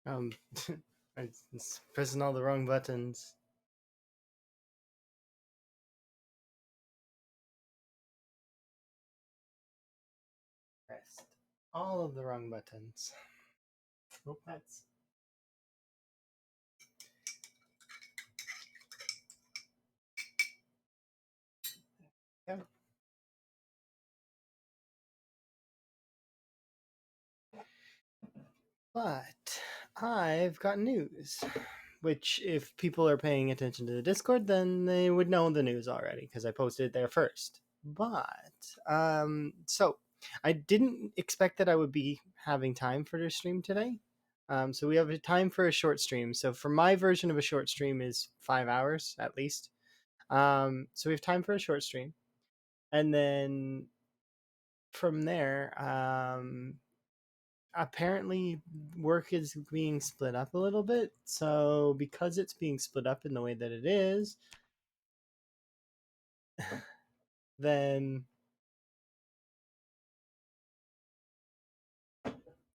Um, I'm pressing all the wrong buttons. Pressed all of the wrong buttons. Nope, that's. Yeah. But I've got news, which if people are paying attention to the Discord, then they would know the news already because I posted it there first. But so I didn't expect that I would be having time for the stream today. So we have a time for a short stream. So for my version of a short stream is 5 hours at least. So we have time for a short stream, and then from there, apparently work is being split up a little bit. So because it's being split up in the way that it is, then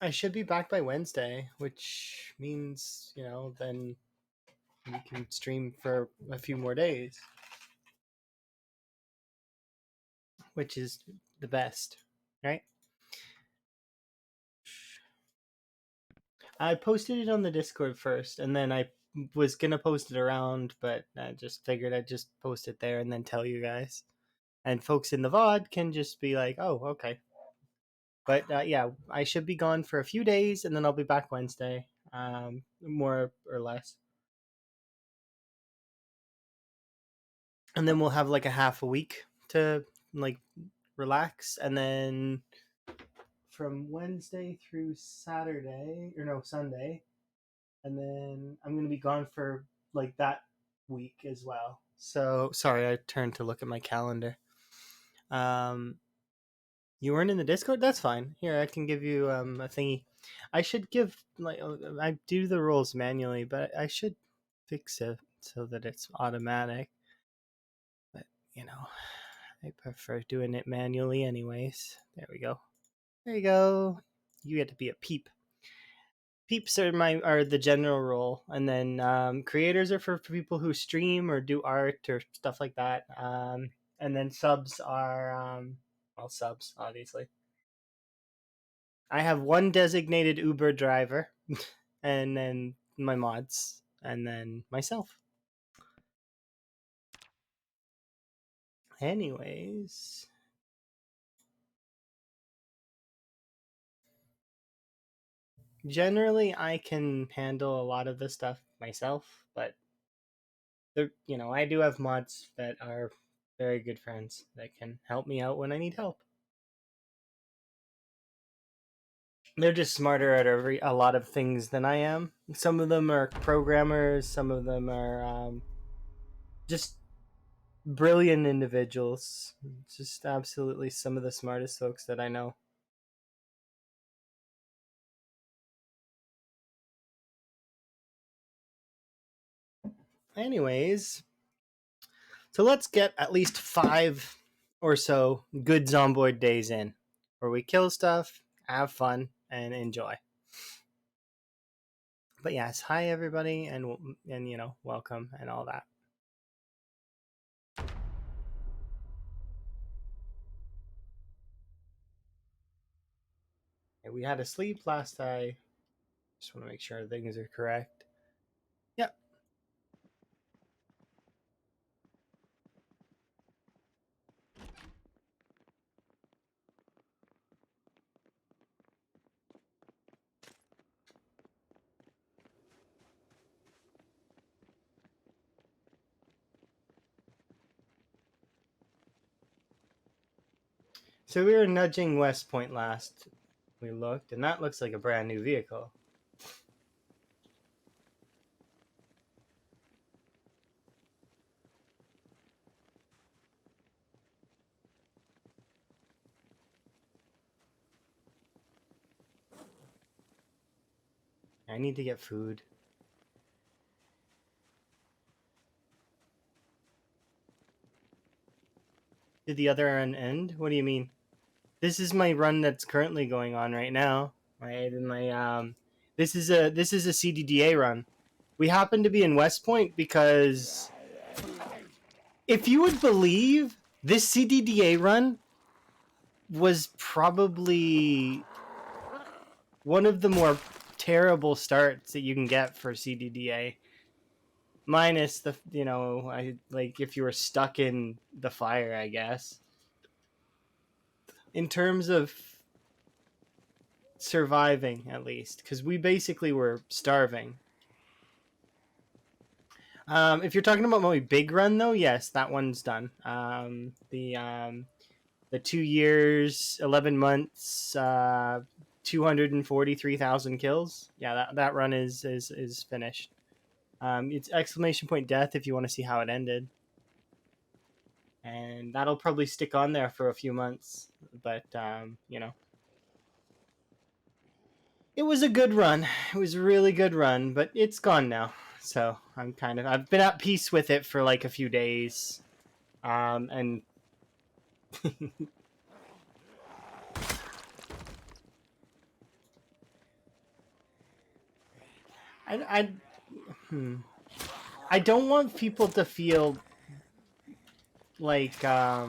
I should be back by Wednesday, which means, then we can stream for a few more days, which is the best, right? I posted it on the Discord first, and then I was gonna post it around, but I just figured I'd just post it there and then tell you guys. And folks in the VOD can just be like, "Oh, okay." But yeah, I should be gone for a few days, and then I'll be back Wednesday, more or less. And then we'll have like a half a week to like relax, and then from Wednesday through Saturday, or no, Sunday, and then I'm gonna be gone for like that week as well. So sorry, I turned to look at my calendar. Um, you weren't in the Discord? That's fine. Here, I can give you a thingy. I should give like I do the rules manually, but I should fix it so that it's automatic. But I prefer doing it manually, anyways. There we go. There you go. You get to be a peep. Peeps are the general role, and then creators are for people who stream or do art or stuff like that. And then subs are subs obviously. I have one designated Uber driver, and then my mods, and then myself. Anyways, generally I can handle a lot of the stuff myself, but I do have mods that are very good friends that can help me out when I need help. They're just smarter at a lot of things than I am. Some of them are programmers, some of them are just brilliant individuals. Just absolutely some of the smartest folks that I know. Anyways, so let's get at least 5 or so good Zomboid days in, where we kill stuff, have fun, and enjoy. But yes, hi everybody, and welcome and all that. And we had a sleep last night. Just want to make sure things are correct. Yep. So we were nudging West Point last we looked, and that looks like a brand new vehicle. I need to get food. Did the other run end? What do you mean? This is my run that's currently going on right now. My This is a CDDA run. We happen to be in West Point because if you would believe, this CDDA run was probably one of the more terrible starts that you can get for CDDA. Minus the, I like if you were stuck in the fire, I guess. In terms of surviving, at least, because we basically were starving. If you're talking about my big run, though, yes, that one's done. The 2 years, 11 months, 243,000 kills. Yeah, that run is finished. It's exclamation point death if you want to see how it ended, and that'll probably stick on there for a few months. But it was a good run. It was a really good run, but it's gone now. So I've been at peace with it for like a few days, and I I don't want people to feel like I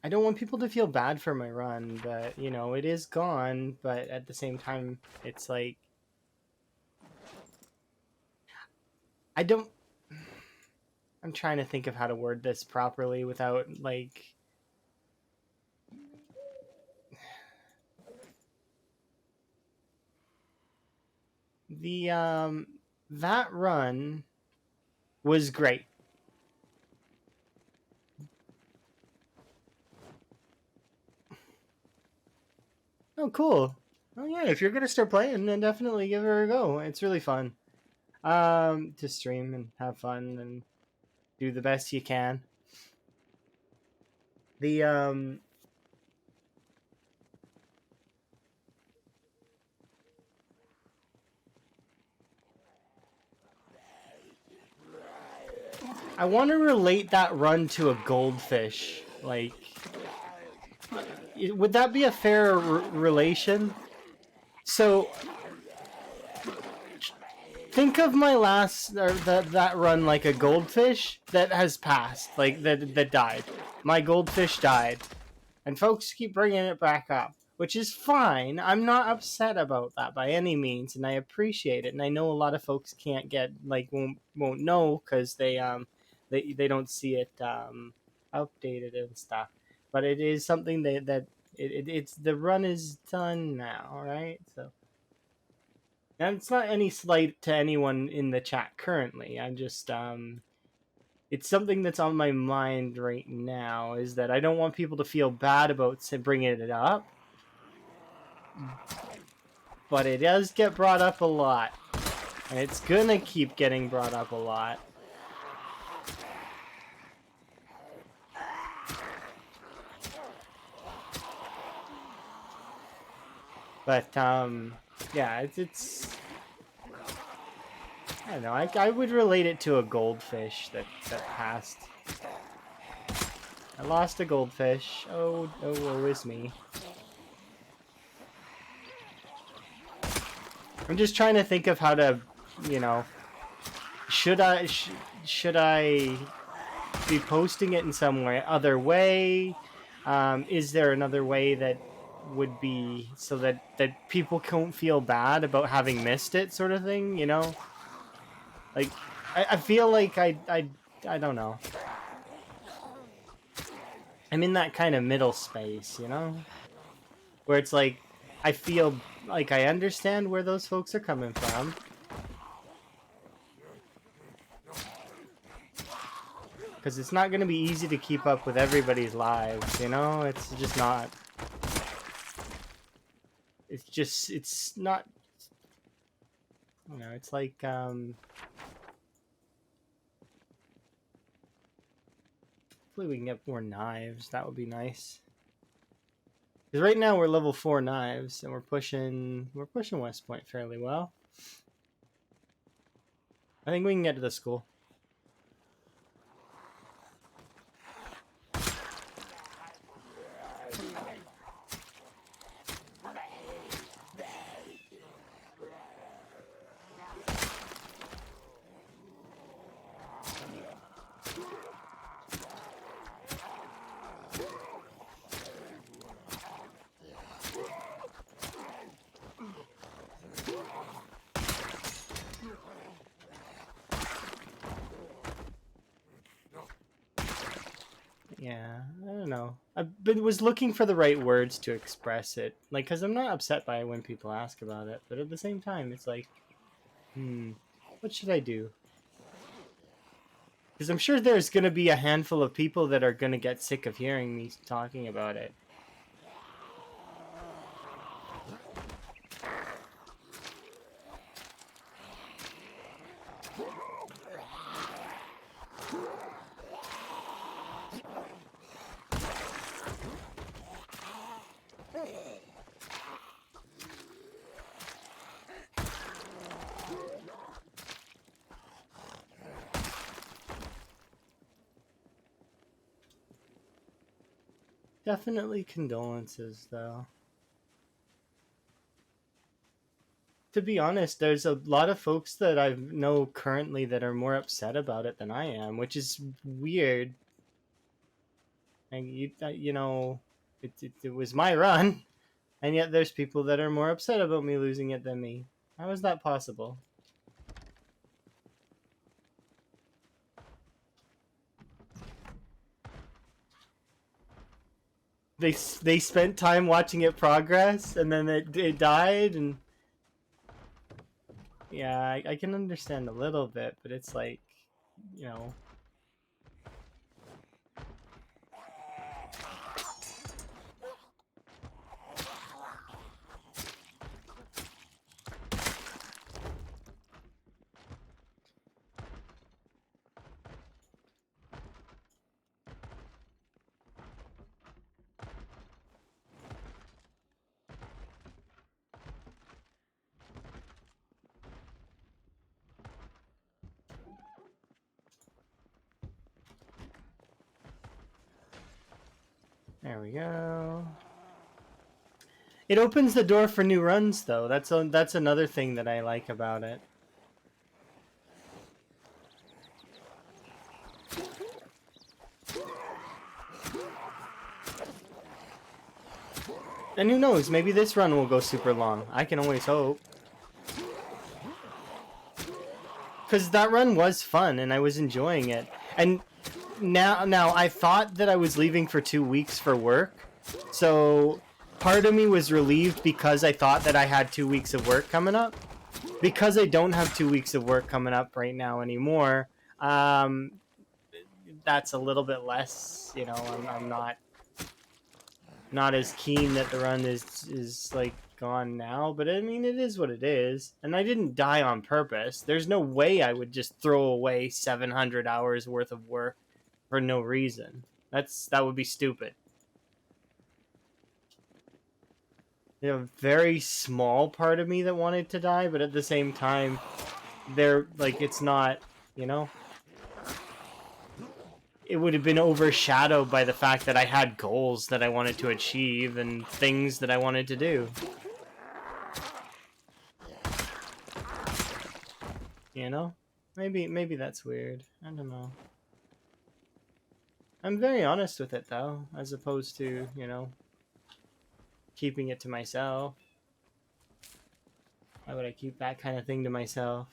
don't want people to feel bad for my run, but it is gone. But at the same time, it's like I don't. I'm trying to think of how to word this properly without like the that run was great. Oh, cool. Oh yeah, if you're gonna start playing, then definitely give her a go. It's really fun. To stream and have fun and do the best you can. The I want to relate that run to a goldfish. Like, would that be a fair relation? So, think of my last or that run like a goldfish that has passed, like that died. My goldfish died, and folks keep bringing it back up, which is fine. I'm not upset about that by any means, and I appreciate it. And I know a lot of folks can't get like won't know because they don't see it updated and stuff. But it is something it's the run is done now, right? So. And it's not any slight to anyone in the chat currently. I'm just it's something that's on my mind right now, is that I don't want people to feel bad about bringing it up, but it does get brought up a lot, and it's gonna keep getting brought up a lot. But yeah, it's I don't know. I would relate it to a goldfish that passed. I lost a goldfish. Oh, woe is me. I'm just trying to think of how to, should I be posting it in some other way? Is there another way that would be so that people don't feel bad about having missed it, sort of thing? Like I feel like I don't know. I'm in that kind of middle space, where it's like I feel like I understand where those folks are coming from. Because it's not going to be easy to keep up with everybody's lives, It's just not. It's not. It's like, hopefully we can get more knives. That would be nice. Because right now we're level 4 knives, and we're pushing West Point fairly well. I think we can get to the school. yeah, I don't know. Was looking for the right words to express it, like, because I'm not upset by it when people ask about it, but at the same time, it's like, what should I do? Because I'm sure there's gonna be a handful of people that are gonna get sick of hearing me talking about it. Definitely condolences, though. To be honest, there's a lot of folks that I know currently that are more upset about it than I am, which is weird. And you know, it was my run, and yet there's people that are more upset about me losing it than me. How is that possible? They spent time watching it progress, and then it died, and yeah, I can understand a little bit, but it's like, you know. There we go. It opens the door for new runs, though. That's another thing that I like about it. And who knows, maybe this run will go super long. I can always hope. Because that run was fun, and I was enjoying it. And now I thought that I was leaving for 2 weeks for work. So part of me was relieved because I thought that I had 2 weeks of work coming up. Because I don't have 2 weeks of work coming up right now anymore, that's a little bit less, you know, I'm not as keen that the run is like gone now, but I mean, it is what it is, and I didn't die on purpose. There's no way I would just throw away 700 hours worth of work for no reason. That would be stupid. You know, a very small part of me that wanted to die, but at the same time, they're like, it's not, you know, it would have been overshadowed by the fact that I had goals that I wanted to achieve and things that I wanted to do. You know? Maybe that's weird. I don't know. I'm very honest with it, though, as opposed to, you know, keeping it to myself. Why would I keep that kind of thing to myself?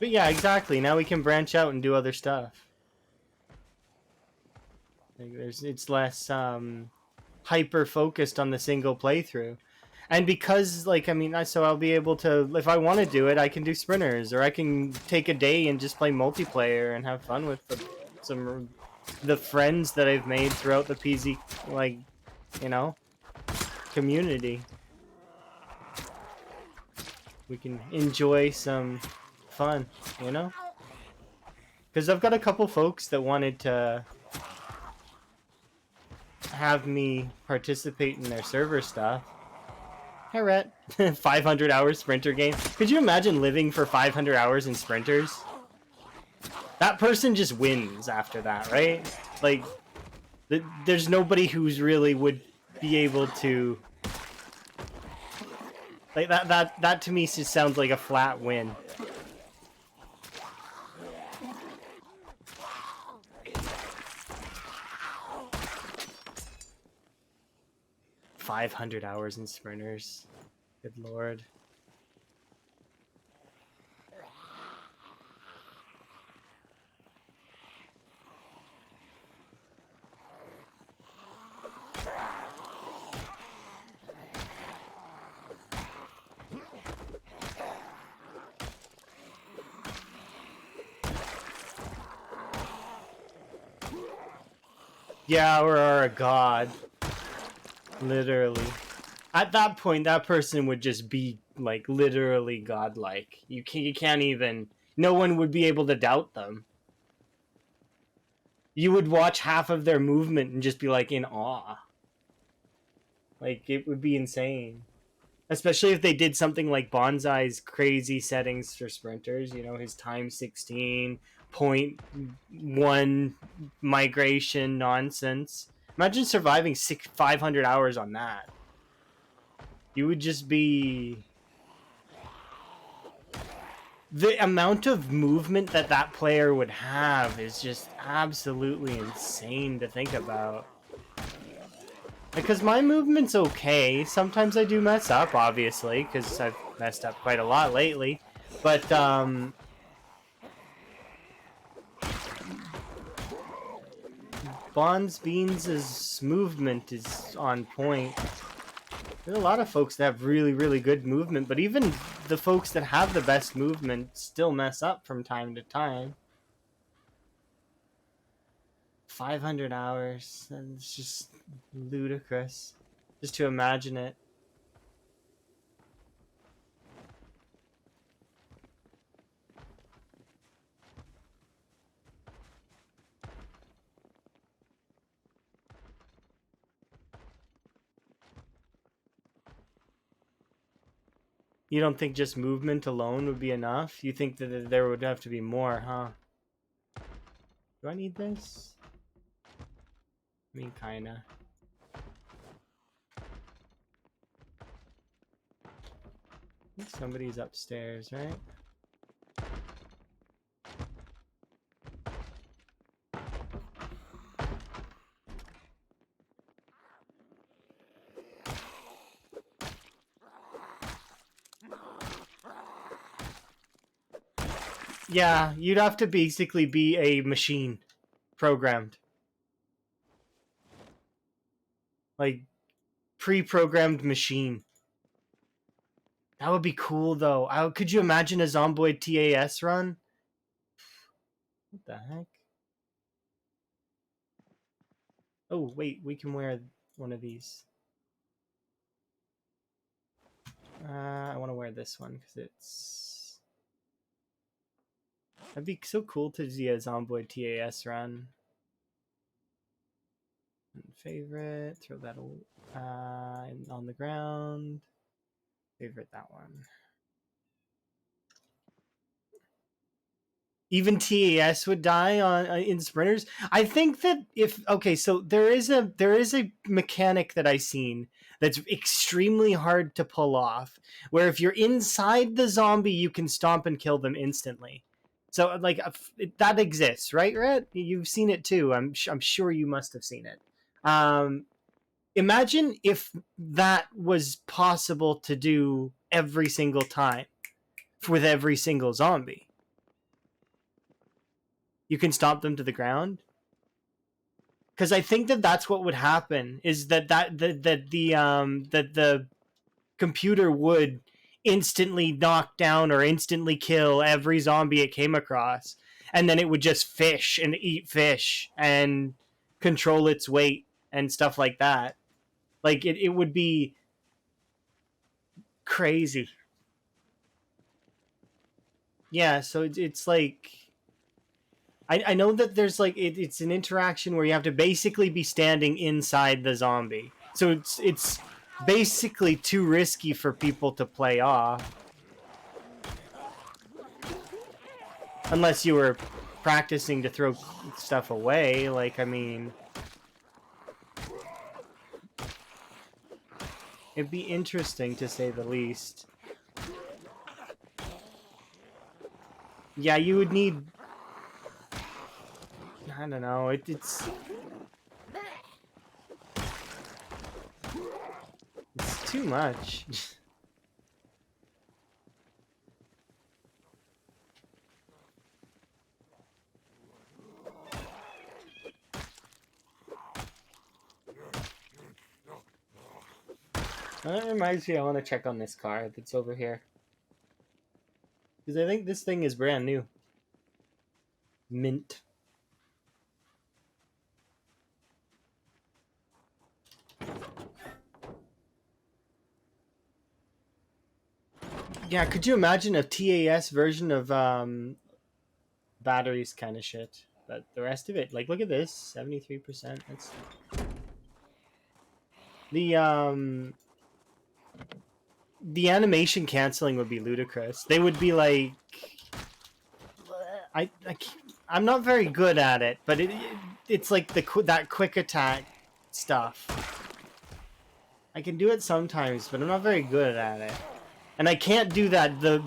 But yeah, exactly. Now we can branch out and do other stuff. Like it's less hyper focused on the single playthrough. And because, like, I mean, so I'll be able to, if I want to do it, I can do sprinters, or I can take a day and just play multiplayer and have fun with the friends that I've made throughout the PZ, like, you know, community. We can enjoy some fun, you know? Because I've got a couple folks that wanted to have me participate in their server stuff. Hey, Rhett. 500 hours sprinter game. Could you imagine living for 500 hours in sprinters? That person just wins after that, right? Like, there's nobody who's really would be able to... Like, that to me just sounds like a flat win. 500 hours in sprinters. Good lord. Yeah, or a god. Literally. At that point, that person would just be, like, literally godlike. You can't even... No one would be able to doubt them. You would watch half of their movement and just be, like, in awe. Like, it would be insane. Especially if they did something like Bonsai's crazy settings for sprinters. You know, his time 16, 0.1 migration nonsense. Imagine surviving 500 hours on that. You would just be... The amount of movement that that player would have is just absolutely insane to think about. Because my movement's okay. Sometimes I do mess up, obviously, because I've messed up quite a lot lately. But, Bonds Beans' movement is on point. There's a lot of folks that have really, really good movement, but even the folks that have the best movement still mess up from time to time. 500 hours. It's just ludicrous. Just to imagine it. You don't think just movement alone would be enough? You think that there would have to be more, huh? Do I need this? I mean, kinda. I think somebody's upstairs, right? Yeah, you'd have to basically be a machine. Programmed. Like, pre-programmed machine. That would be cool, though. Could you imagine a Zomboid TAS run? What the heck? Oh, wait, we can wear one of these. I want to wear this one, because it's... That'd be so cool to see a Zomboid TAS run. Favorite, throw that on the ground. Favorite that one. Even TAS would die on in sprinters. I think that so there is a mechanic that I've seen that's extremely hard to pull off, where if you're inside the zombie, you can stomp and kill them instantly. So like that exists, right, Rhett? You've seen it too. I'm sure you must have seen it. Imagine if that was possible to do every single time with every single zombie. You can stomp them to the ground. Because I think that that's what would happen, is that the computer would instantly knock down or instantly kill every zombie it came across, and then it would just fish and eat fish and control its weight and stuff like that. Like, it would be crazy. Yeah, so it's like... I know that there's like... It's an interaction where you have to basically be standing inside the zombie. So it's basically too risky for people to play off. Unless you were practicing to throw stuff away. Like, I mean... It'd be interesting, to say the least. Yeah, you would need... I don't know, it's... too much. That reminds me, I want to check on this car that's over here. Because I think this thing is brand new. Mint. Yeah, could you imagine a TAS version of batteries kind of shit? But the rest of it, like, look at this, 73%. That's the animation canceling would be ludicrous. They would be like, I'm not very good at it, but it's like that quick attack stuff. I can do it sometimes, but I'm not very good at it. And I can't do that the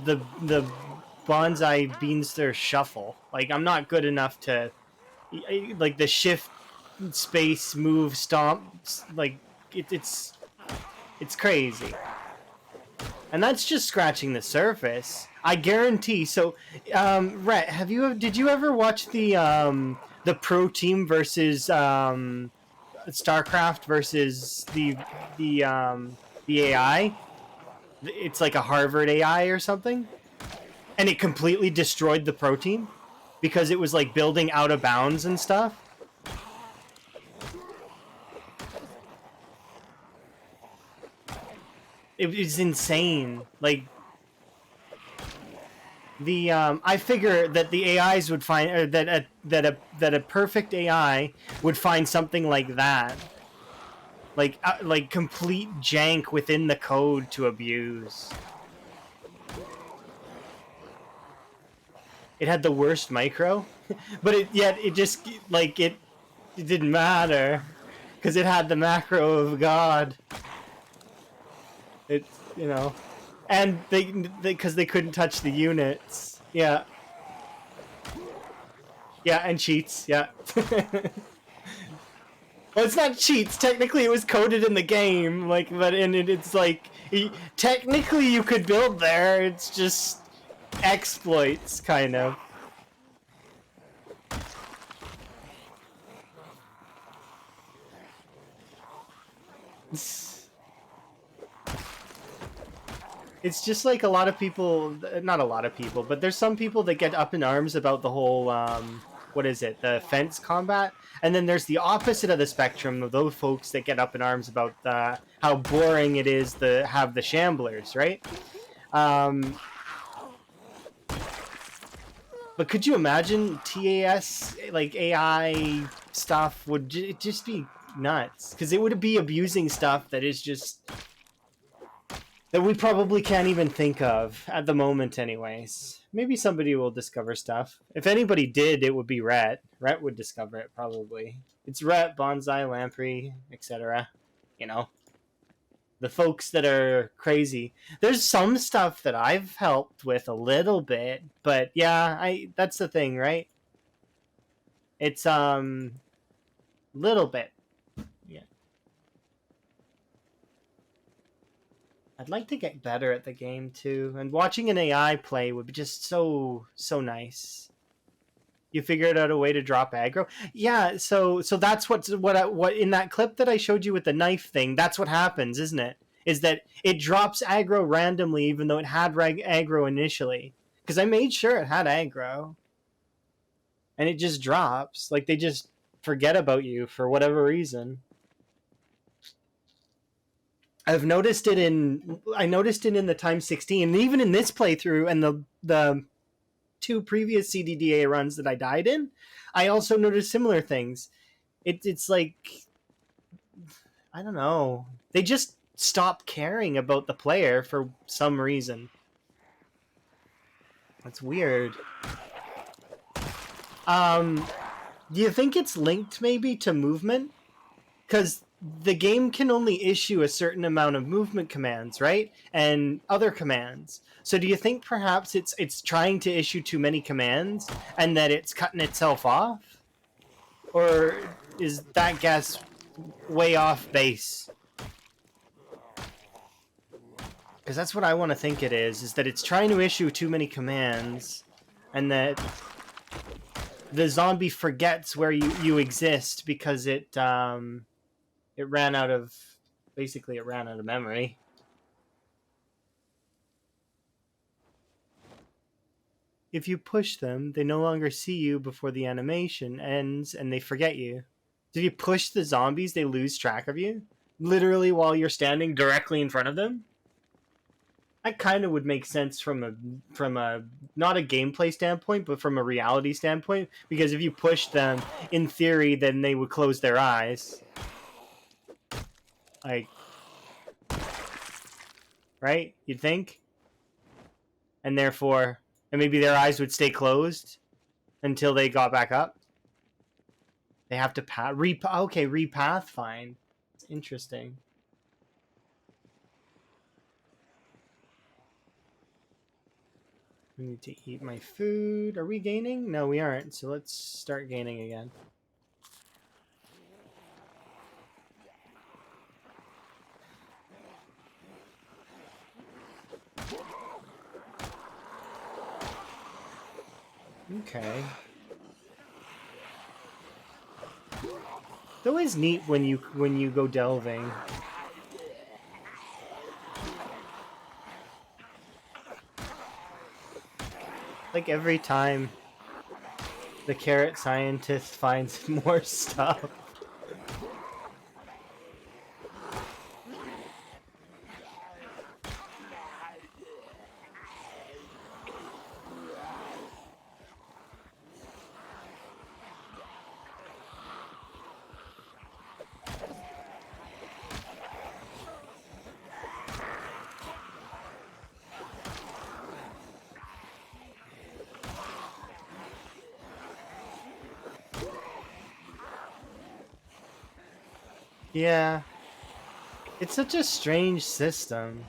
bonsai beanstar shuffle. Like, I'm not good enough to, like, the shift space move stomp. Like, it's crazy. And that's just scratching the surface. I guarantee. So, Rhett, did you ever watch the pro team versus StarCraft versus the AI? It's like a Harvard AI or something, and it completely destroyed the pro team because it was like building out of bounds and stuff. It was insane. Like, the I figure that the AIs would find, or that a perfect AI would find something like that, like complete jank within the code to abuse. It had the worst micro, but it just, like, it didn't matter because it had the macro of God. It's, you know, and they because they couldn't touch the units. Yeah. Yeah, and cheats. Yeah. Well, it's not cheats. Technically, it was coded in the game. Like, but it's like, technically you could build there. It's just exploits, kind of. It's just like a lot of people, not a lot of people, but there's some people that get up in arms about the whole, what is it, the fence combat? And then there's the opposite of the spectrum of those folks that get up in arms about how boring it is to have the shamblers, right? But could you imagine TAS, like, AI stuff would just be nuts? Because it would be abusing stuff that is just, that we probably can't even think of at the moment anyways. Maybe somebody will discover stuff. If anybody did, it would be Rhett. Rhett would discover it, probably. It's Rhett, Bonsai, Lamprey, etc. You know, the folks that are crazy. There's some stuff that I've helped with a little bit, but yeah, that's the thing, right? It's little bit. Yeah. I'd like to get better at the game too, and watching an AI play would be just so nice. You figured out a way to drop aggro. Yeah, so that's what in that clip that I showed you with the knife thing. That's what happens, isn't it? Is that it drops aggro randomly, even though it had aggro initially? Because I made sure it had aggro, and it just drops. Like, they just forget about you for whatever reason. I noticed it in the time 16, and even in this playthrough and the two previous CDDA runs that I died in, I also noticed similar things. It's like, I don't know. They just stop caring about the player for some reason. That's weird. Do you think it's linked maybe to movement? Because the game can only issue a certain amount of movement commands, right? And other commands. So do you think perhaps it's trying to issue too many commands and that it's cutting itself off? Or is that guess way off base? Because that's what I want to think it is that it's trying to issue too many commands, and that the zombie forgets where you exist because it ran out of, basically it ran out of memory. If you push them, they no longer see you before the animation ends, and they forget you. If you push the zombies, they lose track of you, literally while you're standing directly in front of them. That kind of would make sense from a not a gameplay standpoint, but from a reality standpoint. Because if you push them, in theory, then they would close their eyes. Like, right? You'd think, and therefore, and maybe their eyes would stay closed until they got back up. They have to repath find. It's interesting. I need to eat my food. Are we gaining? No, we aren't. So let's start gaining again. Okay. It's always neat when you go delving. Like every time the carrot scientist finds more stuff. Yeah. It's such a strange system.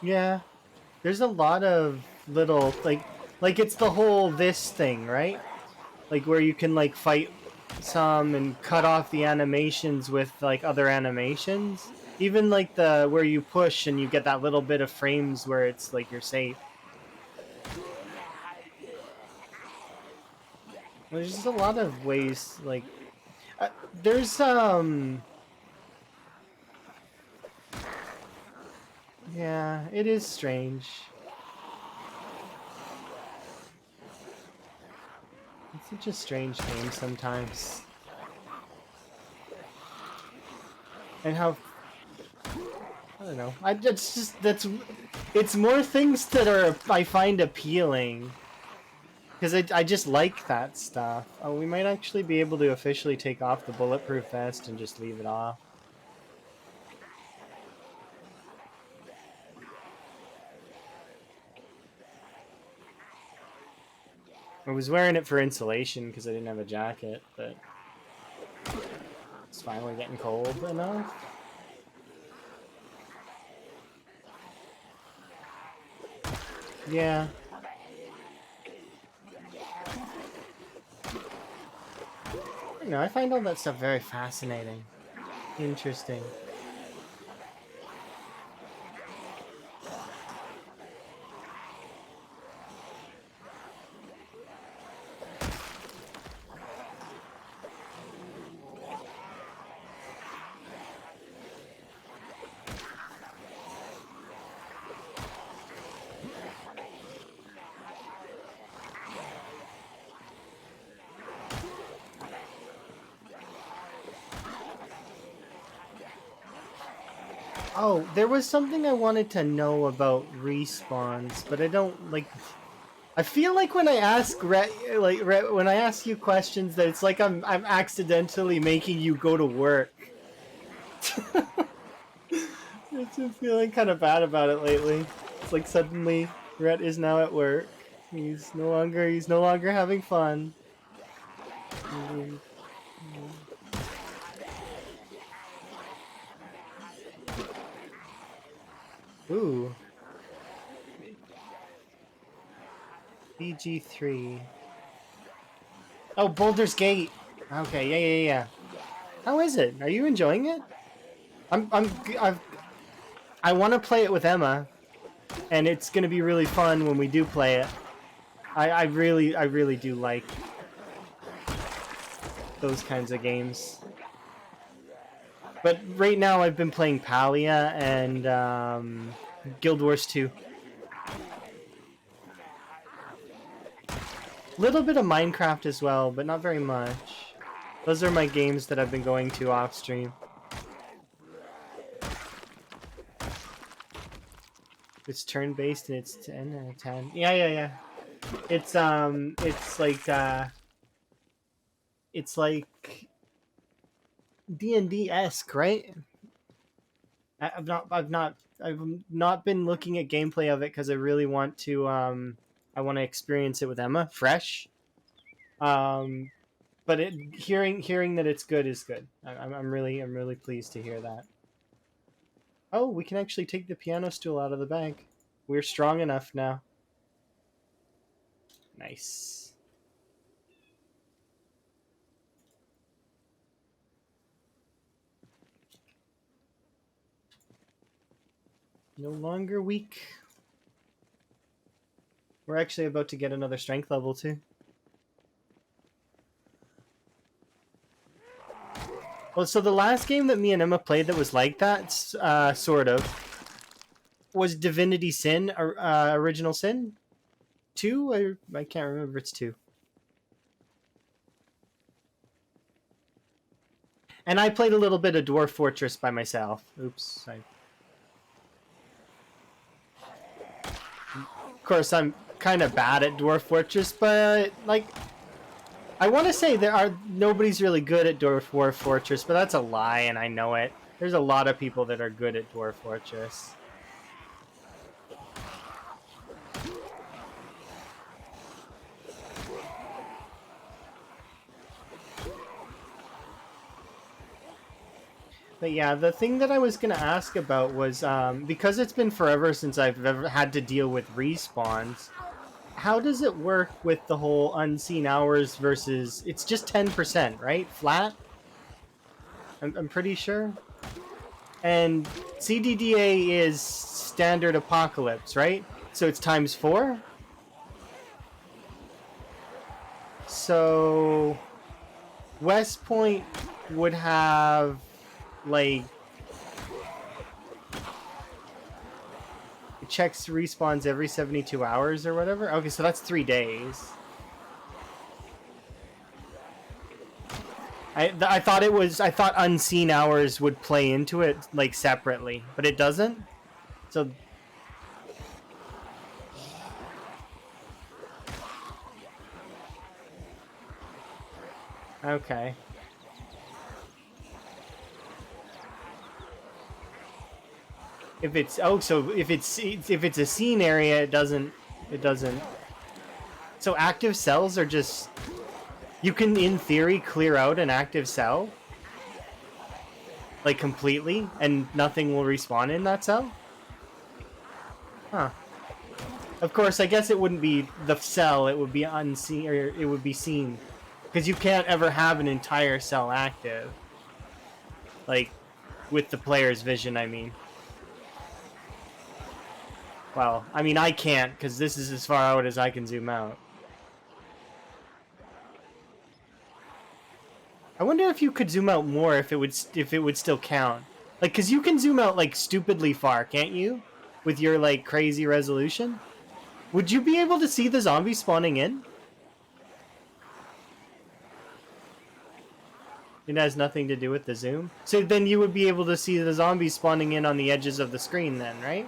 Yeah. There's a lot of little like it's the whole this thing, right? Like where you can like fight some and cut off the animations with like other animations. Even like the where you push and you get that little bit of frames where it's like you're safe. There's just a lot of ways like there's yeah, it is strange. It's such a strange game sometimes. And how I don't know. It's more things that are I find appealing. Because I just like that stuff. Oh, we might actually be able to officially take off the bulletproof vest and just leave it off. I was wearing it for insulation because I didn't have a jacket, but it's finally getting cold enough. Yeah. I don't know, I find all that stuff very fascinating. Interesting. Oh, there was something I wanted to know about respawns, but I don't like. I feel like when I ask when I ask you questions, that it's like I'm accidentally making you go to work. I've been feeling kind of bad about it lately. It's like suddenly Rhett is now at work. He's no longer having fun. Ooh. BG3. Oh, Boulder's Gate. Okay, yeah. How is it? Are you enjoying it? I want to play it with Emma, and it's gonna be really fun when we do play it. I really do like those kinds of games. But right now I've been playing Palia and Guild Wars 2. Little bit of Minecraft as well, but not very much. Those are my games that I've been going to off stream. It's turn-based and it's 10 out of 10. Yeah. It's like D&D-esque, right? I've not been looking at gameplay of it because I really want to I want to experience it with Emma fresh. But hearing that it's good is good. I'm really pleased to hear that. Oh, we can actually take the piano stool out of the bag. We're strong enough now. Nice. No longer weak. We're actually about to get another strength level too. Well, so the last game that me and Emma played that was like that, sort of, was Divinity Sin, Original Sin 2? I can't remember. It's 2. And I played a little bit of Dwarf Fortress by myself. Oops. Of course, I'm kind of bad at Dwarf Fortress, but like, I want to say nobody's really good at Dwarf Fortress, but that's a lie, and I know it. There's a lot of people that are good at Dwarf Fortress. But yeah, the thing that I was going to ask about was, because it's been forever since I've ever had to deal with respawns, how does it work with the whole unseen hours versus... It's just 10%, right? Flat? I'm pretty sure. And CDDA is standard apocalypse, right? So it's times 4? So West Point would have like it checks respawns every 72 hours or whatever. Okay, so that's 3 days. I thought unseen hours would play into it like separately, but it doesn't. So okay. If it's if it's a scene area, it doesn't. So active cells are just, you can in theory clear out an active cell like completely, and nothing will respawn in that cell. Huh. Of course, I guess it wouldn't be the cell; it would be unseen, or it would be seen, because you can't ever have an entire cell active, like with the player's vision. I mean. Well, I mean, I can't, because this is as far out as I can zoom out. I wonder if you could zoom out more, if it would still count. Like, because you can zoom out, like, stupidly far, can't you? With your, like, crazy resolution? Would you be able to see the zombies spawning in? It has nothing to do with the zoom? So then you would be able to see the zombies spawning in on the edges of the screen then, right?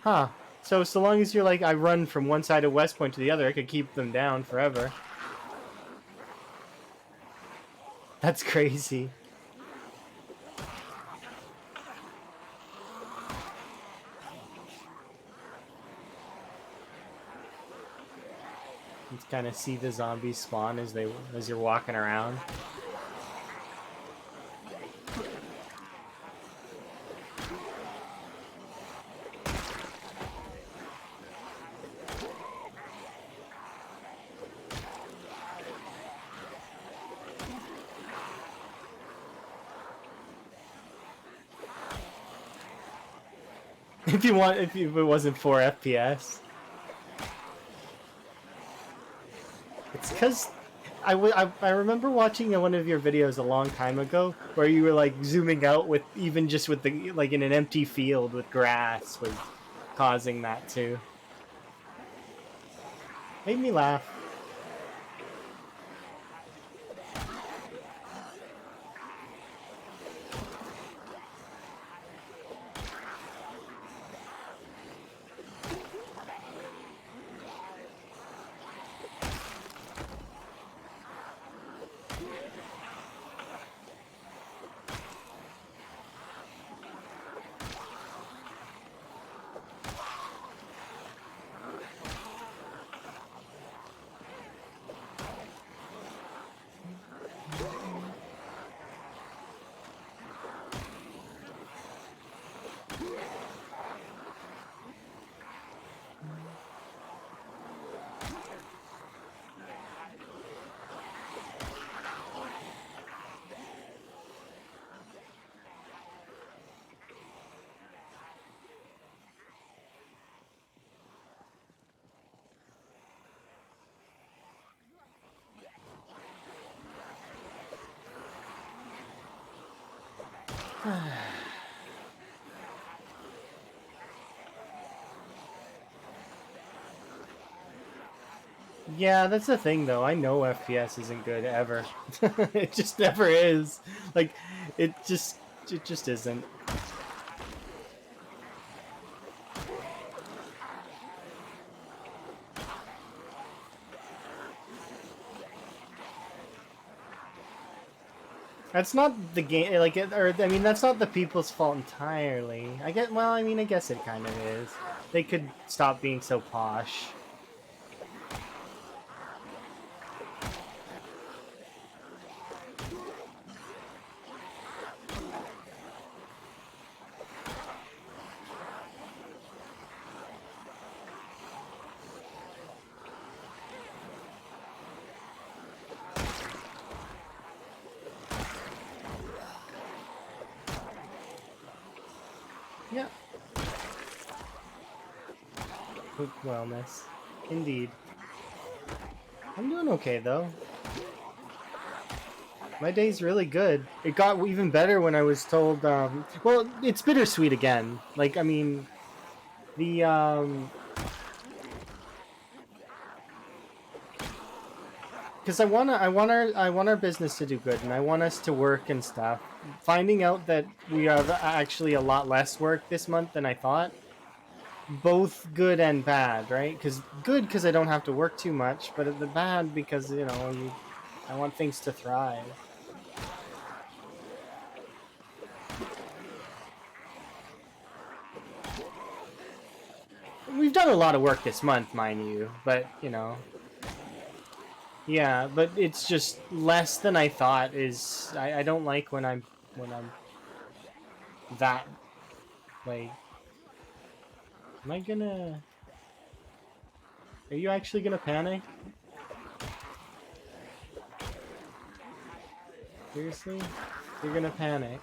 Huh. So long as you're like, I run from one side of West Point to the other, I could keep them down forever. That's crazy. You kind of see the zombies spawn as you're walking around. If it wasn't 4 FPS. It's because I remember watching one of your videos a long time ago where you were like zooming out with even just with the like in an empty field with grass was causing that too. Made me laugh. Yeah, that's the thing though. I know FPS isn't good ever. It just never is. Like it just isn't. That's not the game, like, or I mean, that's not the people's fault entirely. Well, I mean, I guess it kind of is. They could stop being so posh. Yeah. Quick wellness. Indeed. I'm doing okay, though. My day's really good. It got even better when I was told, well, it's bittersweet again. Like, I mean, the, because I want our business to do good, and I want us to work and stuff. Finding out that we have actually a lot less work this month than I thought, both good and bad, right? Because good because I don't have to work too much, but the bad because I want things to thrive. We've done a lot of work this month, mind you, but yeah, but it's just less than I thought. I don't like when I'm that like. Am I gonna? Are you actually gonna panic? Seriously? You're gonna panic.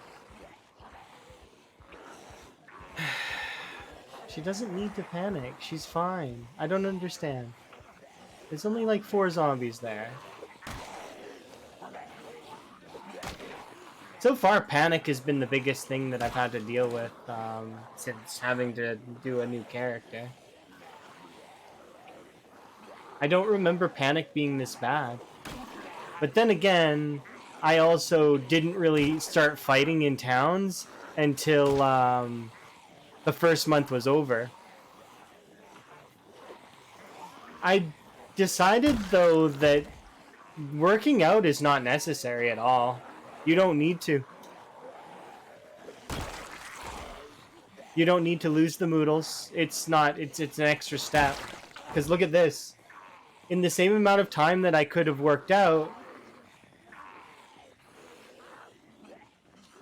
She doesn't need to panic. She's fine. I don't understand. There's only like 4 zombies there. So far, panic has been the biggest thing that I've had to deal with since having to do a new character. I don't remember panic being this bad. But then again, I also didn't really start fighting in towns until the first month was over. I decided though that working out is not necessary at all. You don't need to. You don't need to lose the moodles. It's not. It's an extra step. Because look at this. In the same amount of time that I could have worked out,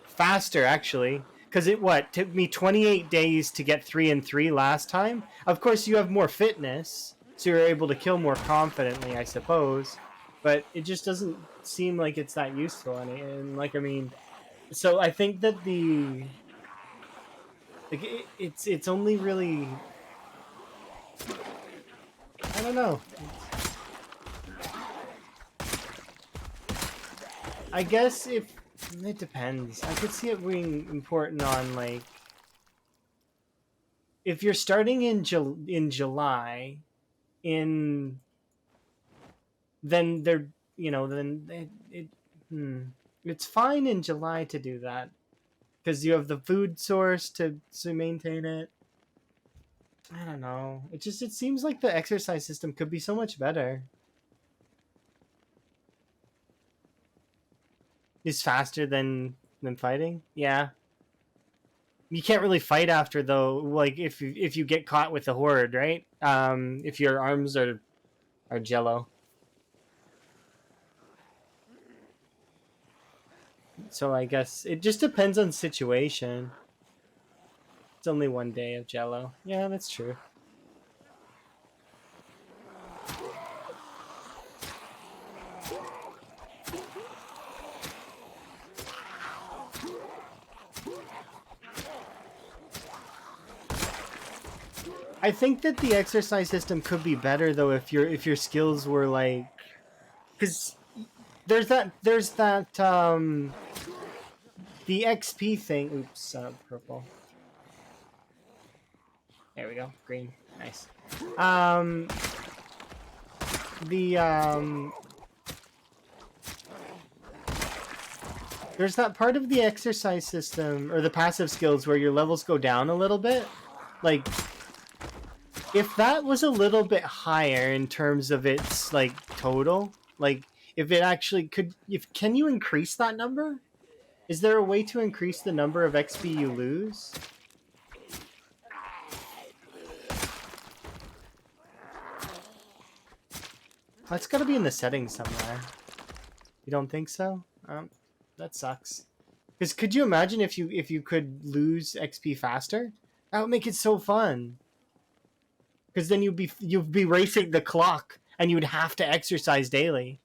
faster actually. Because it took me 28 days to get 3 and 3 last time. Of course, you have more fitness, so you're able to kill more confidently, I suppose. But it just doesn't seem like it's that useful. And like, I mean, so I think that it's only really, I don't know. I guess if it depends. I could see it being important on like if you're starting in July, then they're then it's fine in July to do that because you have the food source to maintain it. I don't know. It seems like the exercise system could be so much better. It's faster than fighting. Yeah. You can't really fight after though. Like if you get caught with the horde, right? If your arms are jello. So I guess it just depends on situation. It's only 1 day of jello. Yeah, that's true. I think that the exercise system could be better though if your skills were like, because there's that the XP thing. Oops, purple. There we go, green, nice. There's that part of the exercise system or the passive skills where your levels go down a little bit, like. If that was a little bit higher in terms of its like total, like if it actually could, can you increase that number? Is there a way to increase the number of XP you lose? That's got to be in the settings somewhere. You don't think so? That sucks. Because could you imagine if you could lose XP faster? That would make it so fun. Because then you'd be racing the clock, and you would have to exercise daily.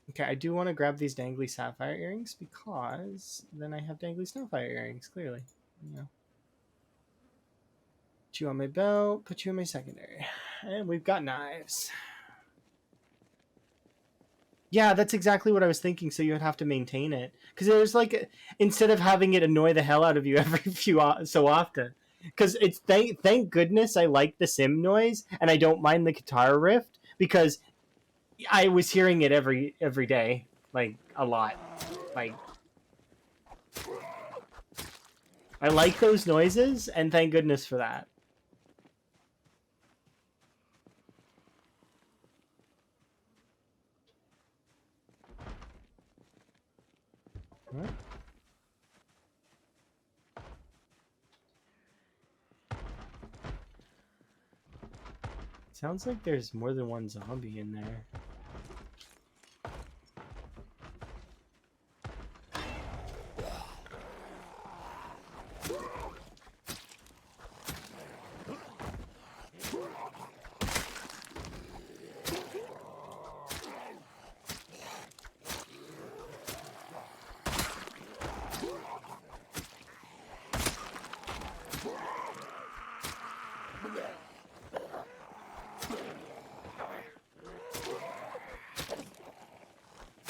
Okay, I do want to grab these dangly sapphire earrings because then I have dangly sapphire earrings. Clearly, Put you on my belt. Put you in my secondary, and we've got knives. Yeah, that's exactly what I was thinking. So you would have to maintain it because there's like instead of having it annoy the hell out of you every so often. Because it's thank goodness I like the sim noise and I don't mind the guitar riff because I was hearing it every day, like a lot. Like I like those noises and thank goodness for that. What? Sounds like there's more than one zombie in there.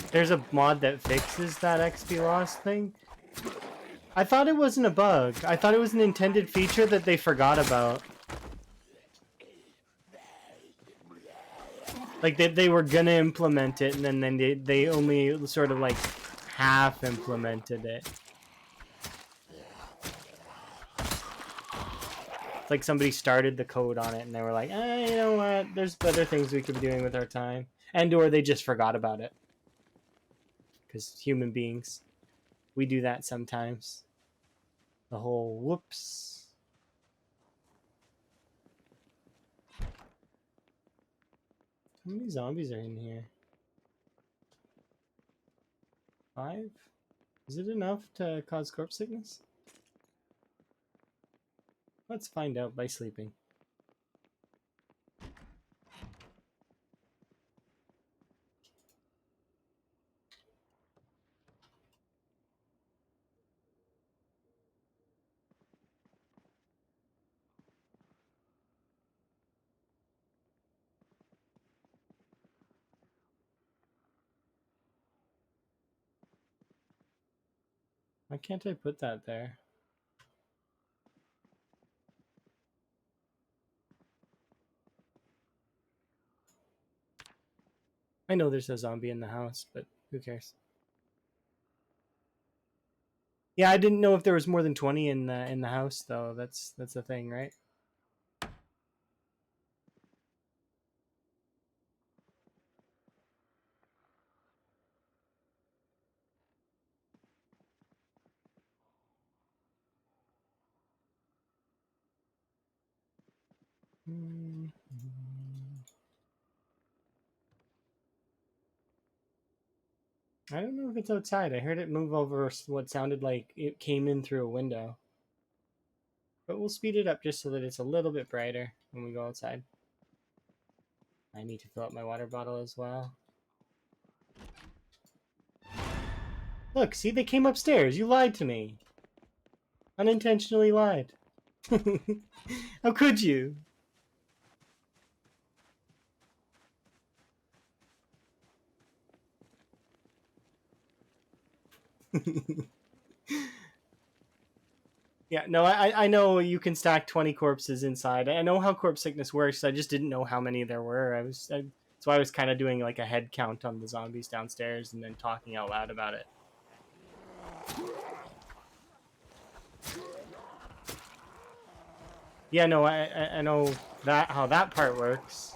There's a mod that fixes that XP loss thing. I thought it wasn't a bug. I thought it was an intended feature that they forgot about. Like they were gonna implement it, and then they only sort of like half implemented it. It's like somebody started the code on it, and they were like, you know what? There's better things we could be doing with our time, and or they just forgot about it. Because human beings, we do that sometimes. The whole whoops. How many zombies are in here? 5? Is it enough to cause corpse sickness? Let's find out by sleeping. Why can't I put that there? I know there's a zombie in the house, but who cares? Yeah, I didn't know if there was more than 20 in the house though. That's the thing, right? I don't know if it's outside. I heard it move over what sounded like it came in through a window. But we'll speed it up just so that it's a little bit brighter when we go outside. I need to fill up my water bottle as well. Look, see, they came upstairs. You lied to me. Unintentionally lied. How could you? Yeah, no, I know you can stack 20 corpses inside. I know how corpse sickness works. I just didn't know how many there were. That's why I was kind of doing like a head count on the zombies downstairs and then talking out loud about it. Yeah, no, I know that how that part works.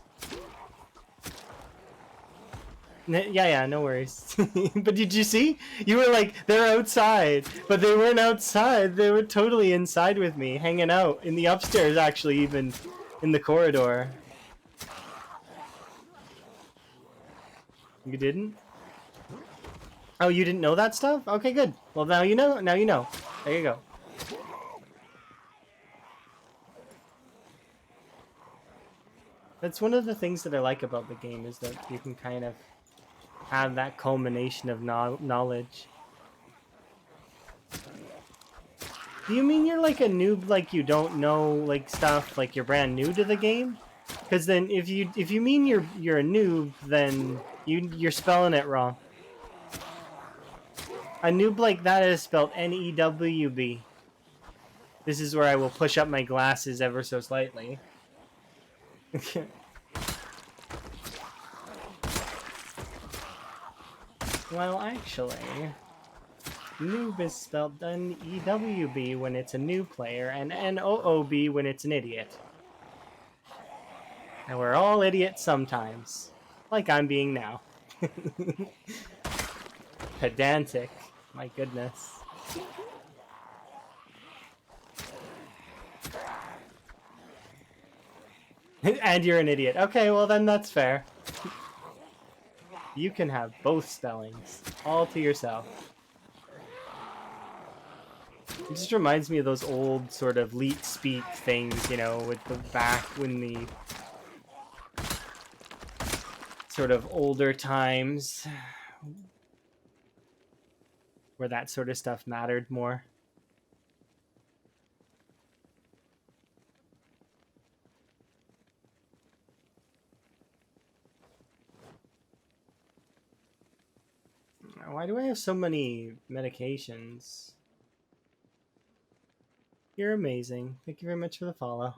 Yeah, no worries. But did you see? You were like, they're outside, but they weren't outside. They were totally inside with me, hanging out in the upstairs, actually, even in the corridor. You didn't? Oh, you didn't know that stuff? Okay, good. Well, now you know. Now you know. There you go. That's one of the things that I like about the game is that you can kind of have that culmination of knowledge. Do you mean you're like a noob, like you don't know like stuff, like you're brand new to the game? Because then if you mean you're a noob, then you're spelling it wrong. A noob like that is spelled N-E-W-B. This is where I will push up my glasses ever so slightly. Well, actually, noob is spelled N-E-W-B when it's a new player, and N-O-O-B when it's an idiot. And we're all idiots sometimes. Like I'm being now. Pedantic. My goodness. And you're an idiot. Okay, well then that's fair. You can have both spellings. All to yourself. It just reminds me of those old sort of leet speak things, you know, with the back when the sort of older times where that sort of stuff mattered more. Why do I have so many medications? You're amazing. Thank you very much for the follow.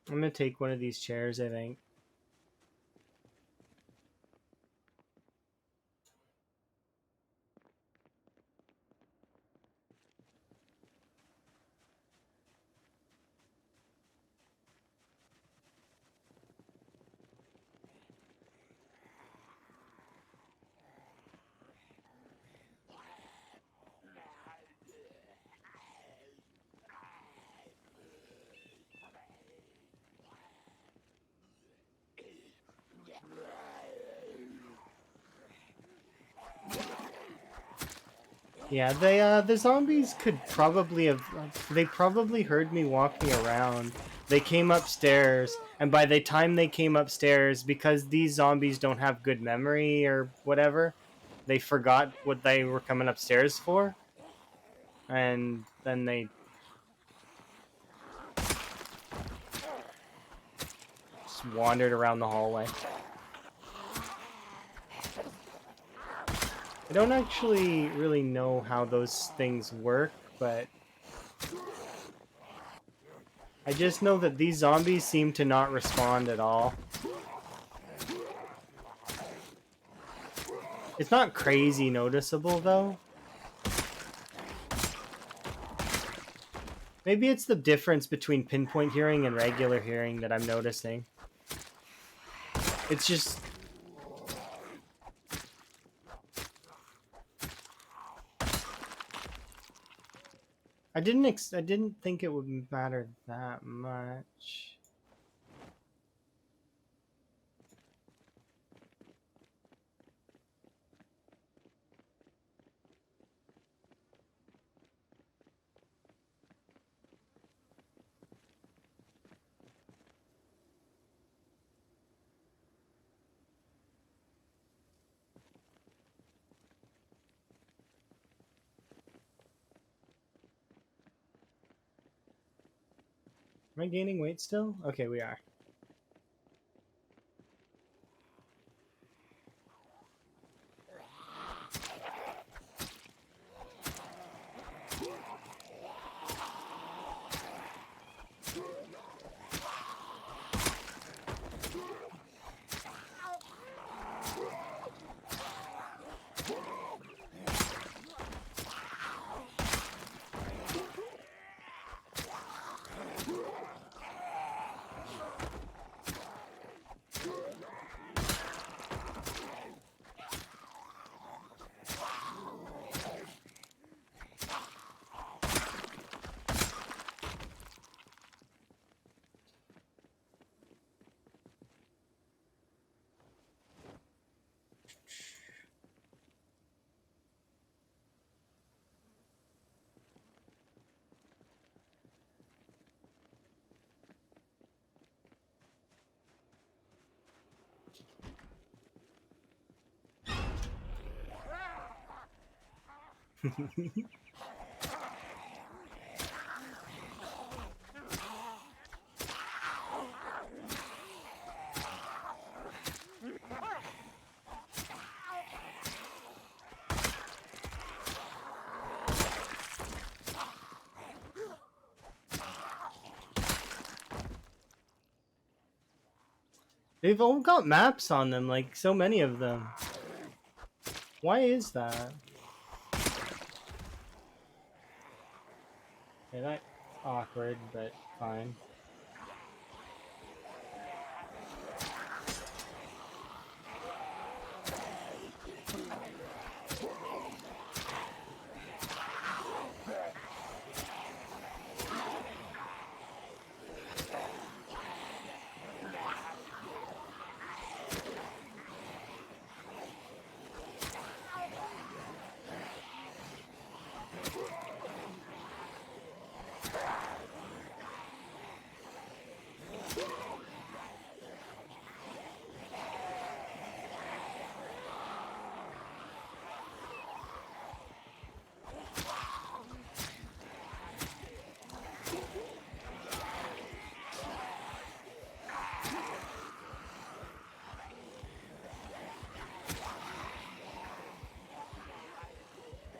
I'm gonna take one of these chairs, I think. Yeah, the zombies could probably have. They probably heard me walking around. They came upstairs, and by the time they came upstairs, because these zombies don't have good memory or whatever, they forgot what they were coming upstairs for, and then they just wandered around the hallway. I don't actually really know how those things work, but I just know that these zombies seem to not respond at all. It's not crazy noticeable, though. Maybe it's the difference between pinpoint hearing and regular hearing that I'm noticing. It's just... I didn't think it would matter that much. Am I gaining weight still? Okay, we are. They've all got maps on them, like so many of them. Why is that? Okay, that's awkward, but fine.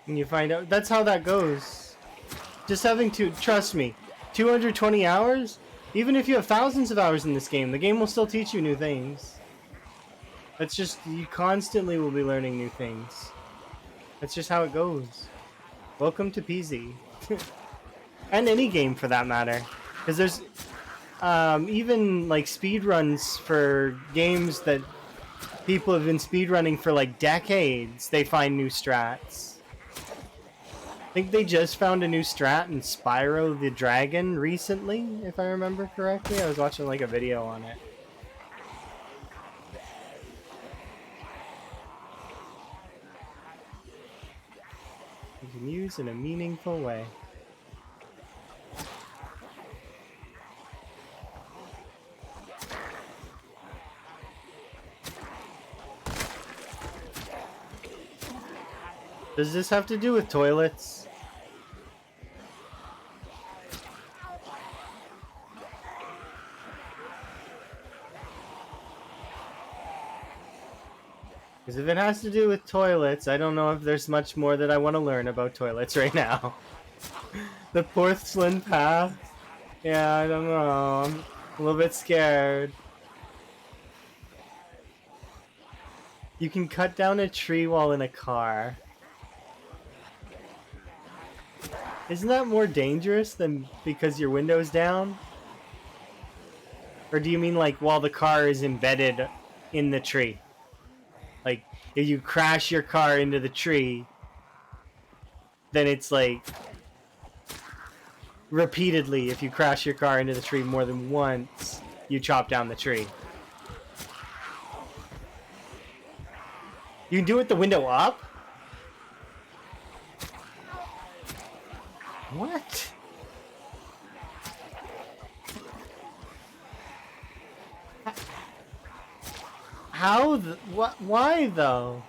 And you find out that's how that goes. Just having to trust me, 220 hours. Even if you have thousands of hours in this game, the game will still teach you new things. That's just, you constantly will be learning new things. That's just how it goes. Welcome to PZ. And any game for that matter. Because there's even like speedruns for games that people have been speedrunning for like decades. They find new strats. I think they just found a new strat in Spyro the Dragon recently, if I remember correctly. I was watching like a video on it. You can use in a meaningful way. Does this have to do with toilets? Because if it has to do with toilets, I don't know if there's much more that I want to learn about toilets right now. The porcelain path? Yeah, I don't know. I'm a little bit scared. You can cut down a tree while in a car. Isn't that more dangerous than because your window's down? Or do you mean like while the car is embedded in the tree? Like, if you crash your car into the tree, then it's like repeatedly, if you crash your car into the tree more than once, you chop down the tree. You can do it with the window up? What? How? What? Why though?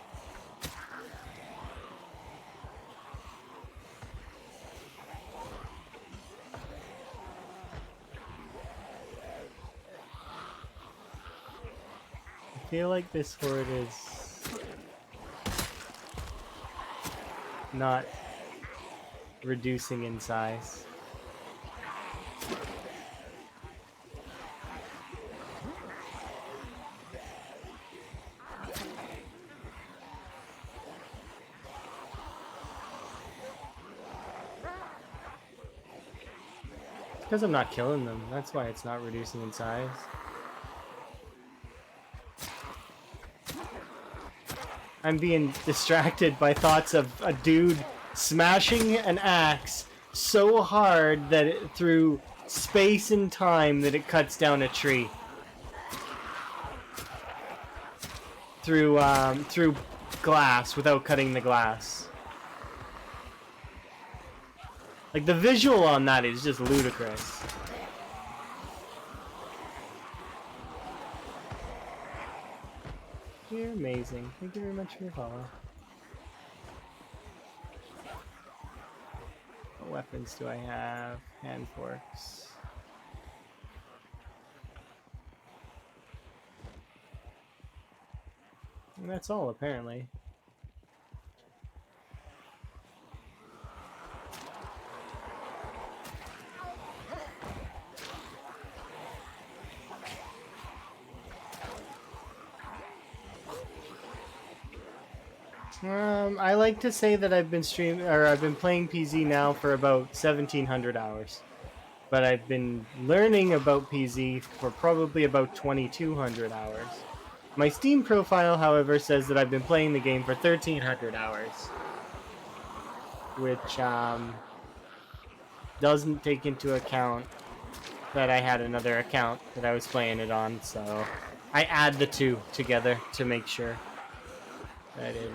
I feel like this horde is not reducing in size. Because I'm not killing them. That's why it's not reducing in size. I'm being distracted by thoughts of a dude smashing an axe so hard that through space and time that it cuts down a tree. Through glass without cutting the glass. Like, the visual on that is just ludicrous. You're amazing. Thank you very much for your follow. What weapons do I have? Hand forks. And that's all, apparently. I like to say that I've been playing PZ now for about 1,700 hours. But I've been learning about PZ for probably about 2,200 hours. My Steam profile, however, says that I've been playing the game for 1,300 hours. Which, doesn't take into account that I had another account that I was playing it on, so I add the two together to make sure that it,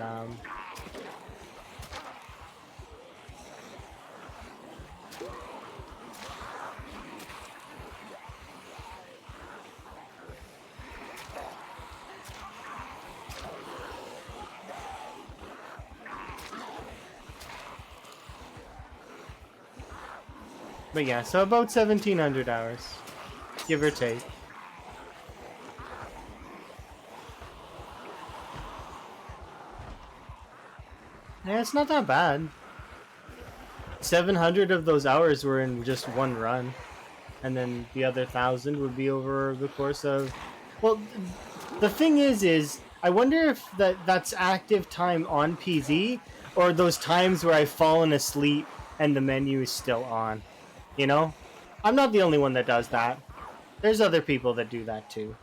But yeah, so about 1,700 hours, give or take. Yeah, it's not that bad. 700 of those hours were in just one run. and then the other 1,000 would be over the course of. Well, the thing is I wonder if that's active time on PZ or those times where I've fallen asleep and the menu is still on. You know, I'm not the only one that does that. There's other people that do that too,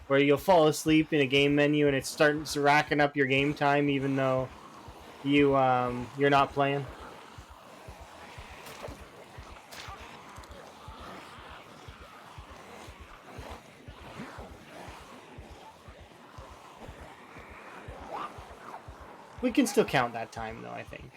where you'll fall asleep in a game menu and it starts racking up your game time even though you're not playing. We can still count that time though, I think.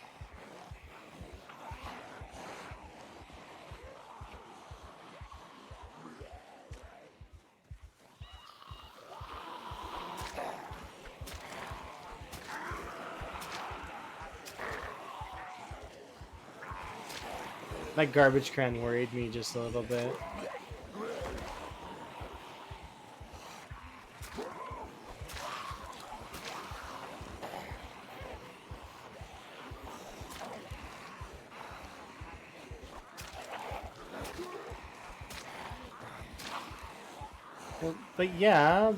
That garbage can worried me just a little bit. Well, but yeah.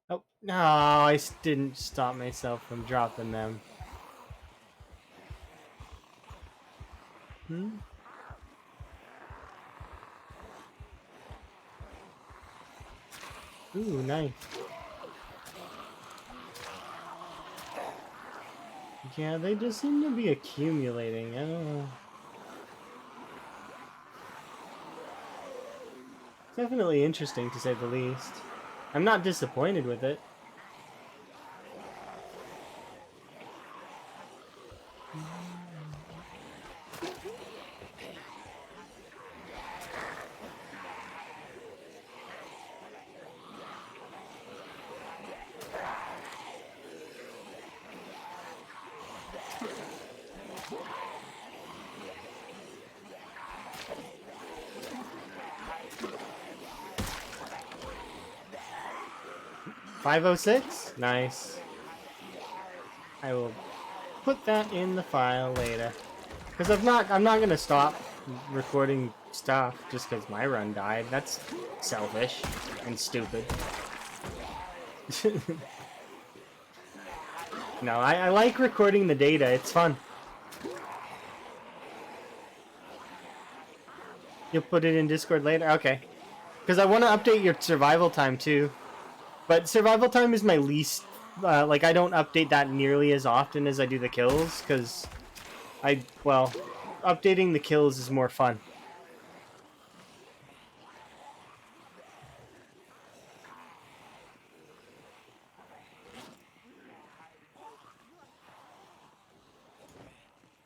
Oh, no, I didn't stop myself from dropping them. Hmm? Ooh, nice. Yeah, they just seem to be accumulating. I don't know. It's definitely interesting to say the least. I'm not disappointed with it. .506? Nice. I will put that in the file later. Because I'm not gonna stop recording stuff just because my run died. That's selfish and stupid. No, I like recording the data. It's fun. You'll put it in Discord later? Okay. Because I want to update your survival time too. But survival time is my least... like, I don't update that nearly as often as I do the kills. Because well, updating the kills is more fun.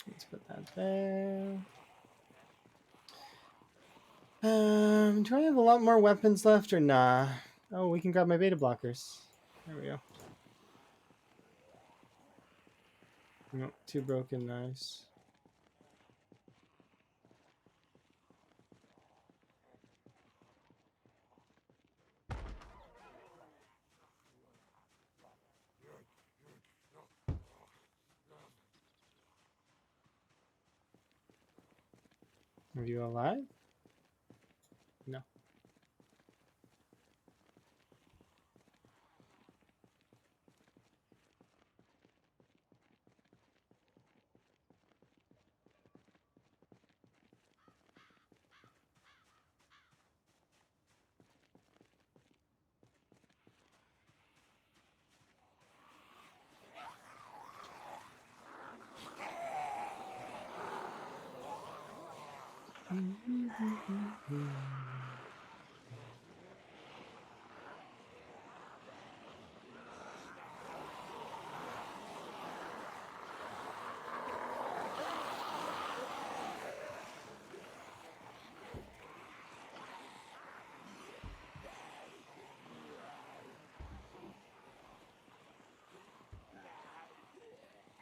Let's put that there. Do I have a lot more weapons left or nah? Oh, we can grab my beta blockers. There we go. Nope, 2 broken, nice. Are you alive? No.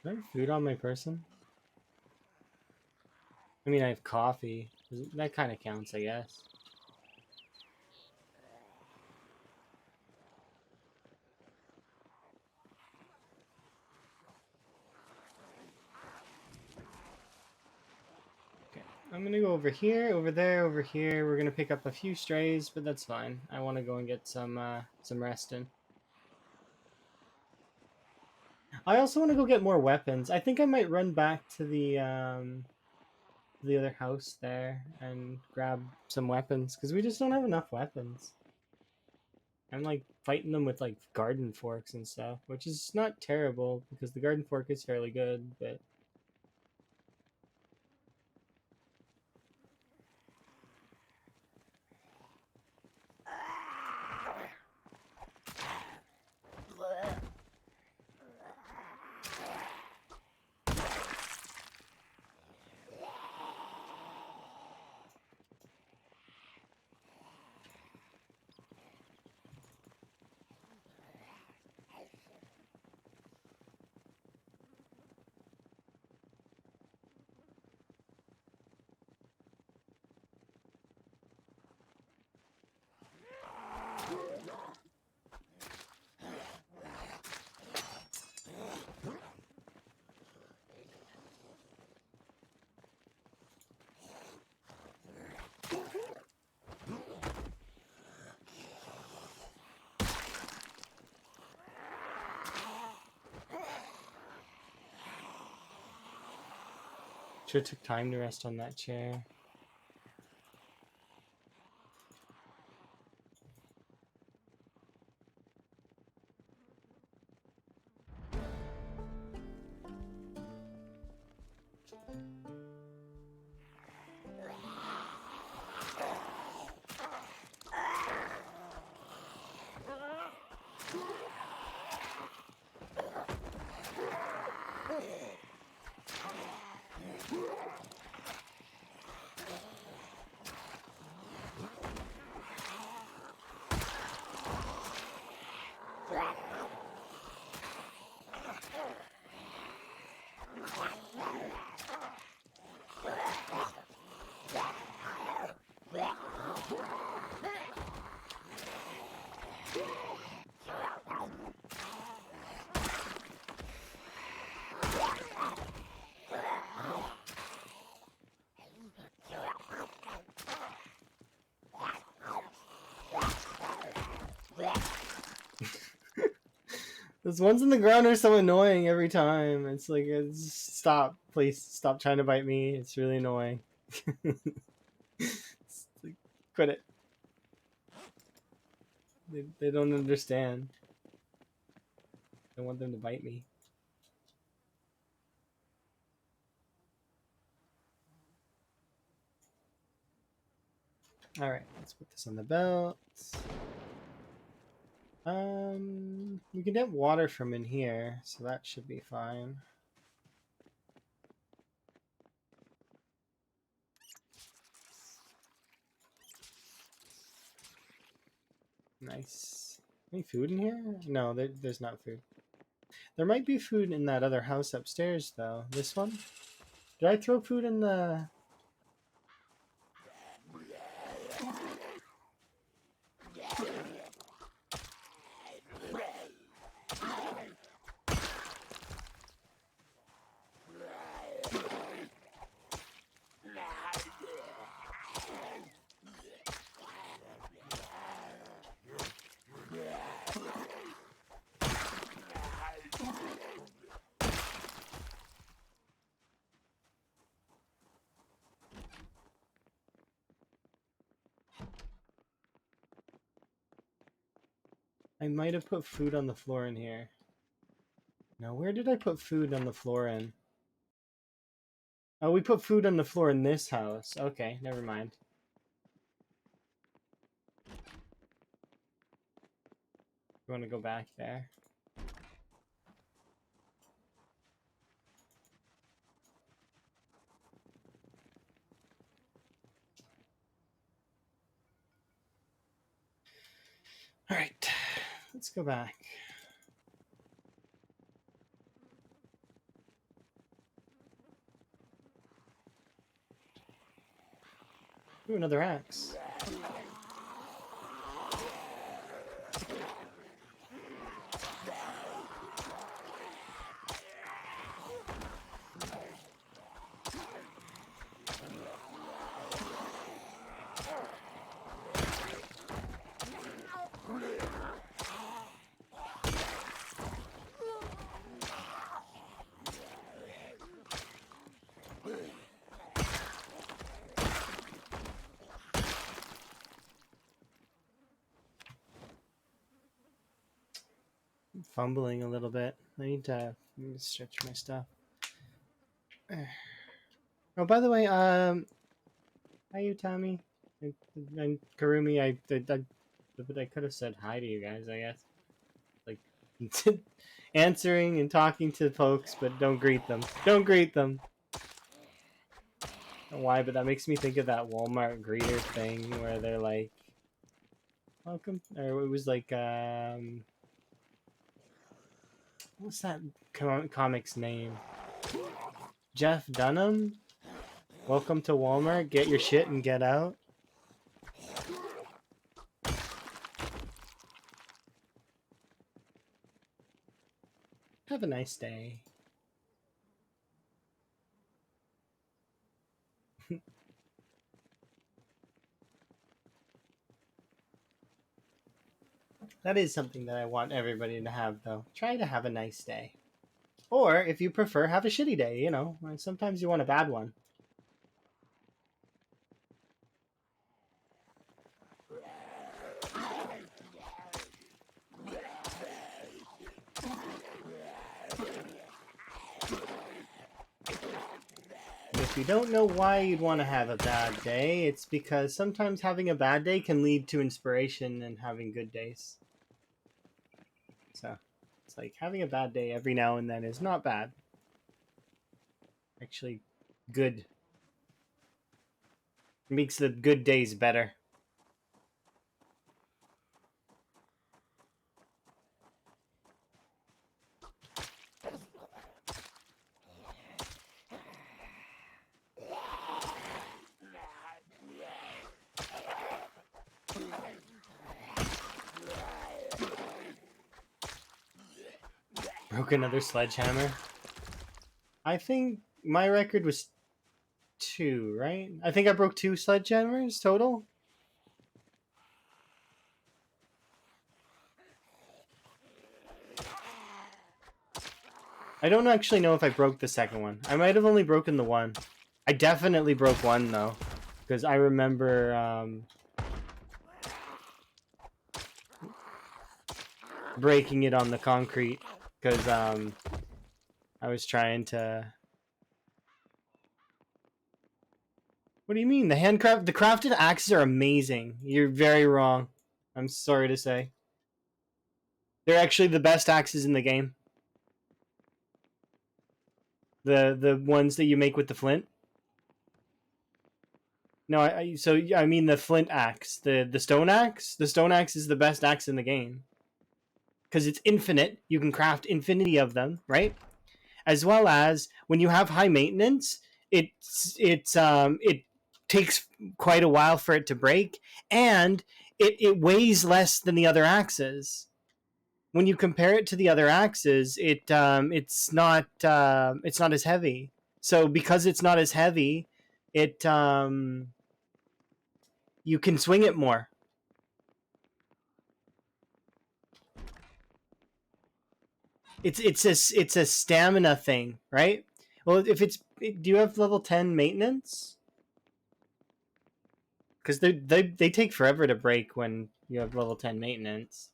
Do I have food on my person? I mean, I have coffee. That kind of counts, I guess. I'm gonna go over here, over there, over here. We're gonna pick up a few strays, but that's fine. I want to go and get some rest in. I also want to go get more weapons. I think I might run back to the other house there and grab some weapons because we just don't have enough weapons. I'm like fighting them with like garden forks and stuff, which is not terrible because the garden fork is fairly good, but should have took time to rest on that chair. Those ones in the ground are so annoying every time. It's like, stop, please stop trying to bite me. It's really annoying. It's like, quit it. They don't understand. I want them to bite me. All right, let's put this on the belt. We can get water from in here, so that should be fine. Nice. Any food in here? No, there's not food. There might be food in that other house upstairs, though. This one? Did I throw food in the... I might have put food on the floor in here. No, where did I put food on the floor in? Oh, we put food on the floor in this house. Okay, never mind. You want to go back there? All right, let's go back. Ooh, another axe. fumbling a little bit. I need to stretch my stuff. Oh, by the way, hi you, Tommy. And Karumi. But I could have said hi to you guys. I guess, like, answering and talking to folks, but don't greet them. Don't greet them. I don't know why, but that makes me think of that Walmart greeter thing where they're like, "Welcome," or it was like, what's that comic's name? Jeff Dunham? Welcome to Walmart. Get your shit and get out. Have a nice day. That is something that I want everybody to have, though. Try to have a nice day. Or, if you prefer, have a shitty day, you know. Sometimes you want a bad one. If you don't know why you'd want to have a bad day, it's because sometimes having a bad day can lead to inspiration and having good days. So, it's like having a bad day every now and then is not bad. Actually, good. It makes the good days better. Broke another sledgehammer. I think my record was 2, right? I think I broke 2 sledgehammers total. I don't actually know if I broke the second one. I might have only broken the one. I definitely broke one, though. Because I remember breaking it on the concrete. Because I was trying to... What do you mean? The crafted axes are amazing. You're very wrong. I'm sorry to say. They're actually the best axes in the game. The ones that you make with the flint. No, I mean the flint axe, the stone axe. The stone axe is the best axe in the game because it's infinite. You can craft infinity of them, right? As well as when you have high maintenance, it takes quite a while for it to break, and it weighs less than the other axes. When you compare it to the other axes, it's not as heavy. So because it's not as heavy, it you can swing it more. It's a stamina thing, right? Well, if it's do you have level 10 maintenance? Because they take forever to break when you have level 10 maintenance.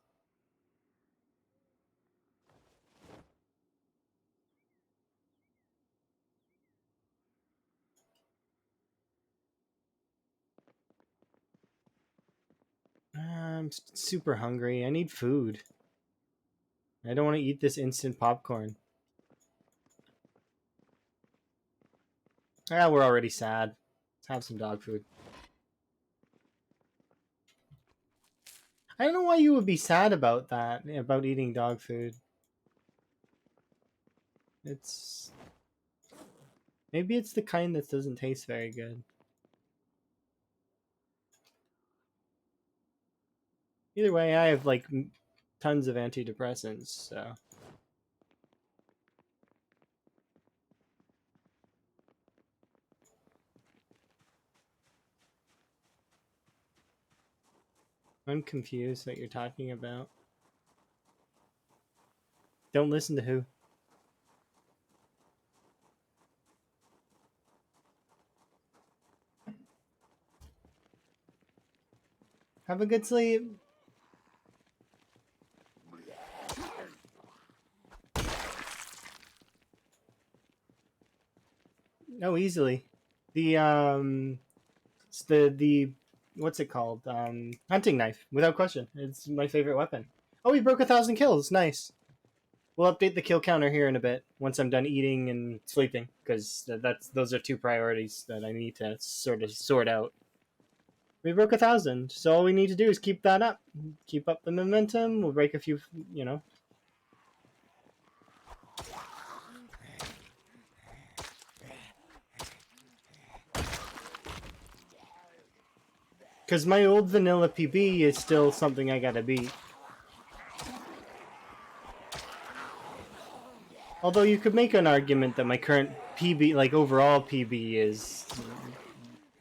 I'm super hungry. I need food. I don't want to eat this instant popcorn. Ah, we're already sad. Let's have some dog food. I don't know why you would be sad about that, about eating dog food. It's... Maybe it's the kind that doesn't taste very good. Either way, I have like tons of antidepressants, so... I'm confused what you're talking about. Don't listen to who? Have a good sleep. No, easily. The what's it called? Hunting knife, without question. It's my favorite weapon. Oh, we broke 1,000 kills. Nice. We'll update the kill counter here in a bit once I'm done eating and sleeping, because those are two priorities that I need to sort of sort out. We broke 1,000, so all we need to do is keep that up. Keep up the momentum. We'll break a few, you know. Because my old vanilla PB is still something I gotta beat. Although you could make an argument that my current PB, like overall PB, is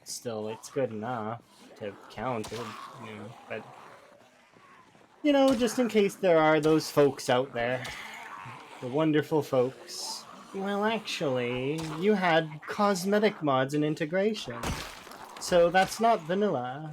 still, it's good enough to count it, you know. But, you know, just in case there are those folks out there, the wonderful folks. Well, actually, you had cosmetic mods and integration, so that's not vanilla.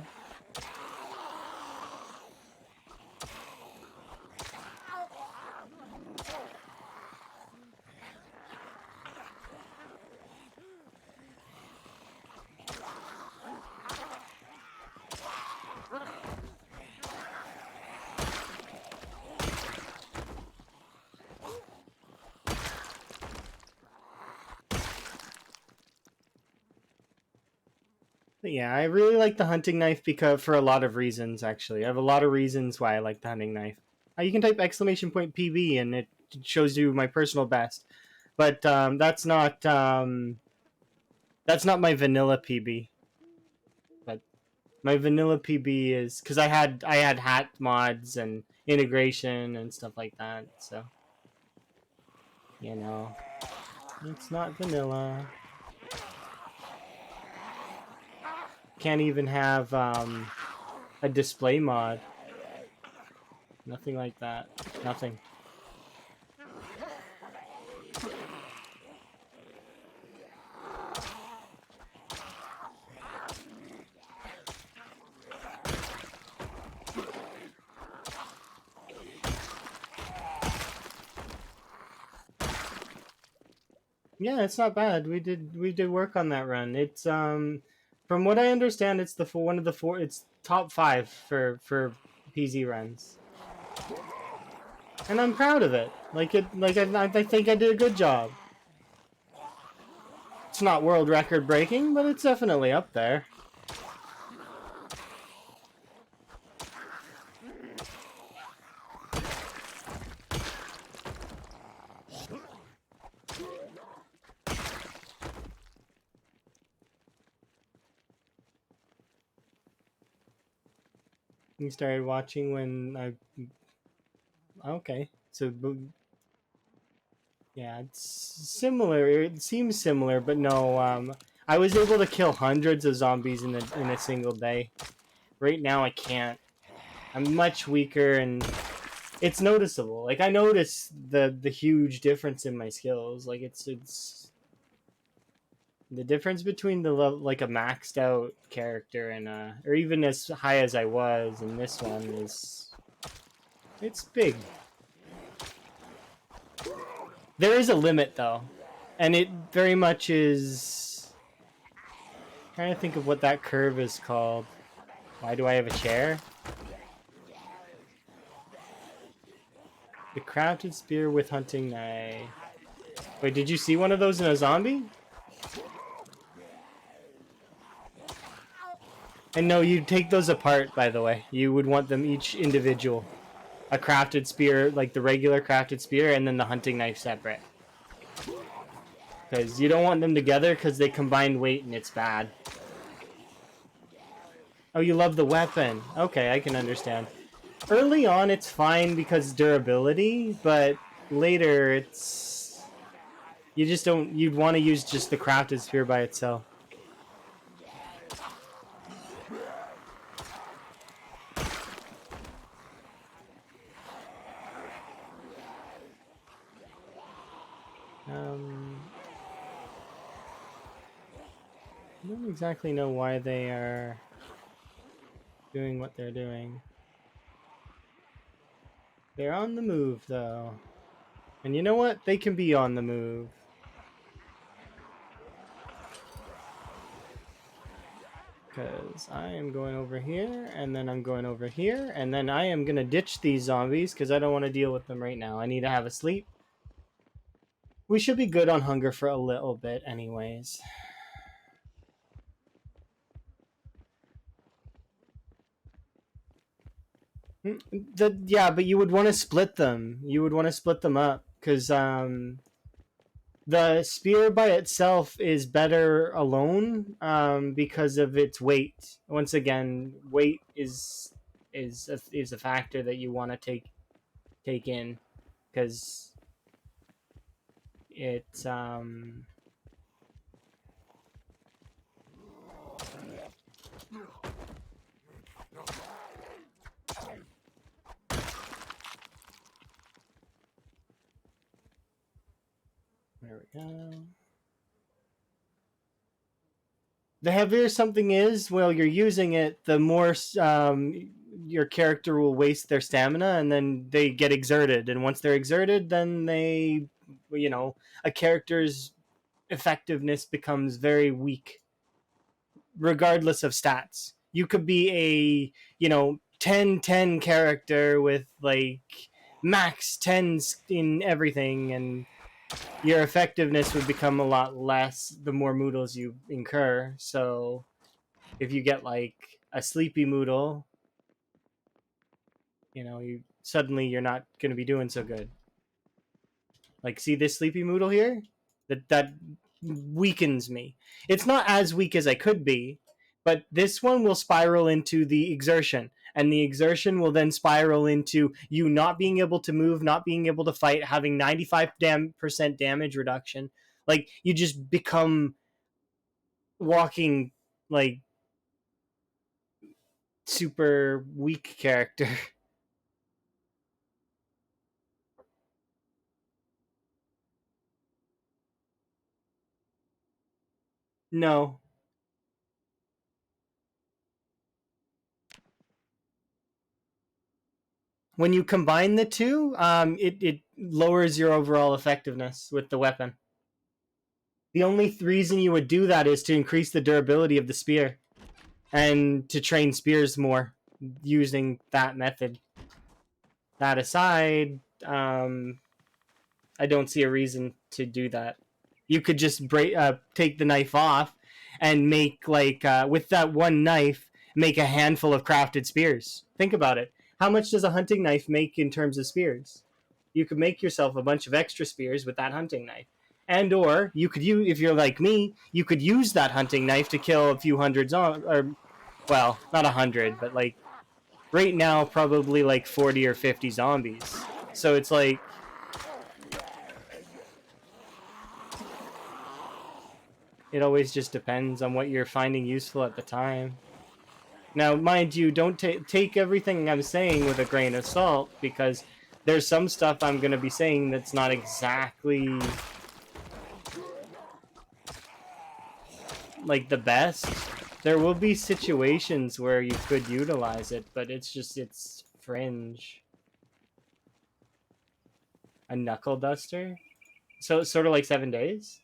But yeah, I really like the hunting knife because for a lot of reasons. Actually, I have a lot of reasons why I like the hunting knife. You can type !PB and it shows you my personal best, but that's not my vanilla PB. But my vanilla PB is because I had hat mods and integration and stuff like that. So you know, it's not vanilla. Can't even have a display mod. Nothing like that. Nothing. Yeah, it's not bad. We did work on that run. It's from what I understand, it's one of the four. It's top 5 for PZ runs, and I'm proud of it. I think I did a good job. It's not world record breaking, but it's definitely up there. You started watching when I. Okay, so yeah, it's similar. It seems similar, but no. I was able to kill hundreds of zombies in a single day. Right now, I can't. I'm much weaker, and it's noticeable. Like I notice the huge difference in my skills. Like it's the difference between like a maxed out character and or even as high as I was in this one is it's big. There is a limit though, and it very much is. I'm trying to think of what that curve is called. Why do I have a chair? The crafted spear with hunting knife. Wait, did you see one of those in a zombie? And no, you take those apart, by the way. You would want them each individual. A crafted spear, like the regular crafted spear, and then the hunting knife separate. Because you don't want them together because they combine weight and it's bad. Oh, you love the weapon. Okay, I can understand. Early on, it's fine because durability, but later it's... You just don't... You'd want to use just the crafted spear by itself. I don't exactly know why they are doing what they're doing. They're on the move, though. And you know what? They can be on the move. because I am going over here, and then I'm going over here, and then I am going to ditch these zombies because I don't want to deal with them right now. I need to have a sleep. We should be good on hunger for a little bit anyways. Yeah, but you would want to split them. You would want to split them up because the spear by itself is better alone because of its weight. Once again, weight is a factor that you want to take in because it's there we go. The heavier something is while you're using it, the more your character will waste their stamina, and then they get exerted. And once they're exerted, then they, a character's effectiveness becomes very weak, regardless of stats. You could be a 10-10 character with like max 10s in everything, and your effectiveness would become a lot less the more moodles you incur. So if you get like a sleepy moodle, you're not going to be doing so good. Like, see this sleepy moodle here? That weakens me. It's not as weak as I could be, but this one will spiral into the exertion, and the exertion will then spiral into you not being able to move, not being able to fight, having 95% damage reduction. Like, you just become walking like super weak character. No. When you combine the two, it lowers your overall effectiveness with the weapon. The only reason you would do that is to increase the durability of the spear and to train spears more using that method. That aside, I don't see a reason to do that. You could just take the knife off and make with that one knife, make a handful of crafted spears. Think about it. How much does a hunting knife make in terms of spears? You could make yourself a bunch of extra spears with that hunting knife. And or you could use, if you're like me, you could use that hunting knife to kill a few hundred or well, not 100, but like right now probably like 40 or 50 zombies. So it's like it always just depends on what you're finding useful at the time. Now, mind you, don't take everything I'm saying with a grain of salt, because there's some stuff I'm going to be saying that's not exactly like the best. There will be situations where you could utilize it, but it's fringe. A knuckle duster? So it's sort of like 7 days?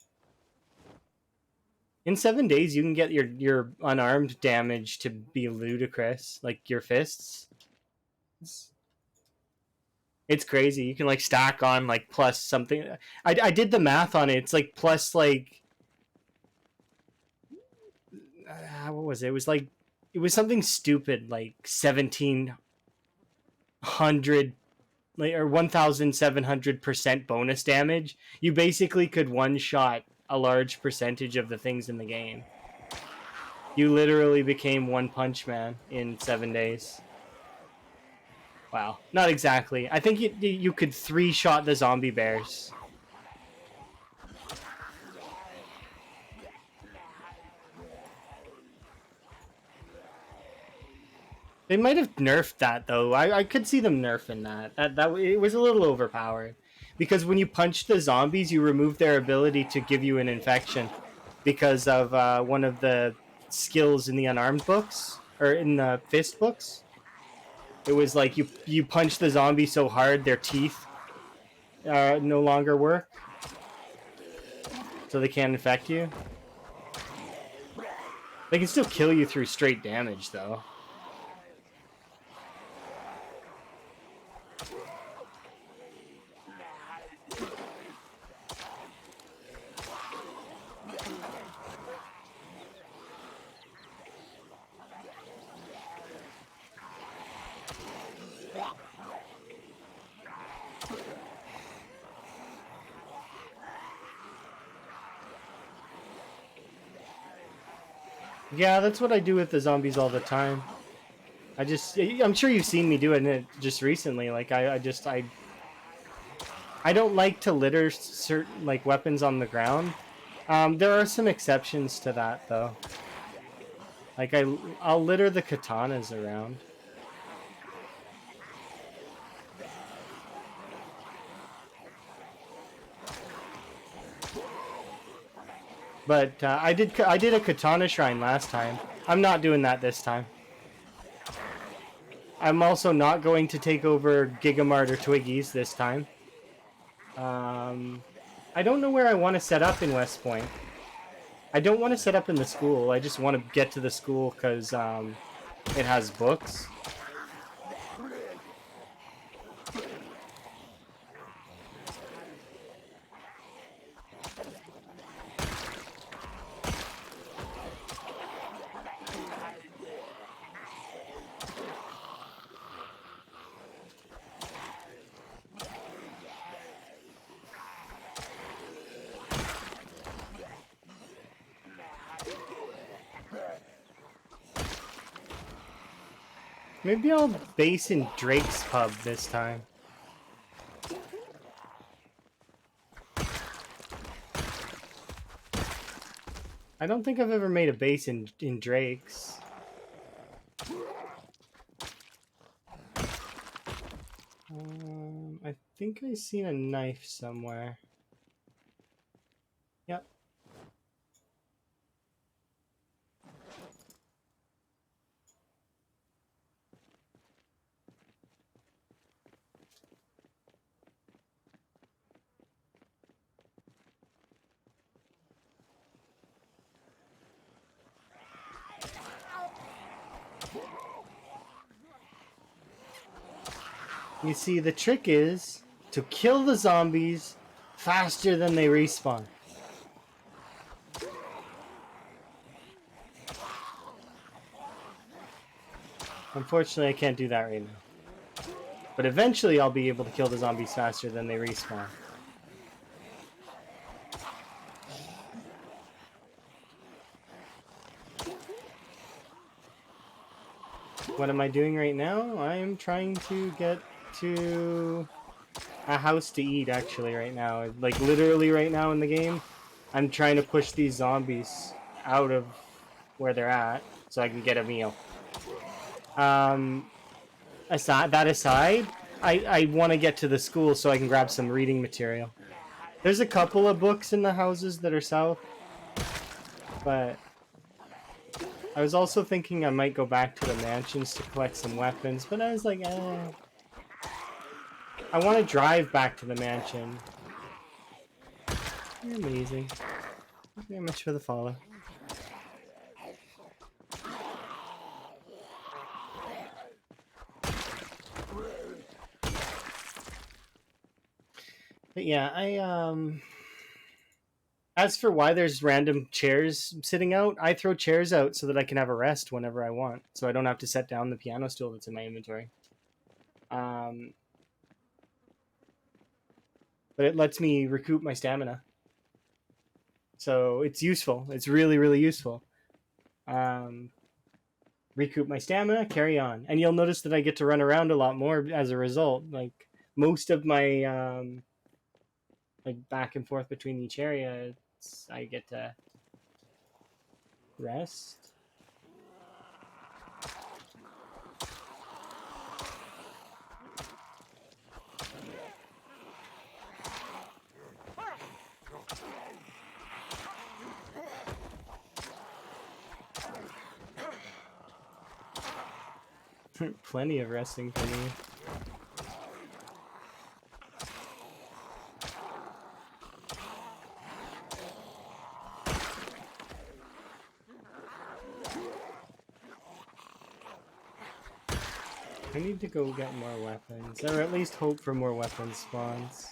In 7 days, you can get your unarmed damage to be ludicrous, like your fists. It's crazy. You can like stack on like plus something. I did the math on it. It's like plus like what was it? It was like it was something stupid like 1,700 like or 1,700% bonus damage. You basically could one shot a large percentage of the things in the game. You literally became One Punch Man in 7 days. Wow, not exactly. I think you could 3-shot the zombie bears. They might have nerfed that though. I could see them nerfing that. That it was a little overpowered, because when you punch the zombies, you remove their ability to give you an infection because of one of the skills in the unarmed books or in the fist books. It was like you punch the zombie so hard their teeth no longer work, so they can't infect you. They can still kill you through straight damage, though. Yeah, that's what I do with the zombies all the time. I'm sure you've seen me do it just recently. Like, I don't like to litter certain, like, weapons on the ground. There are some exceptions to that, though. Like, I'll litter the katanas around. But I did a katana shrine last time. I'm not doing that this time. I'm also not going to take over Gigamart or Twiggy's this time. I don't know where I want to set up in West Point. I don't want to set up in the school. I just want to get to the school because it has books. Maybe I'll base in Drake's pub this time. I don't think I've ever made a base in Drake's. I think I've seen a knife somewhere. Yep. You see, the trick is to kill the zombies faster than they respawn. Unfortunately, I can't do that right now. But eventually, I'll be able to kill the zombies faster than they respawn. What am I doing right now? I am trying to get to a house to eat, actually, right now. Like, literally right now in the game, I'm trying to push these zombies out of where they're at so I can get a meal. Aside, I want to get to the school so I can grab some reading material. There's a couple of books in the houses that are south, but I was also thinking I might go back to the mansions to collect some weapons, but I was like, I want to drive back to the mansion. You're amazing. Thank you very much for the follow. But yeah, as for why there's random chairs sitting out, I throw chairs out so that I can have a rest whenever I want, so I don't have to set down the piano stool that's in my inventory. But it lets me recoup my stamina. So it's useful. It's really, really useful. Recoup my stamina, carry on. And you'll notice that I get to run around a lot more as a result. Like, most of my like back and forth between each area, I get to rest. Plenty of resting for me. I need to go get more weapons, or at least hope for more weapon spawns.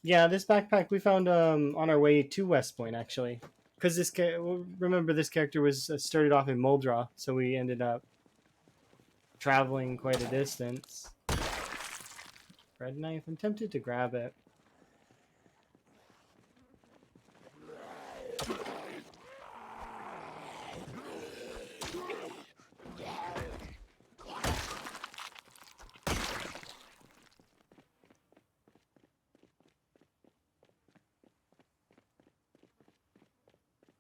Yeah, this backpack we found on our way to West Point, actually. Because remember, this character was started off in Muldra, so we ended up traveling quite a distance. Bread knife, I'm tempted to grab it.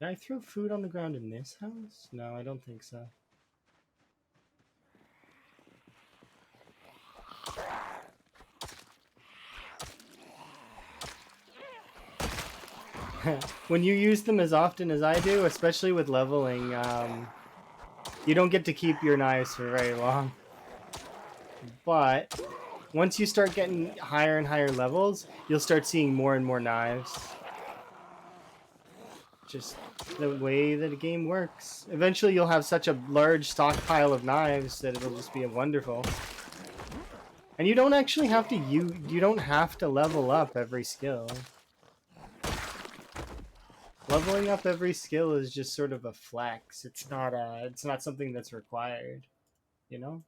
Did I throw food on the ground in this house? No, I don't think so. When you use them as often as I do, especially with leveling, you don't get to keep your knives for very long. But once you start getting higher and higher levels, you'll start seeing more and more knives. Just the way that a game works. Eventually you'll have such a large stockpile of knives that it'll just be wonderful. And you don't actually have to you don't have to level up every skill. Leveling up every skill is just sort of a flex. It's not something that's required, you know?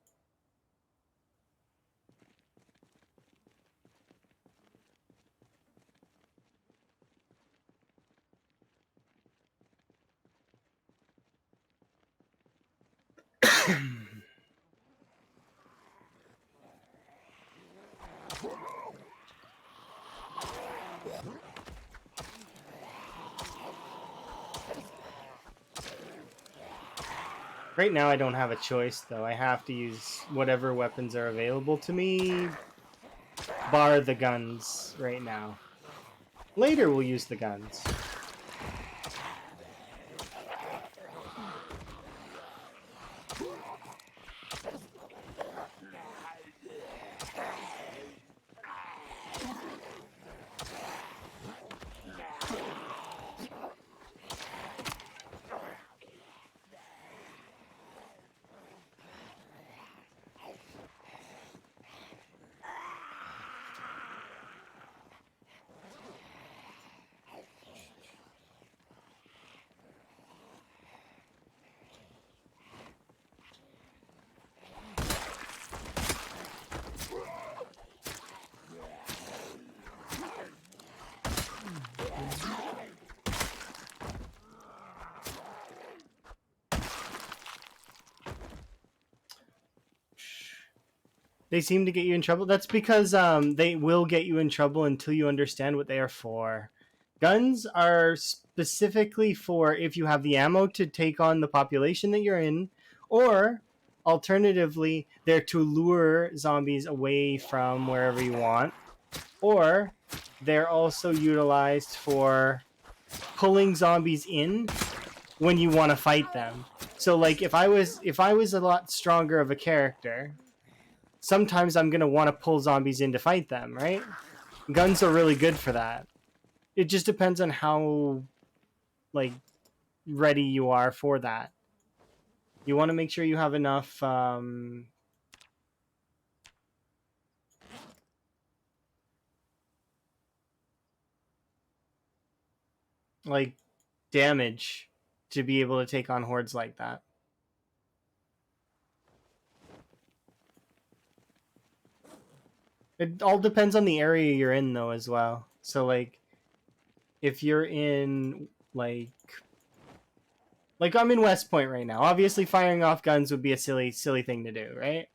Right now I don't have a choice, though. I have to use whatever weapons are available to me, bar the guns right now. Later we'll use the guns. They seem to get you in trouble. That's because they will get you in trouble until you understand what they are for. Guns are specifically for if you have the ammo to take on the population that you're in, or alternatively, they're to lure zombies away from wherever you want, or they're also utilized for pulling zombies in when you want to fight them. So like if I was a lot stronger of a character, sometimes I'm going to want to pull zombies in to fight them, right? Guns are really good for that. It just depends on how, like, ready you are for that. You want to make sure you have enough, like, damage to be able to take on hordes like that. It all depends on the area you're in, though, as well. So, like, if you're in, like I'm in West Point right now. Obviously, firing off guns would be a silly thing to do, right?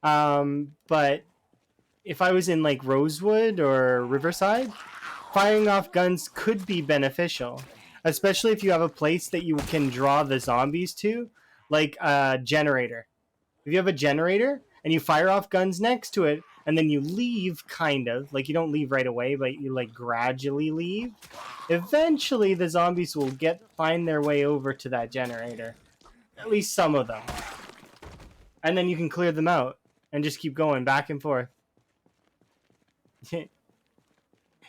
But if I was in, like, Rosewood or Riverside, firing off guns could be beneficial. especially if you have a place that you can draw the zombies to, like a generator. If you have a generator and you fire off guns next to it, and then you leave, kind of like you don't leave right away, but you like gradually leave. Eventually, the zombies will find their way over to that generator. At least some of them, and then you can clear them out and just keep going back and forth.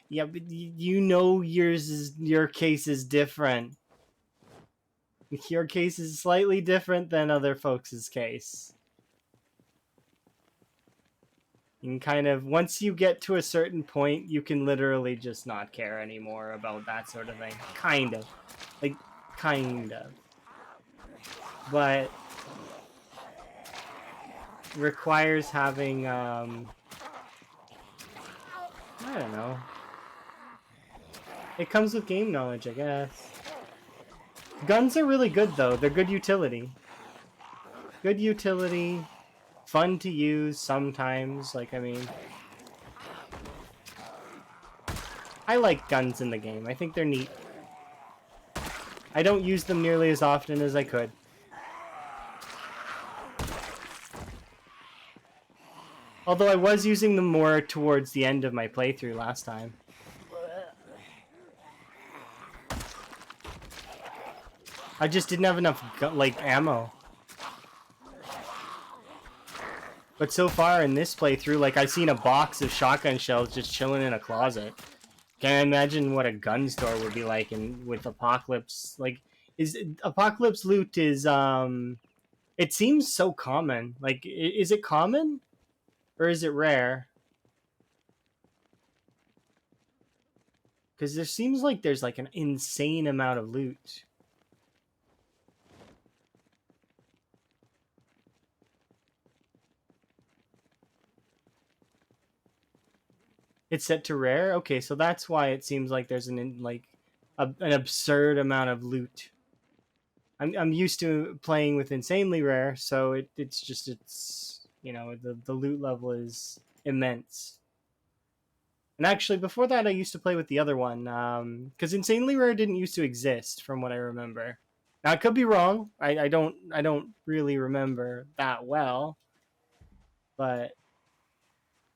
Yeah, but you know your case is different. Your case is slightly different than other folks' case. You can kind of, once you get to a certain point, you can literally just not care anymore about that sort of thing. Kind of. Like, kind of. But requires having, I don't know. It comes with game knowledge, I guess. Guns are really good, though. They're good utility. Good utility. Fun to use sometimes. Like, I mean, I like guns in the game. I think they're neat. I don't use them nearly as often as I could. Although I was using them more towards the end of my playthrough last time. I just didn't have enough, like, ammo. But so far in this playthrough, like, I've seen a box of shotgun shells just chilling in a closet. Can't imagine what a gun store would be like with Apocalypse. Like, Apocalypse loot is, it seems so common. Like, is it common? Or is it rare? Because there seems like there's, like, an insane amount of loot. It's set to rare? Okay, so that's why it seems like there's an absurd amount of loot. I'm used to playing with insanely rare, so it's you know, the loot level is immense. And actually, before that, I used to play with the other one, because insanely rare didn't used to exist, from what I remember. Now I could be wrong. I don't really remember that well, but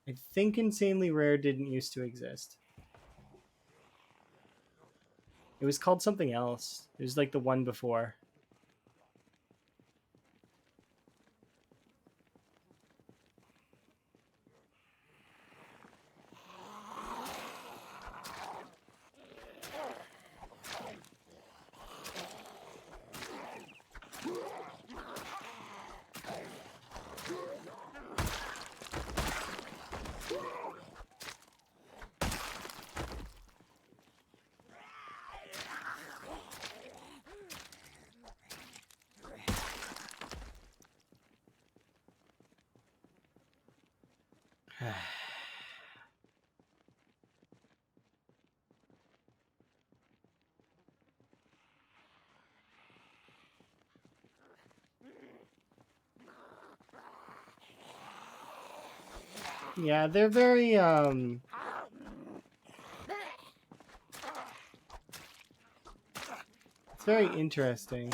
I think insanely rare didn't used to exist. It was called something else. It was like the one before. Yeah, they're very it's very interesting.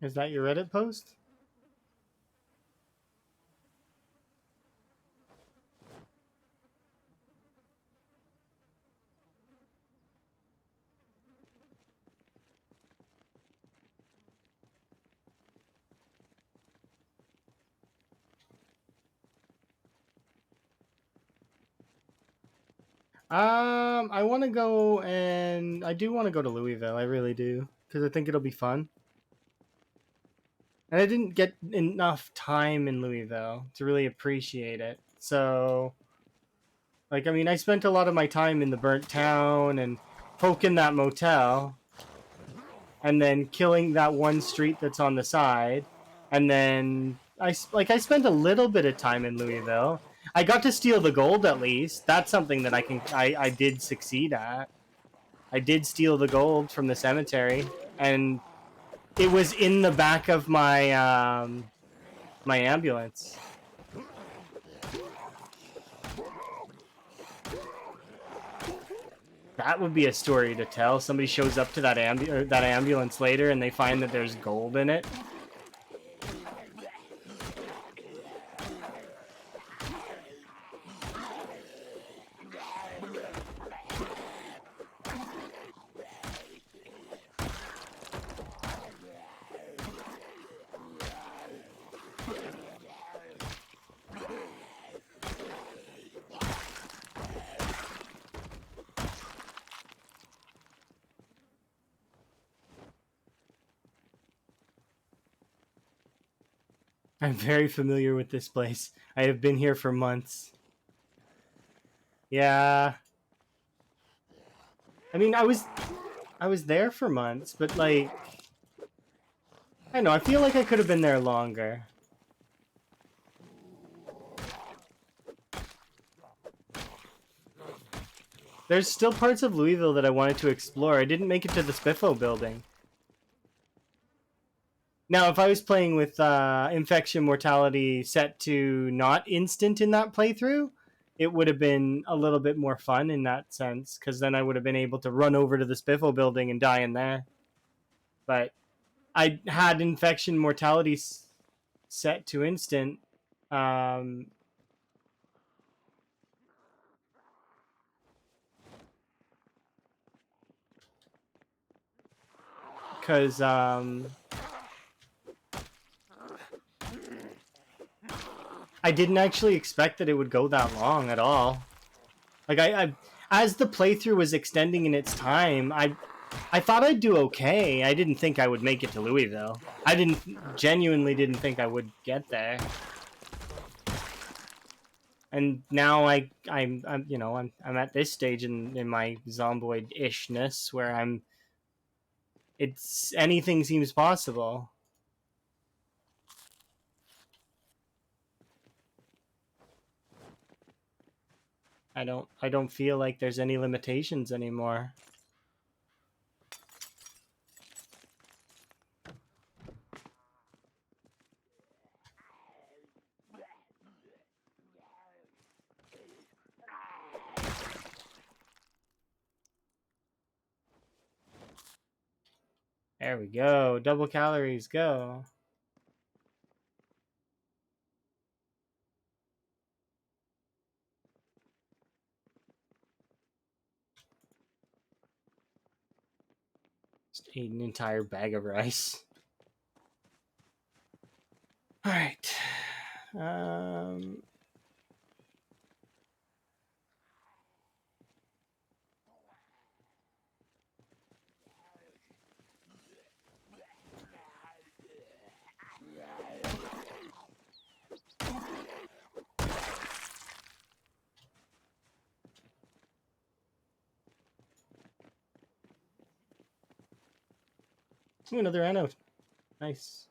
Is that your Reddit post? I want to go, and I do want to go to Louisville. I really do, because I think it'll be fun. And I didn't get enough time in Louisville to really appreciate it. So, like, I mean, I spent a lot of my time in the burnt town and poking that motel, and then killing that one street that's on the side, and then I spent a little bit of time in Louisville. I got to steal the gold at least. That's something that I did succeed at. I did steal the gold from the cemetery, and it was in the back of my ambulance. That would be a story to tell. Somebody shows up to that ambulance later, and they find that there's gold in it. I'm very familiar with this place. I have been here for months. Yeah. I mean, I was there for months, but like I don't know, I feel like I could have been there longer. There's still parts of Louisville that I wanted to explore. I didn't make it to the Spiffo building. Now, if I was playing with infection mortality set to not instant in that playthrough, it would have been a little bit more fun in that sense, because then I would have been able to run over to the Spiffo building and die in there. But I had infection mortality set to instant. Because I didn't actually expect that it would go that long at all. Like I as the playthrough was extending in its time, I thought I'd do okay. I didn't think I would make it to Louisville. I genuinely didn't think I would get there. And now I'm you know I'm at this stage in my zomboid ishness where it's anything seems possible. I don't feel like there's any limitations anymore. There we go. Double calories, go. Just ate an entire bag of rice. All right. Ooh, another anode. Nice.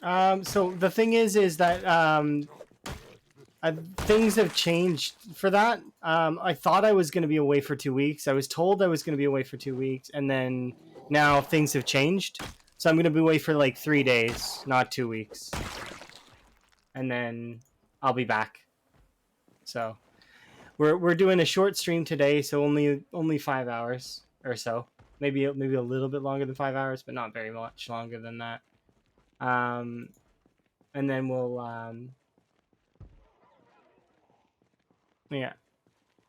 So the thing is that things have changed for that. I thought I was going to be away for 2 weeks. I was told I was going to be away for 2 weeks, and then now things have changed. So I'm going to be away for like 3 days, not 2 weeks, and then I'll be back. So we're doing a short stream today, so only 5 hours or so. Maybe a little bit longer than 5 hours, but not very much longer than that. And then we'll yeah.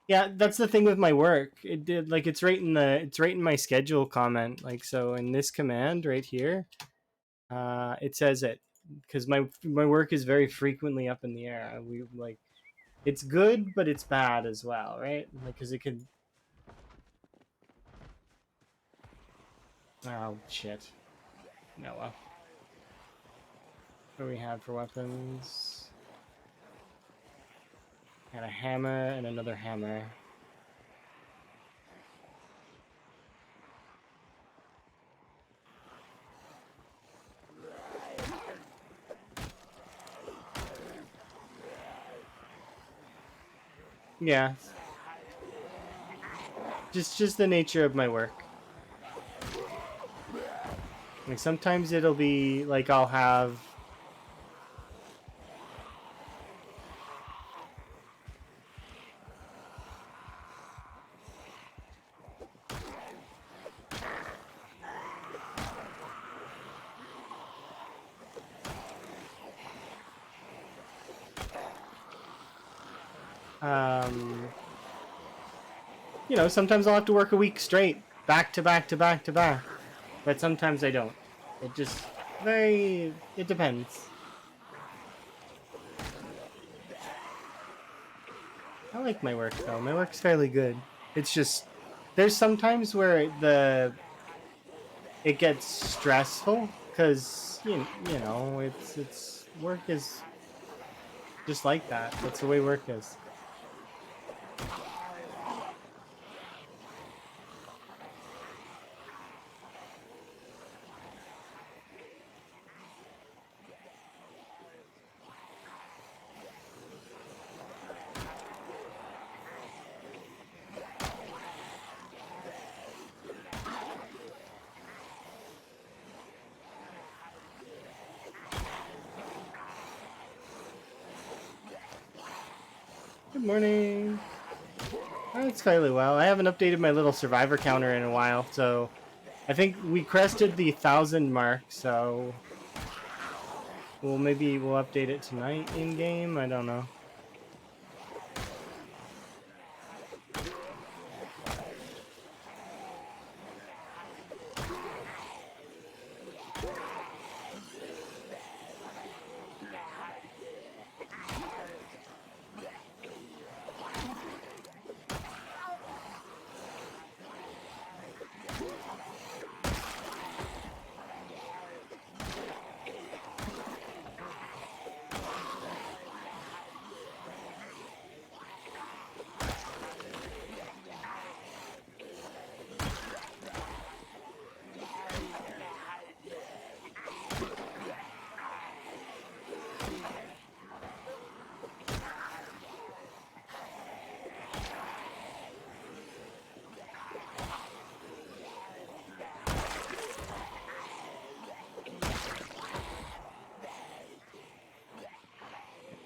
Yeah, that's the thing with my work. It did like it's right in my schedule comment. Like so in this command right here, it says it because my work is very frequently up in the air. We like it's good, but it's bad as well, right? Like because it could. Oh shit! No, well, what do we have for weapons? Got a hammer and another hammer. Yeah. Just the nature of my work. Like sometimes it'll be like I'll have sometimes I'll have to work a week straight, back to back to back to back. But sometimes I don't. It just it depends. I like my work though. My work's fairly good. It's just there's sometimes where it gets stressful because it's work is just like that. That's the way work is. Good morning. It's fairly well. I haven't updated my little survivor counter in a while, so I think we crested the 1,000 mark, so we'll update it tonight in game. I don't know.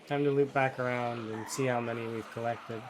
Time to loop back around and see how many we've collected.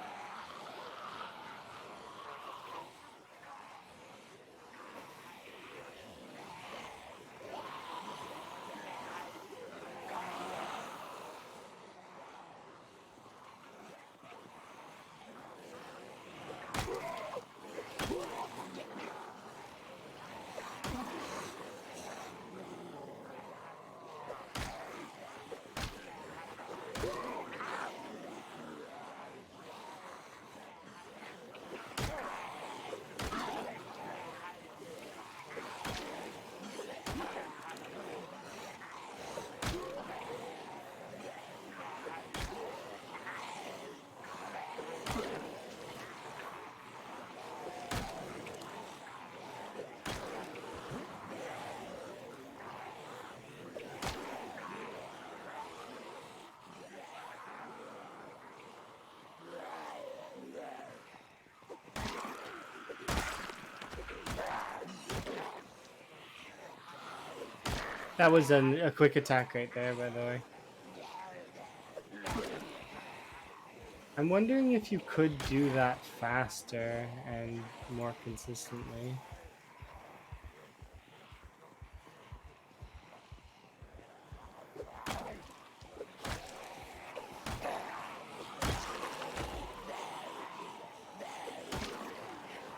That was a quick attack right there, by the way. I'm wondering if you could do that faster and more consistently.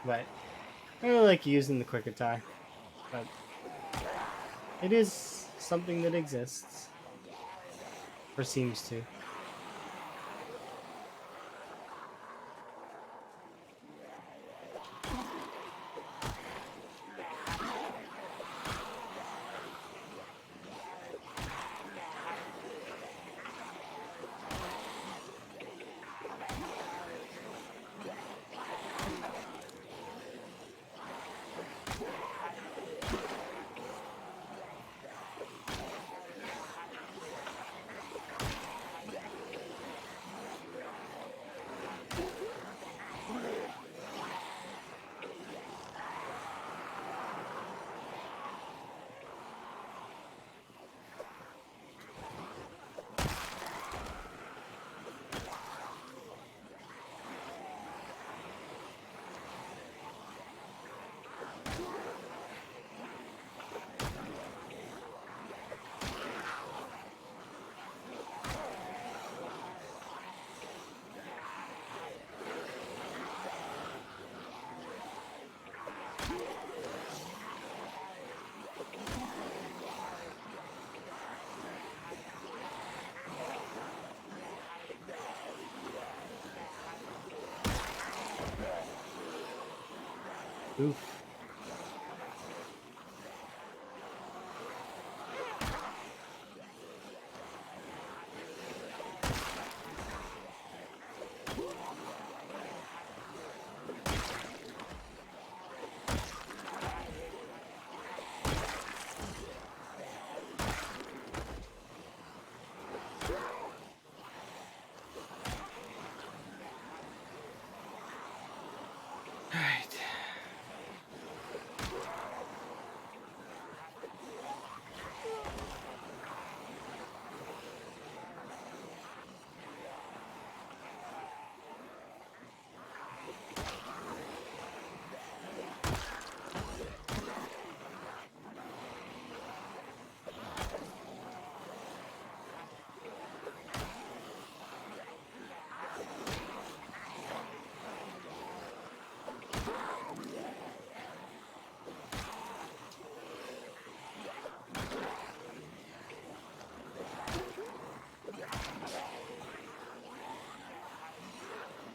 But I really like using the quick attack. But it is something that exists. Or seems to. Oof. Alright.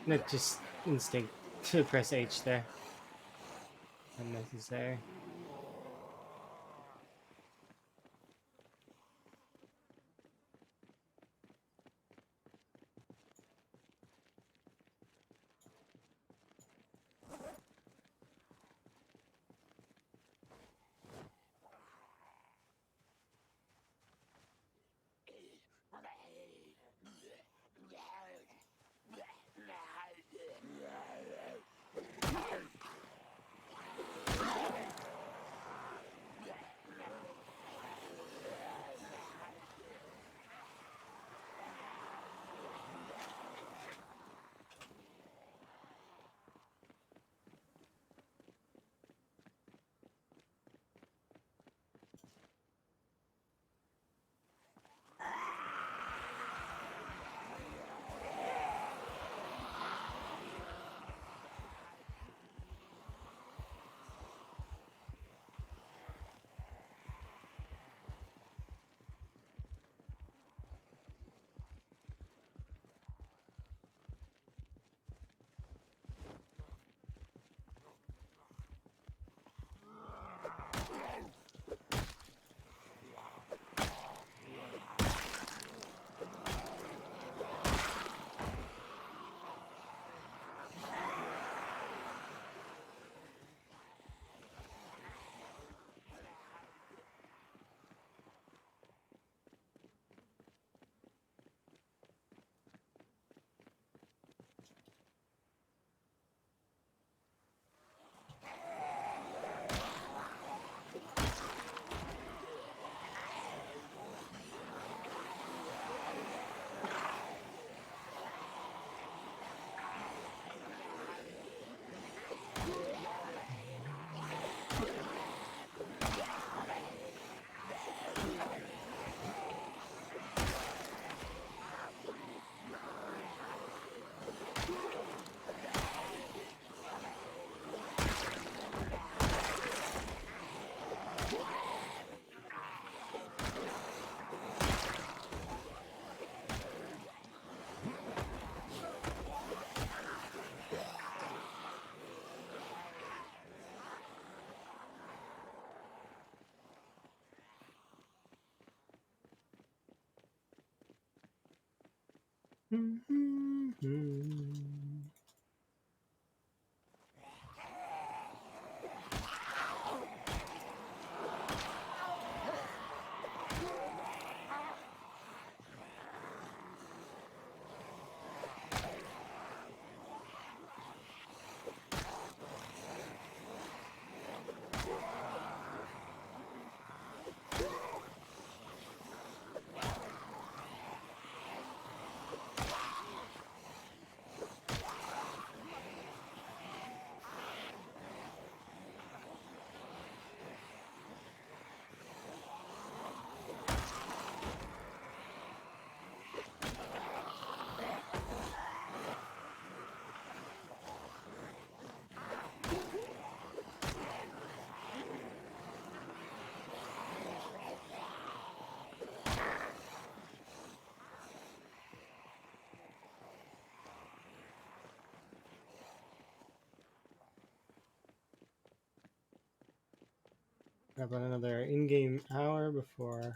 Not just instinct to press H there. Unnecessary. About another in-game hour before.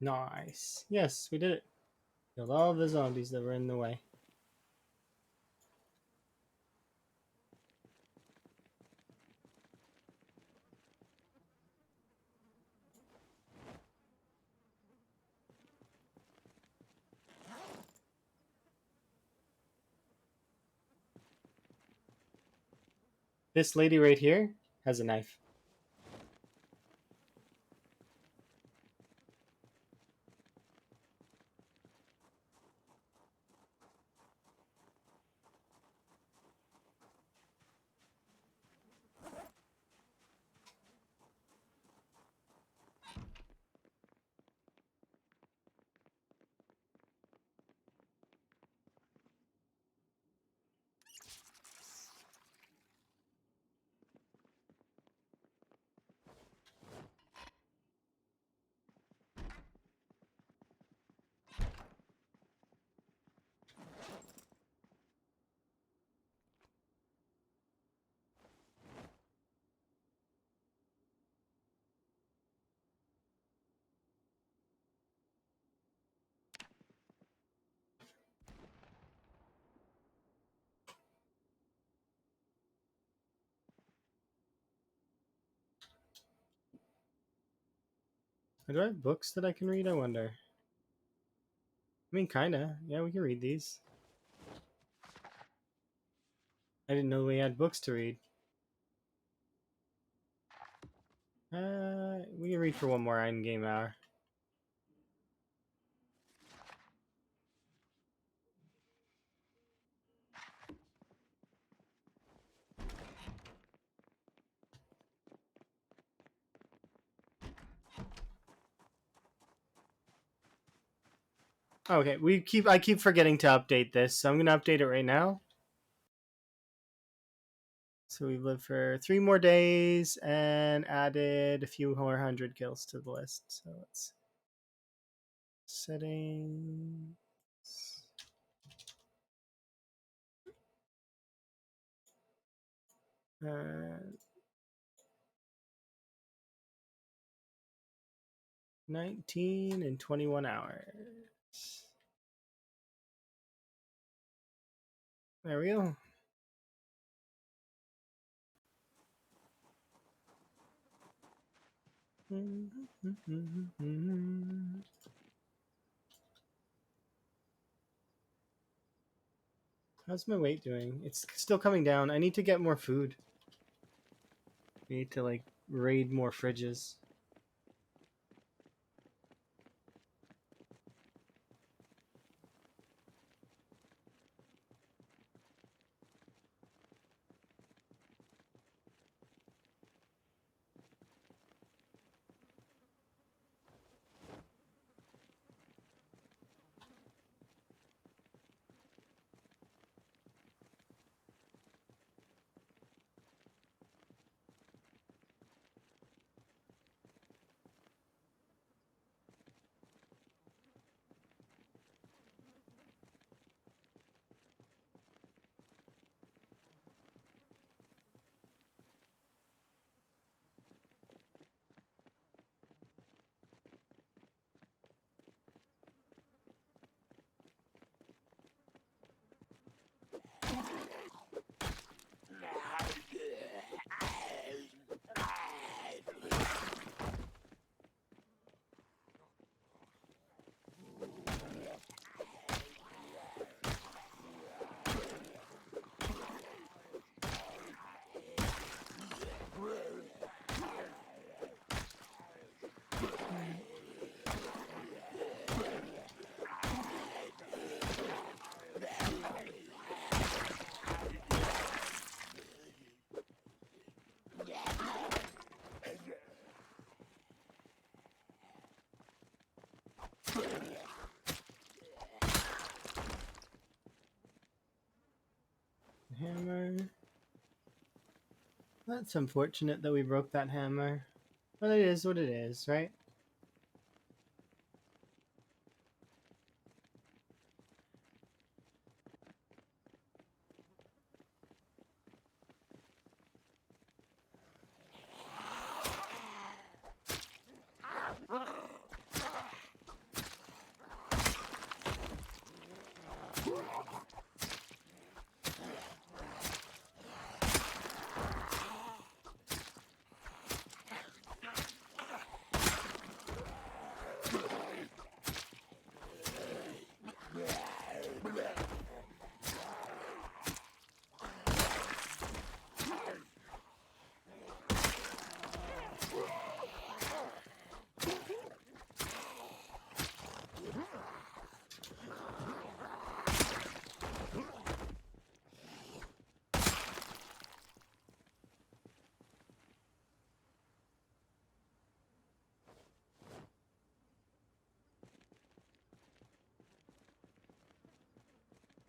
Nice. Yes, we did it. Killed all the zombies that were in the way. This lady right here has a knife. Do I have books that I can read? I wonder. I mean, kinda. Yeah, we can read these. I didn't know we had books to read. We can read for one more in-game hour. Okay, I keep forgetting to update this, so I'm gonna update it right now. So we've lived for 3 more days and added a few more hundred kills to the list. So let's settings. 19 and 21 hours. There we go. How's my weight doing? It's still coming down. I need to get more food. I need to like raid more fridges. Hammer. That's unfortunate that we broke that hammer. But it is what it is, right?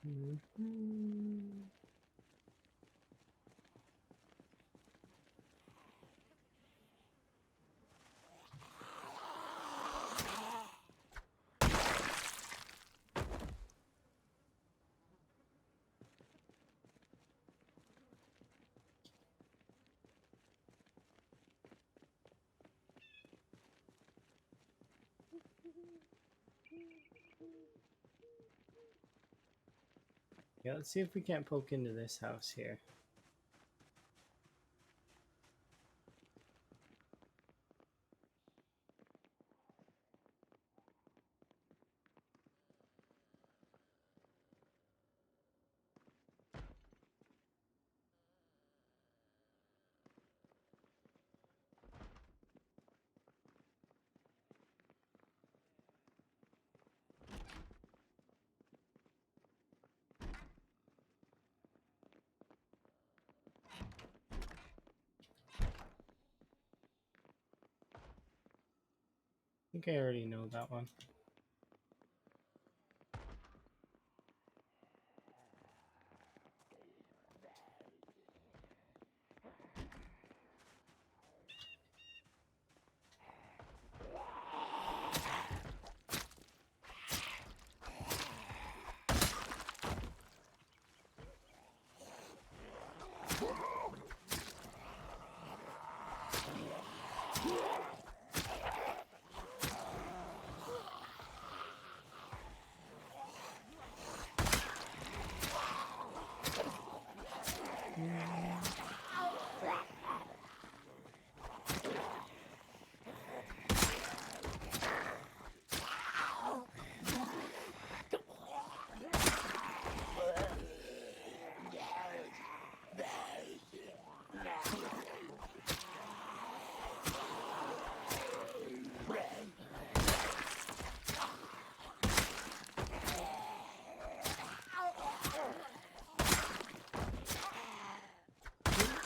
Mm-hmm. Yeah, let's see if we can't poke into this house here. I think I already know that one.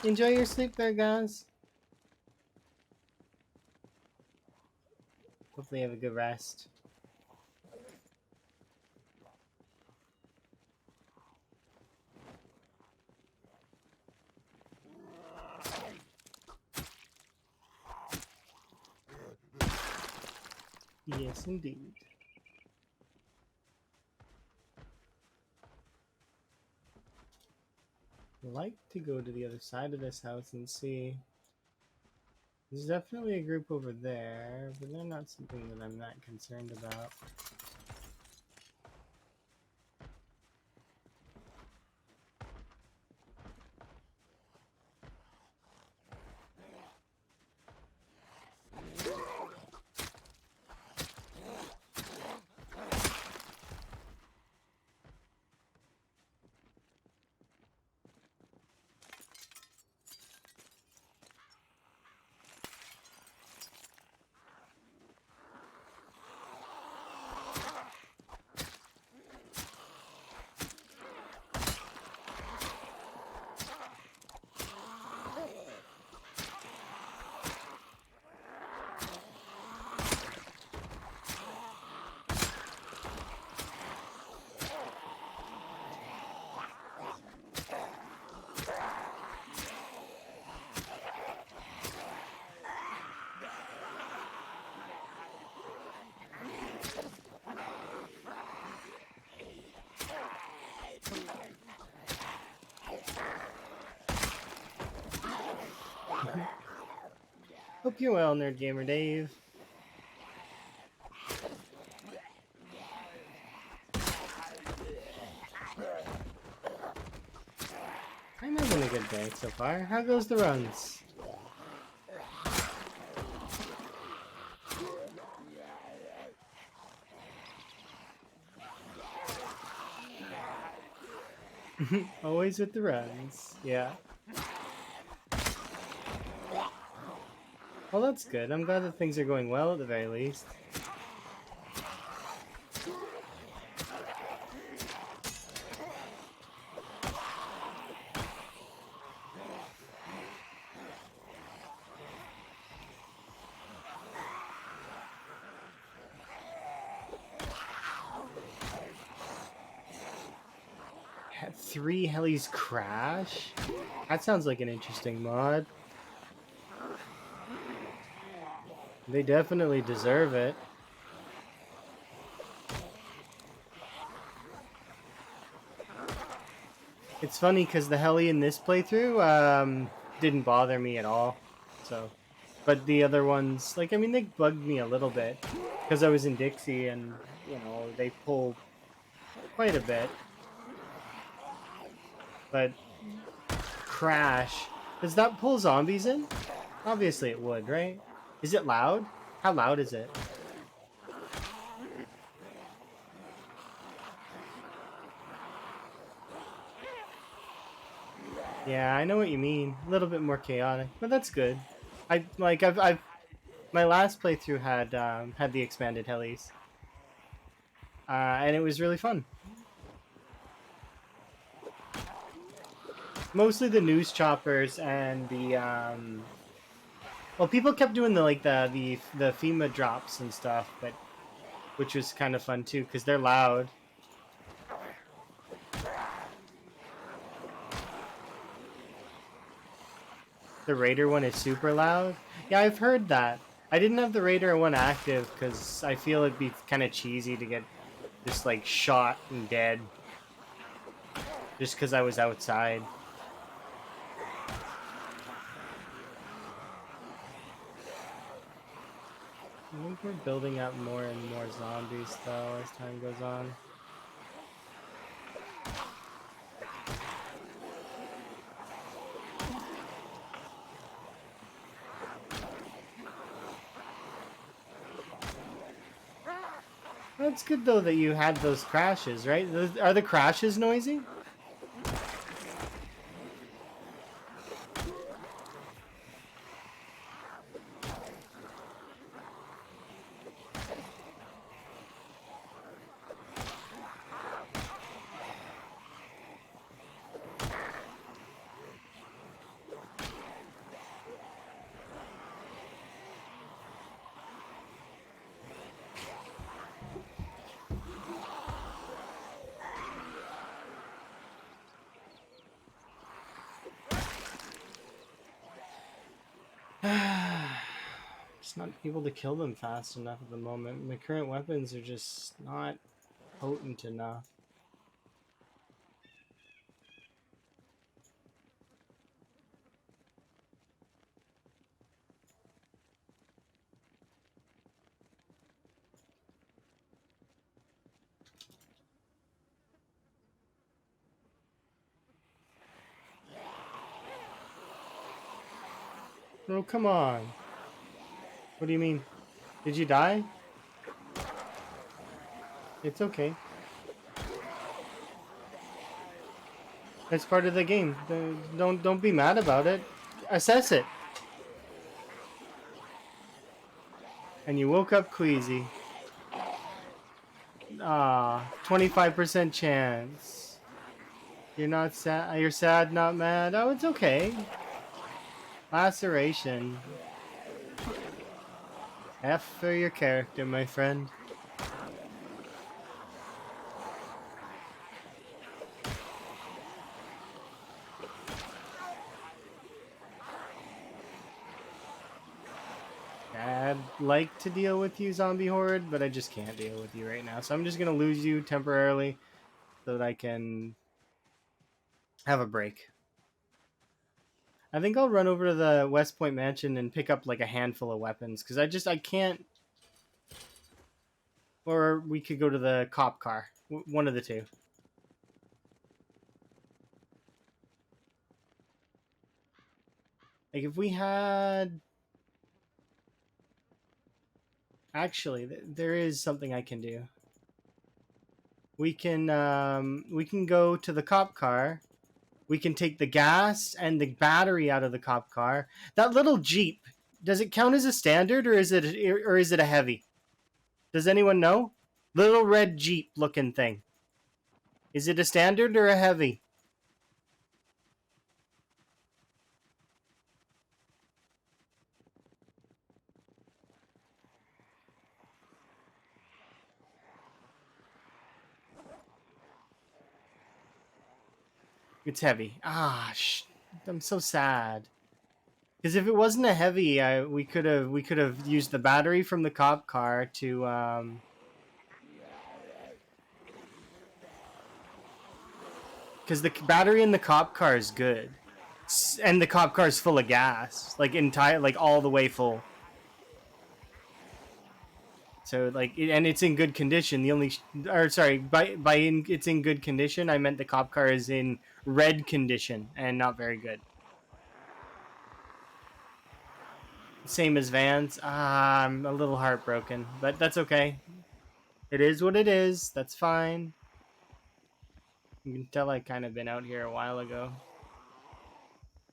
Enjoy your sleep there, guys. Hopefully you have a good rest. Yes, indeed. I'd like to go to the other side of this house and see. There's definitely a group over there, but they're not something that I'm that concerned about. Hope you're well, Nerd Gamer Dave. I'm having a good day so far. How goes the runs? Always with the runs. Yeah. Well, that's good. I'm glad that things are going well at the very least. Had 3 helis crash? That sounds like an interesting mod. They definitely deserve it. It's funny because the heli in this playthrough didn't bother me at all. So, but the other ones, like, I mean, they bugged me a little bit because I was in Dixie and, you know, they pull quite a bit. But crash, does that pull zombies in? Obviously it would, right? Is it loud? How loud is it? Yeah, I know what you mean. A little bit more chaotic, but that's good. I've my last playthrough had the expanded helis, and it was really fun. Mostly the news choppers and the well, people kept doing the FEMA drops and stuff, but which was kind of fun too because they're loud. The Raider one is super loud. Yeah, I've heard that. I didn't have the Raider one active because I feel it'd be kind of cheesy to get just like shot and dead just because I was outside. I think we're building up more and more zombies though as time goes on. That's good though that you had those crashes, right? Are the crashes noisy? just not able to kill them fast enough at the moment. My current weapons are just not potent enough. Oh, come on. What do you mean? Did you die? It's okay. It's part of the game. Don't be mad about it. Assess it. And you woke up queasy. Ah, 25% chance. You're not sad. You're sad, not mad. Oh, it's okay. Laceration. F for your character, my friend. I'd like to deal with you, zombie horde, but I just can't deal with you right now. So I'm just gonna lose you temporarily so that I can have a break. I think I'll run over to the West Point Mansion and pick up like a handful of weapons because I can't. Or we could go to the cop car. One of the two. Like if we had. Actually, there is something I can do. We can go to the cop car. We can take the gas and the battery out of the cop car. That little Jeep, does it count as a standard or is it a heavy? Does anyone know? Little red Jeep looking thing. Is it a standard or a heavy? It's heavy. Ah, I'm so sad. Because if it wasn't a heavy, we could have used the battery from the cop car to because the battery in the cop car is good, and the cop car is full of gas, like all the way full. So like, and it's in good condition. The only, or sorry, it's in good condition. I meant the cop car is in red condition and not very good. Same as Vans. I'm a little heartbroken, but that's okay. It is what it is. That's fine. You can tell I kind of been out here a while ago.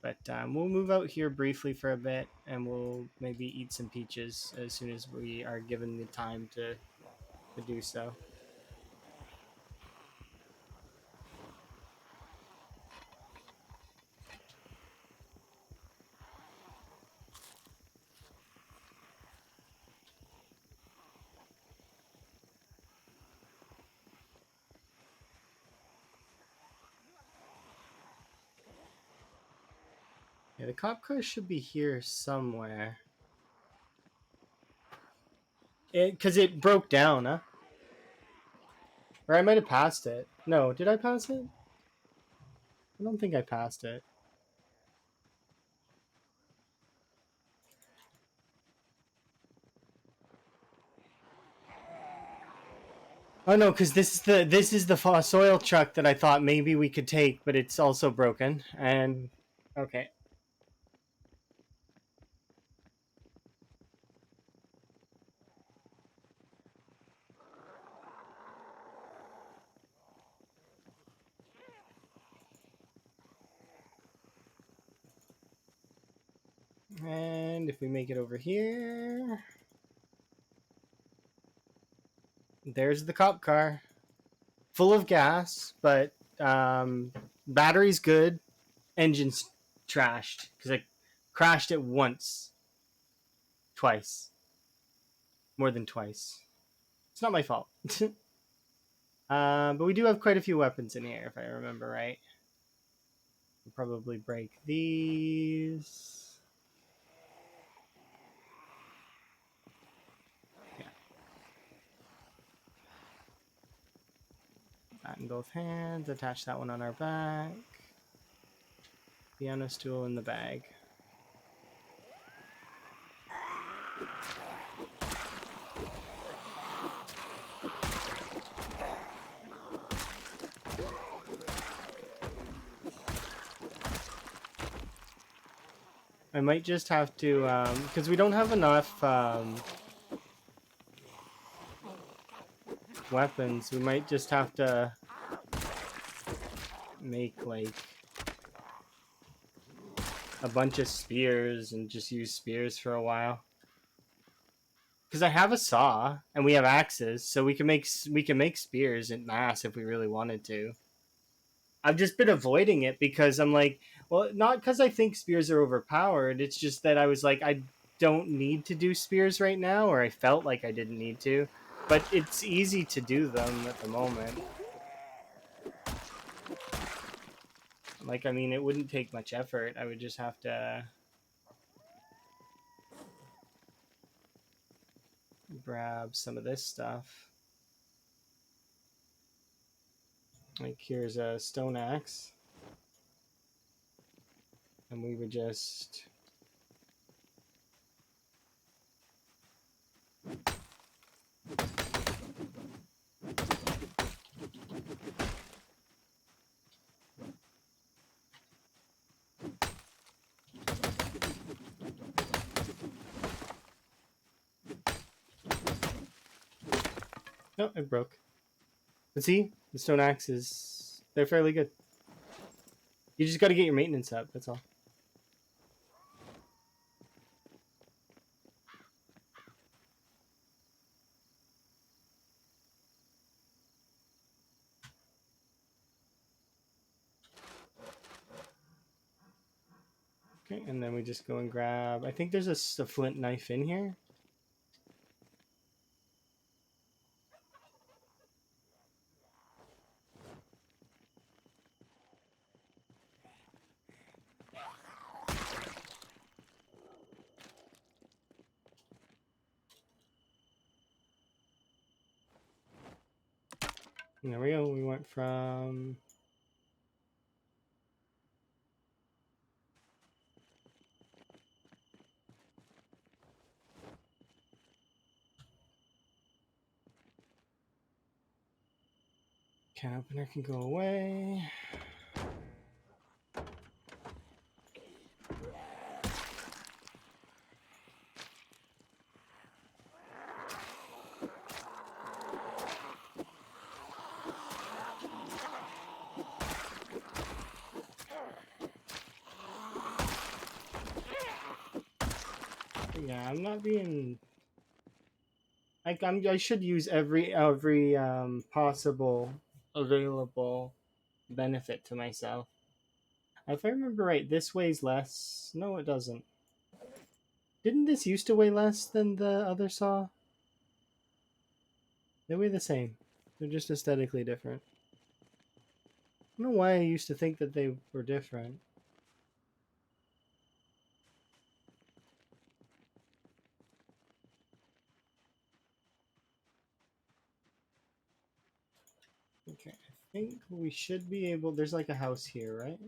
But we'll move out here briefly for a bit, and we'll maybe eat some peaches as soon as we are given the time to do so. Yeah, the cop car should be here somewhere. Because it broke down, huh? Or I might have passed it. No, did I pass it? I don't think I passed it. Oh no, because this is the soil truck that I thought maybe we could take, but it's also broken. And okay. And if we make it over here, there's the cop car, full of gas, but battery's good, engine's trashed because I crashed it twice, more than twice. It's not my fault. But we do have quite a few weapons in here, if I remember right. We'll probably break these. that in both hands. Attach that one on our back. Piano stool in the bag. I might just have to, because we don't have enough weapons, we might just have to make like a bunch of spears and just use spears for a while. Because I have a saw and we have axes, so we can make spears in mass if we really wanted to. I've just been avoiding it because I'm like, well, not because I think spears are overpowered. It's just that I was like, I don't need to do spears right now, or I felt like I didn't need to. But it's easy to do them at the moment. Like, I mean, it wouldn't take much effort. I would just have to grab some of this stuff. Like, here's a stone axe. And we would just... Oh, it broke. But see, the stone axes, they're fairly good. You just got to get your maintenance up, that's all. Okay, and then we just go and grab... I think there's a flint knife in here. And there we go. We went from... Can opener can go away. Yeah, I'm not being... I should use every possible available benefit to myself. If I remember right, this weighs less. No, it doesn't. Didn't this used to weigh less than the other saw? They weigh the same. They're just aesthetically different. I don't know why I used to think that they were different. Okay, I think we should be able... There's like a house here, right?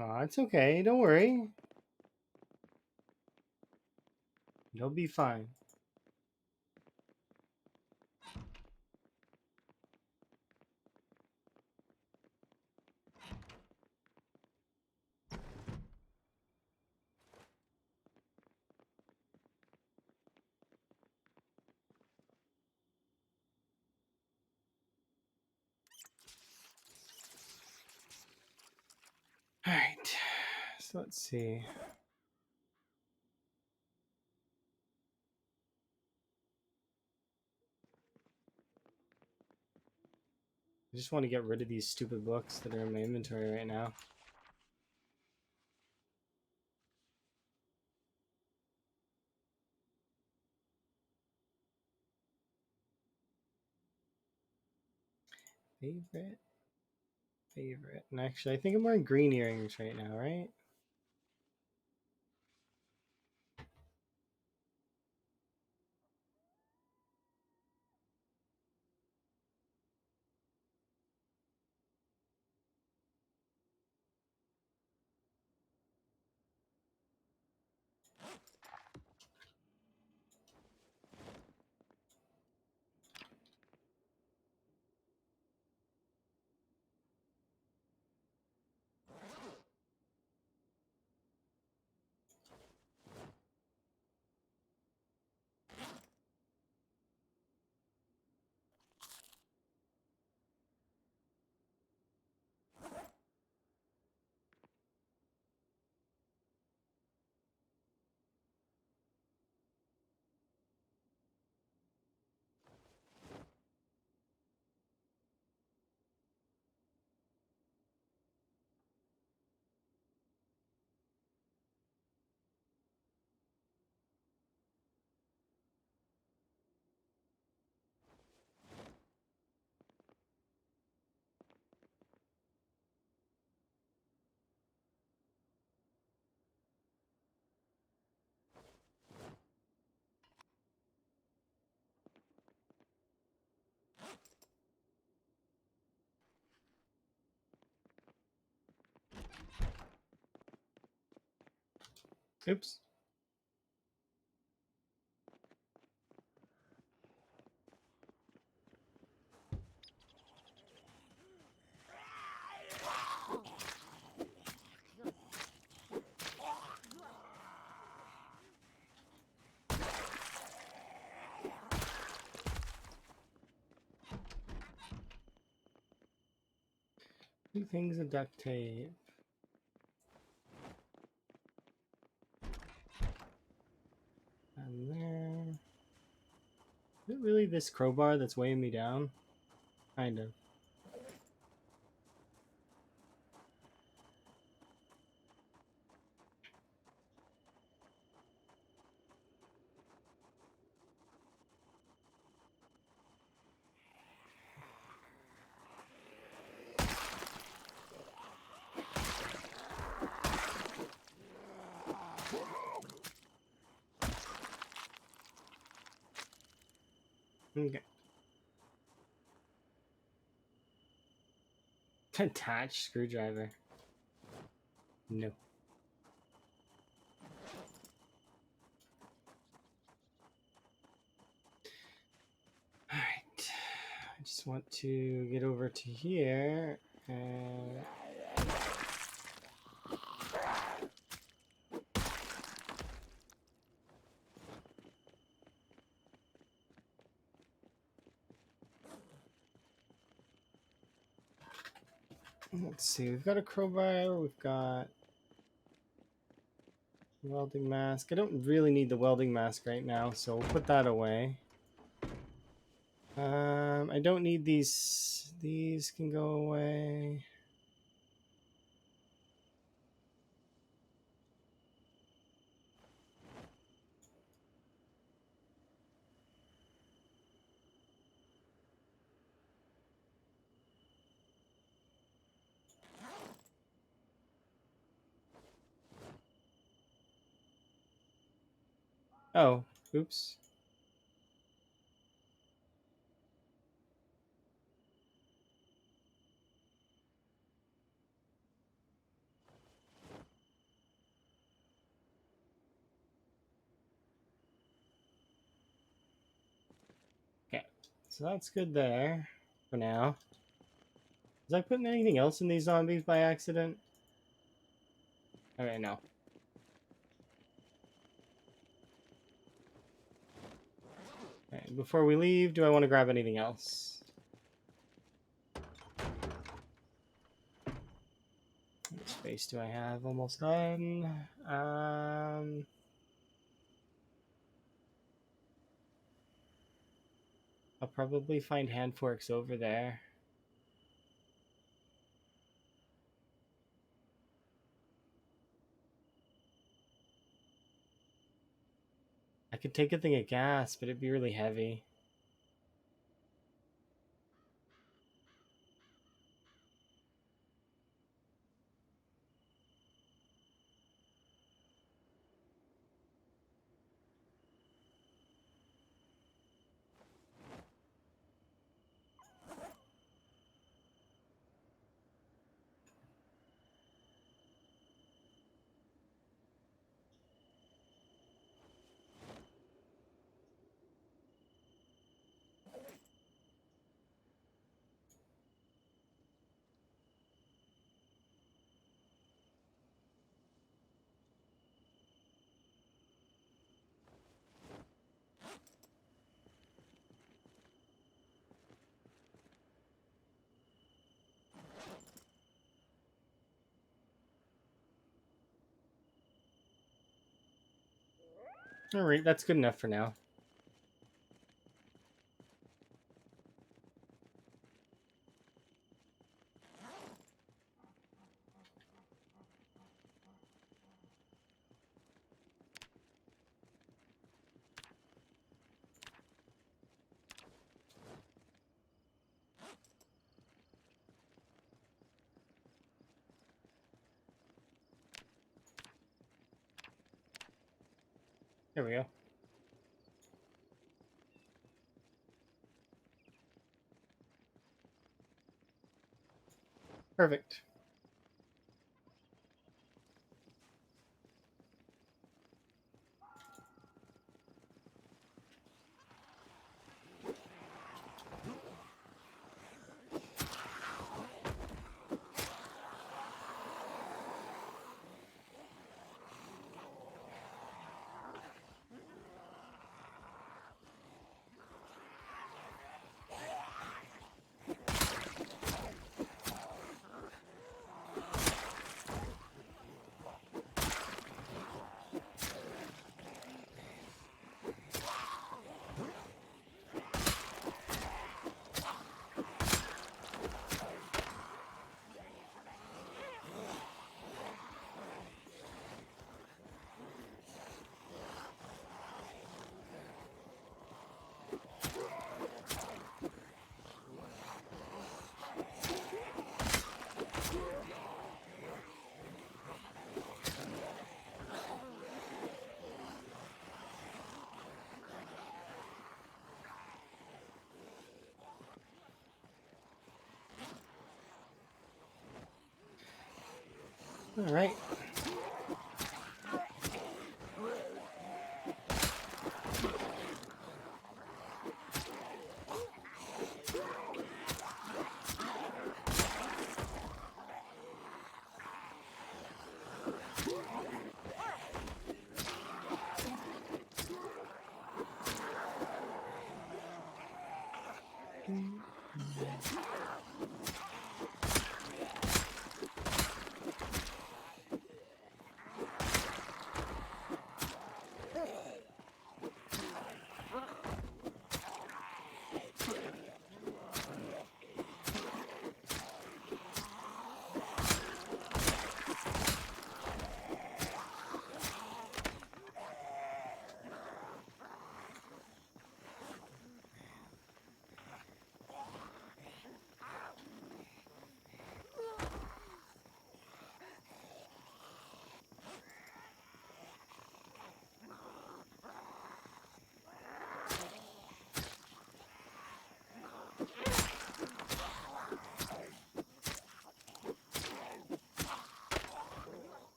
Oh, it's okay. Don't worry. You'll be fine. All right. So let's see. just want to get rid of these stupid books that are in my inventory right now. Favorite. And actually, I think I'm wearing green earrings right now, right? Oops. Two things of duct tape. And there. Is it really this crowbar that's weighing me down? Kind of. Okay. Attached screwdriver. No. Alright. I just want to get over to here and let's see, we've got a crowbar, we've got welding mask. I don't really need the welding mask right now, so we'll put that away. I don't need these. These can go away. Oh, oops. Okay, so that's good there for now. Was I putting anything else in these zombies by accident? Okay, no. Okay, before we leave, do I want to grab anything else? How much space do I have? Almost done. I'll probably find hand forks over there. I could take a thing of gas, but it'd be really heavy. All right, that's good enough for now. There we go. Perfect. All right.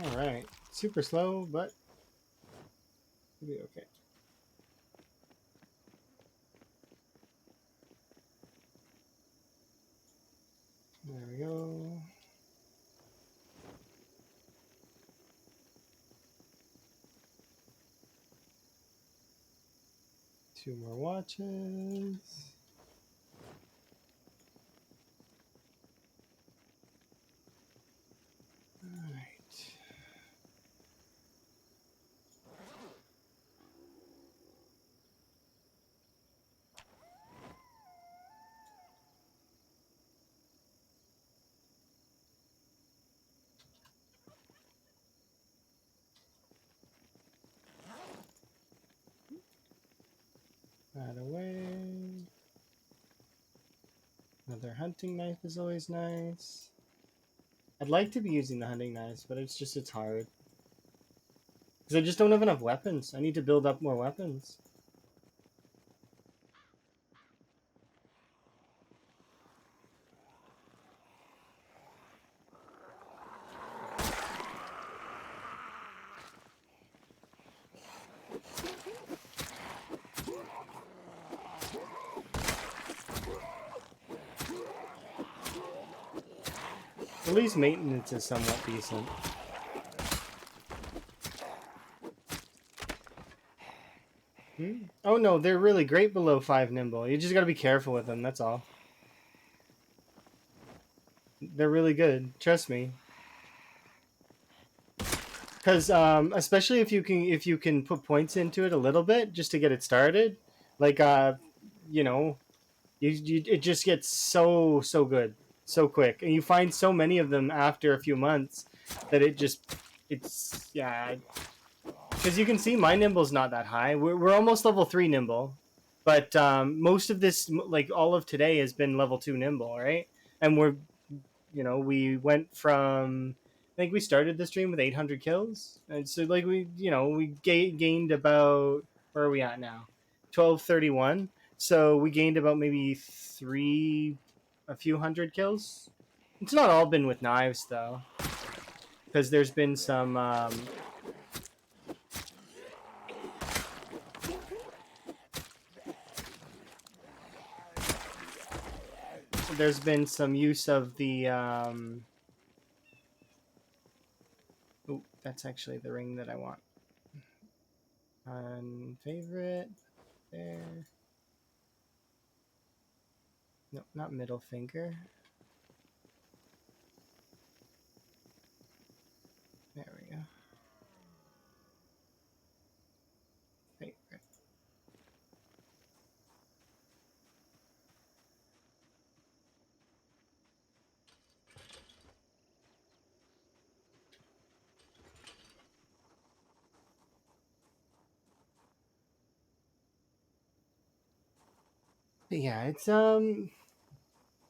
All right. Super slow, but it'll be okay. There we go. Two more watches. All right. hunting knife is always nice. I'd like to be using the hunting knives, but it's hard. Because I just don't have enough weapons. I need to build up more weapons. At least maintenance is somewhat decent. Oh no, they're really great below 5 nimble. You just gotta be careful with them, that's all. They're really good, trust me. Because especially if you can put points into it a little bit just to get it started, like you know, it just gets so good so quick, and you find so many of them after a few months that it's yeah. Because you can see my nimble's not that high. We're almost level 3 nimble, but most of this, like all of today, has been level 2 nimble, right? And we went from, I think we started the stream with 800 kills, and so like we gained about, where are we at now? 1231. So we gained about maybe a few hundred kills. It's not all been with knives though, because there's been some. There's been some use of the. Oh, that's actually the ring that I want. Favorite. There. No, not middle finger. There we go. Favorite. But yeah,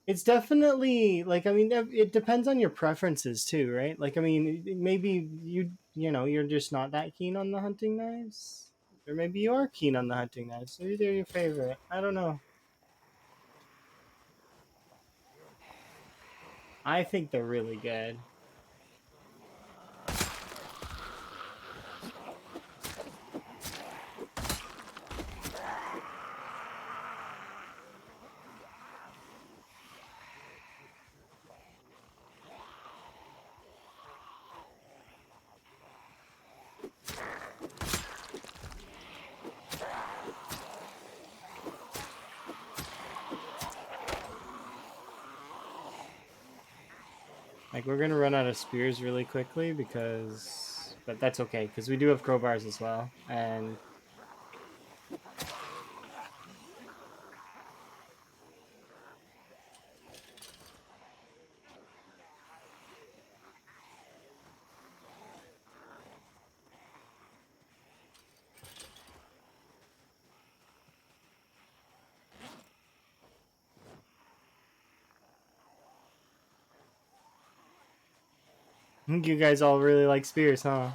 it's definitely, like, I mean, it depends on your preferences too, right? Like, I mean, maybe you're just not that keen on the hunting knives, or maybe you are keen on the hunting knives. Maybe they're your favorite. I don't know. I think they're really good. Like, we're gonna run out of spears really quickly but that's okay because we do have crowbars as well, and you guys all really like spears, huh?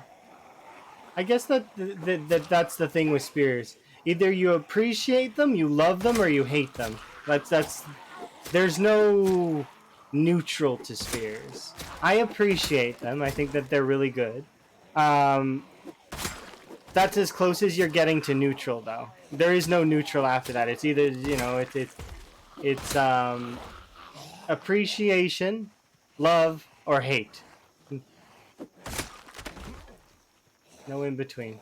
I guess that's the thing with spears. Either you appreciate them, you love them, or you hate them. That's there's no neutral to spears. I appreciate them. I think that they're really good. Um, that's as close as you're getting to neutral, though. There is no neutral after that. It's either it's appreciation, love, or hate. No in between.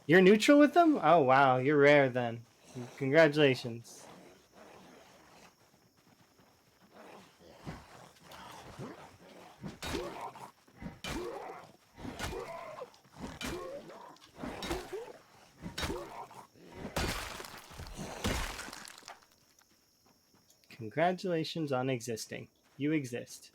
You're neutral with them? Oh wow, you're rare then. Congratulations. Congratulations on existing. You exist.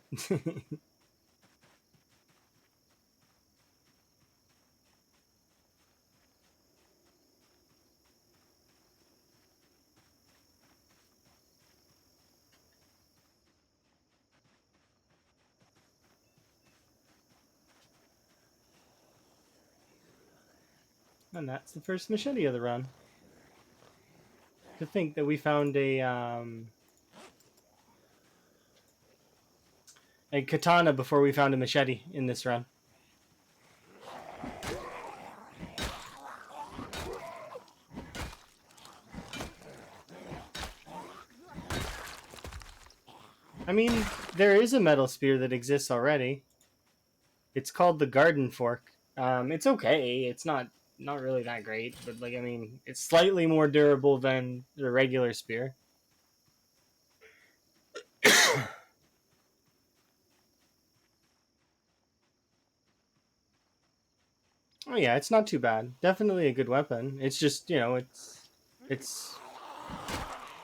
And that's the first machete of the run. To think that we found a katana before we found a machete in this run. I mean, there is a metal spear that exists already. It's called the garden fork. It's okay. It's not really that great, but like I mean, it's slightly more durable than the regular spear. Oh yeah, it's not too bad. Definitely a good weapon. It's just it's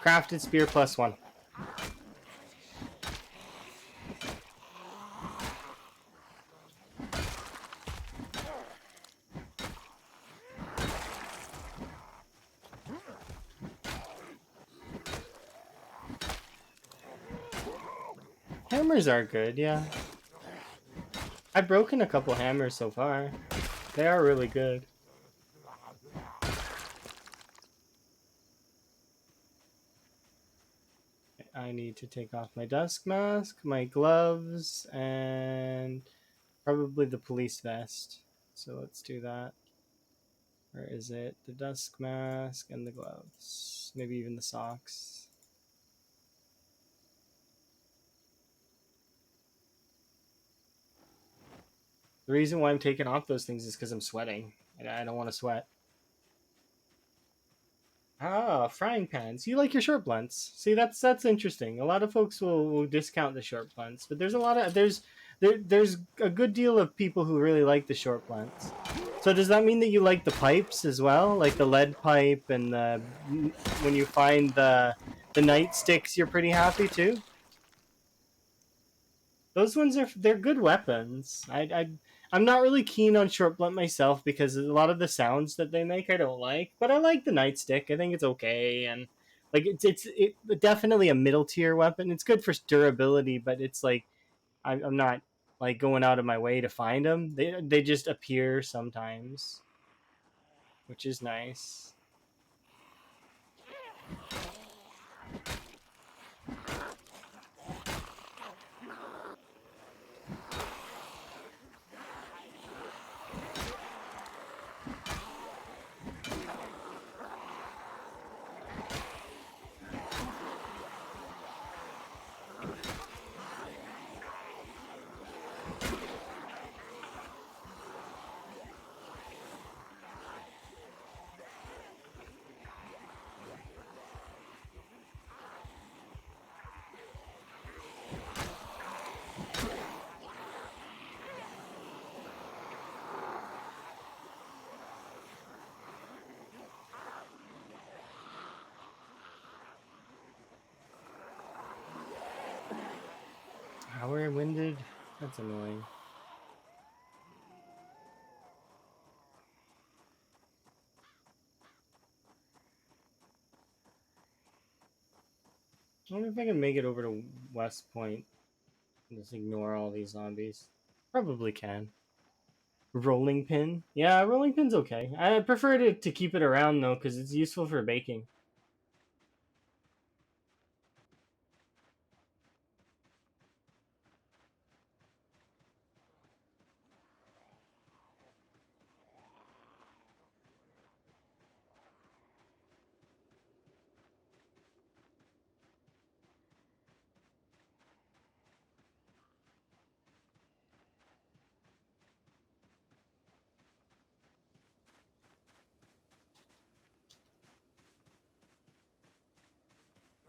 crafted spear +1. Hammers are good, yeah. I've broken a couple hammers so far. They are really good. I need to take off my dusk mask, my gloves, and probably the police vest. So let's do that. Or is it the dusk mask and the gloves? Maybe even the socks. The reason why I'm taking off those things is because I'm sweating. And I don't want to sweat. Ah, frying pans. You like your short blunts. See, that's interesting. A lot of folks will discount the short blunts, but there's a lot of there's a good deal of people who really like the short blunts. So does that mean that you like the pipes as well, like the lead pipe and the when you find the nightsticks, you're pretty happy too? Those ones they're good weapons. I'm not really keen on short blunt myself because a lot of the sounds that they make I don't like, but I like the nightstick. I think it's okay, and like it's definitely a middle tier weapon. It's good for durability, but it's like I'm not like going out of my way to find them. They just appear sometimes, which is nice. How we're winded. That's annoying. I wonder if I can make it over to West Point and just ignore all these zombies. Probably can. Rolling pin? Yeah, rolling pin's okay. I prefer to keep it around though, because it's useful for baking.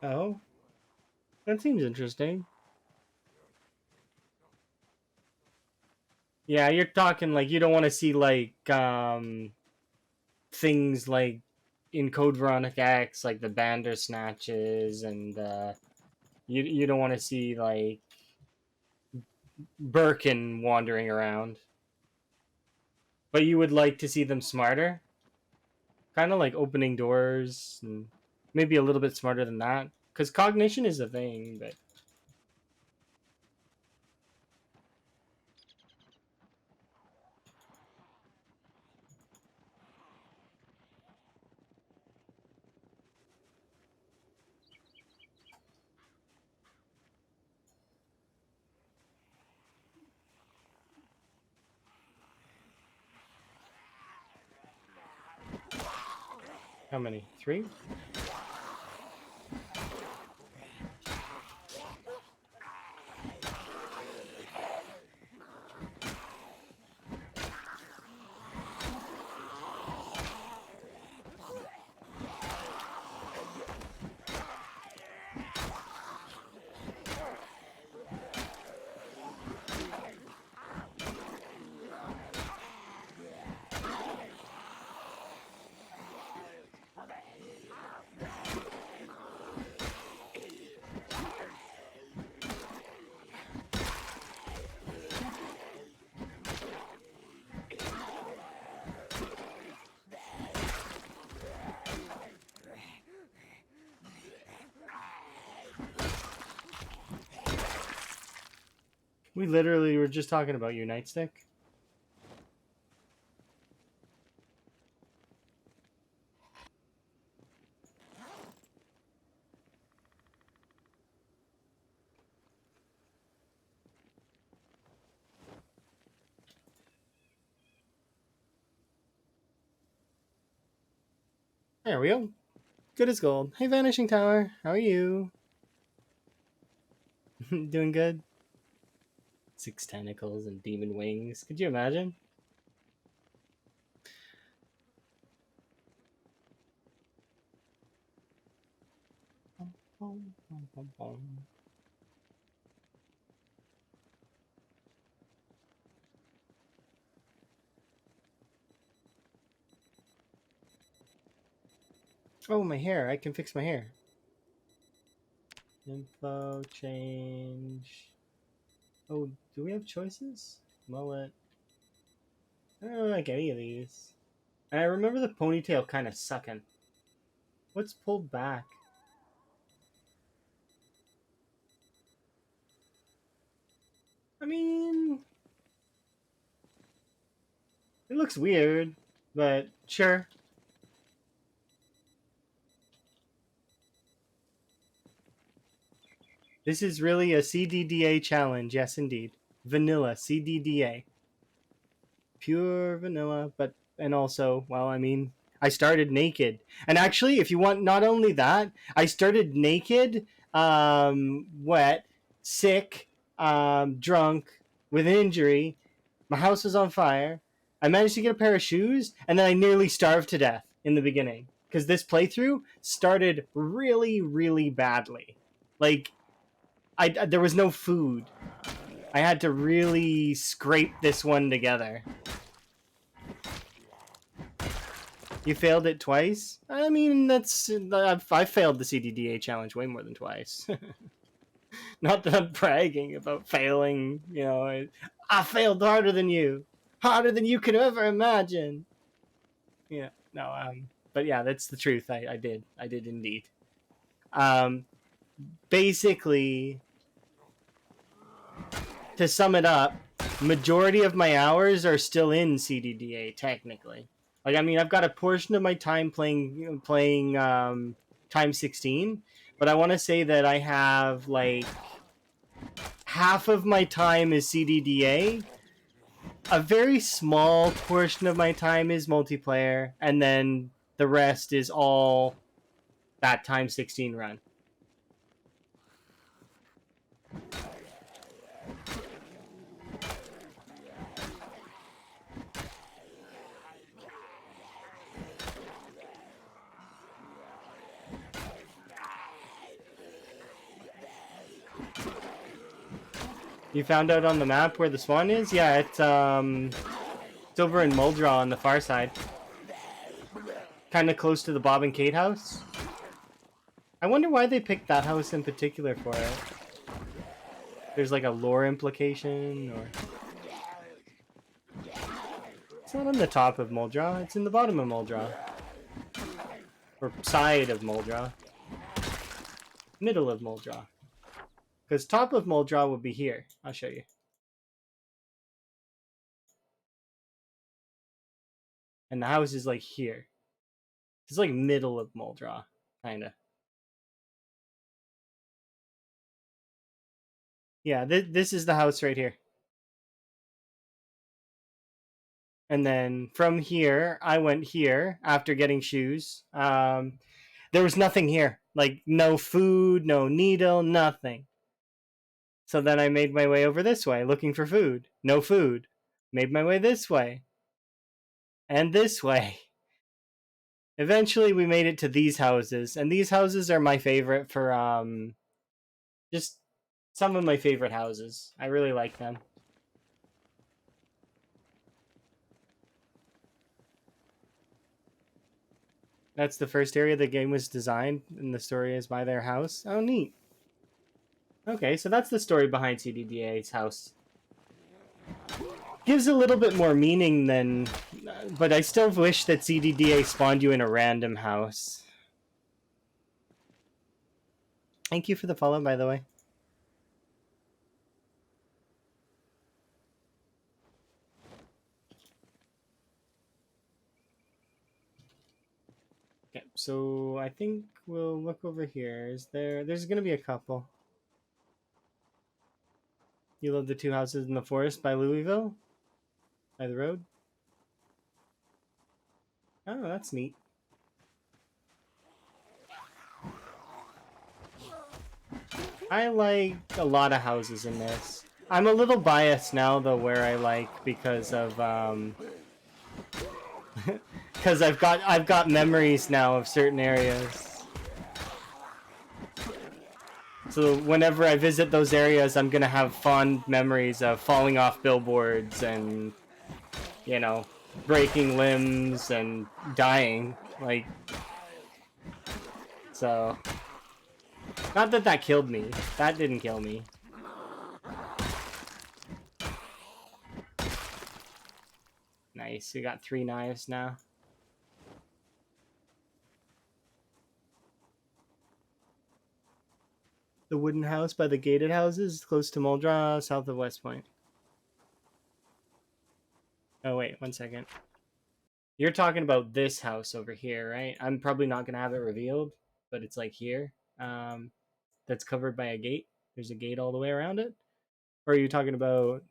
Oh, that seems interesting. Yeah, you're talking like you don't want to see like things like in Code Veronica X, like the Bandersnatches, and you don't want to see like Birkin wandering around, but you would like to see them smarter, kind of like opening doors, and maybe a little bit smarter than that, because cognition is a thing, but How many? 3? We literally were just talking about you, Nightstick. There we go. Good as gold. Hey, Vanishing Tower. How are you? Doing good? 6 tentacles and demon wings. Could you imagine? Oh, my hair. I can fix my hair. Info change. Oh, do we have choices? Mullet. I don't like any of these. And I remember the ponytail kind of sucking. What's pulled back? I mean, it looks weird, but sure. This is really a CDDA challenge. Yes, indeed. Vanilla CDDA. Pure vanilla, but and also, well, I mean, I started naked. And actually, if you want not only that, I started naked, wet, sick, drunk, with an injury. My house was on fire. I managed to get a pair of shoes, and then I nearly starved to death in the beginning because this playthrough started really, really badly. Like, there was no food. I had to really scrape this one together. You failed it twice? I mean, I failed the CDDA challenge way more than twice. Not that I'm bragging about failing, you know. I failed harder than you could ever imagine. Yeah, no, but yeah, that's the truth. I did indeed. Um, Basically, to sum it up, majority of my hours are still in CDDA technically. Like, I mean, I've got a portion of my time playing time 16, but I want to say that I have like half of my time is CDDA. A very small portion of my time is multiplayer, and then the rest is all that time 16 run. You found out on the map where the spawn is? Yeah, it's over in Muldra on the far side. Kind of close to the Bob and Kate house. I wonder why they picked that house in particular for it. There's like a lore implication, or... It's not on the top of Muldra, it's in the bottom of Muldra. Or side of Muldra. Middle of Muldra. Because top of Muldra would be here. I'll show you. And the house is like here. It's like middle of Muldra, kinda. Yeah, this is the house right here. And then from here, I went here after getting shoes. There was nothing here, like no food, no needle, nothing. So then I made my way over this way looking for food. No food. Made my way this way and this way. Eventually we made it to these houses, and these houses are my favorite for just some of my favorite houses. I really like them. That's the first area the game was designed, and the story is by their house. Oh, neat. Okay, so that's the story behind CDDA's house. Gives a little bit more meaning than... But I still wish that CDDA spawned you in a random house. Thank you for the follow, by the way. Okay, so I think we'll look over here. There's gonna be a couple. You love the two houses in the forest by Louisville? By the road? Oh, that's neat. I like a lot of houses in this. I'm a little biased now, though, where I like because of because I've got memories now of certain areas. So whenever I visit those areas, I'm gonna have fond memories of falling off billboards and, you know, breaking limbs and dying. Like, so. Not that that killed me. That didn't kill me. Nice. We got 3 knives now. The wooden house by the gated houses close to Muldra, south of West Point. Oh, wait, 1 second. You're talking about this house over here, right? I'm probably not going to have it revealed, but it's like here. That's covered by a gate. There's a gate all the way around it. Or are you talking about...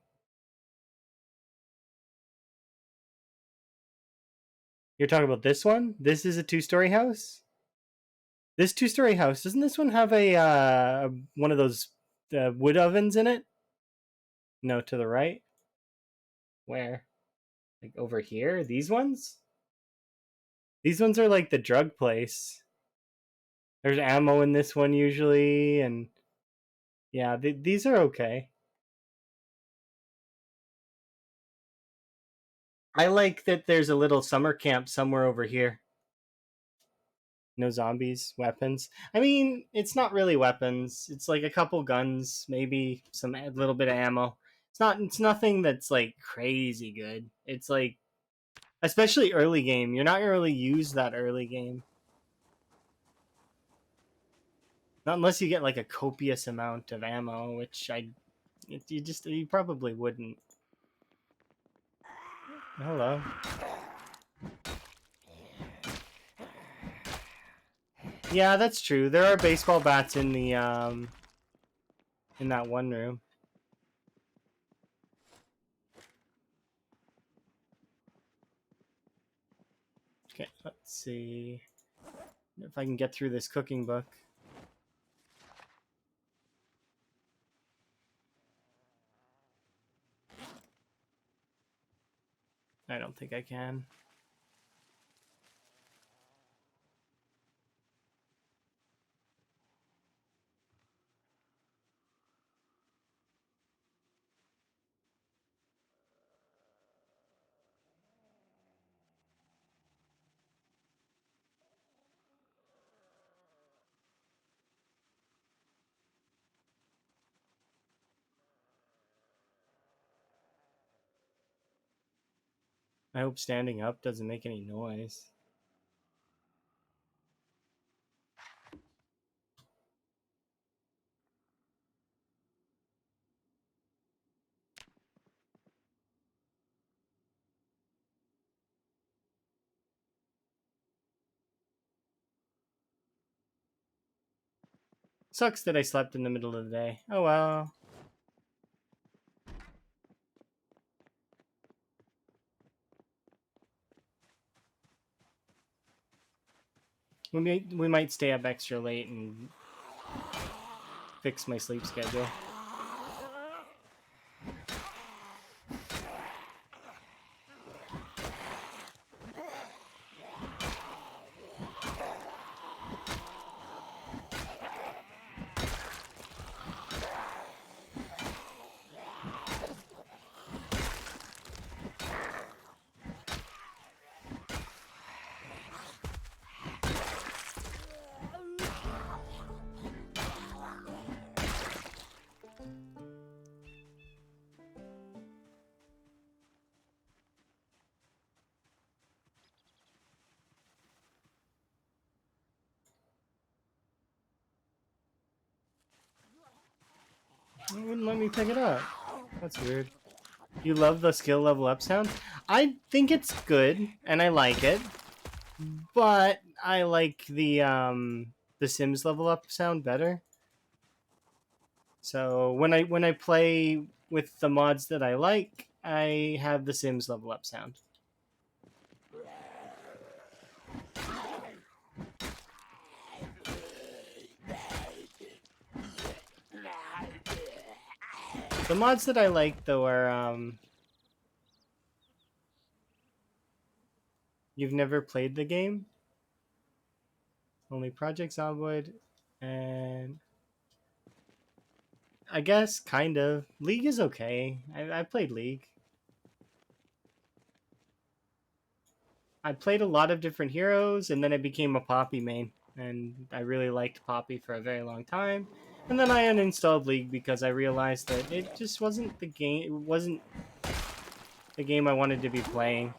You're talking about this one? This is a 2-story house? This 2-story house, doesn't this one have a one of those wood ovens in it? No, to the right. Where? Like over here? These ones? These ones are like the drug place. There's ammo in this one usually, and yeah, these are okay. I like that there's a little summer camp somewhere over here. No zombies, weapons. I mean, it's not really weapons. It's like a couple guns, maybe some a little bit of ammo. It's nothing that's like crazy good. It's like, especially early game, you're not gonna really use that early game. Not unless you get like a copious amount of ammo, which you probably wouldn't. Hello. Yeah, that's true. There are baseball bats in the in that one room. Okay, let's see if I can get through this cooking book. I don't think I can. I hope standing up doesn't make any noise. Sucks that I slept in the middle of the day. Oh well. We might stay up extra late and fix my sleep schedule. It wouldn't let me pick it up. That's weird. You love the skill level up sound? I think it's good, and I like it. But I like the Sims level up sound better. So when I play with the mods that I like, I have the Sims level up sound. The mods that I like though are you've never played the game? Only Project Zomboid and I guess kind of. League is okay. I played League. I played a lot of different heroes, and then I became a Poppy main, and I really liked Poppy for a very long time. And then I uninstalled League because I realized that it just wasn't the game. It wasn't the game I wanted to be playing,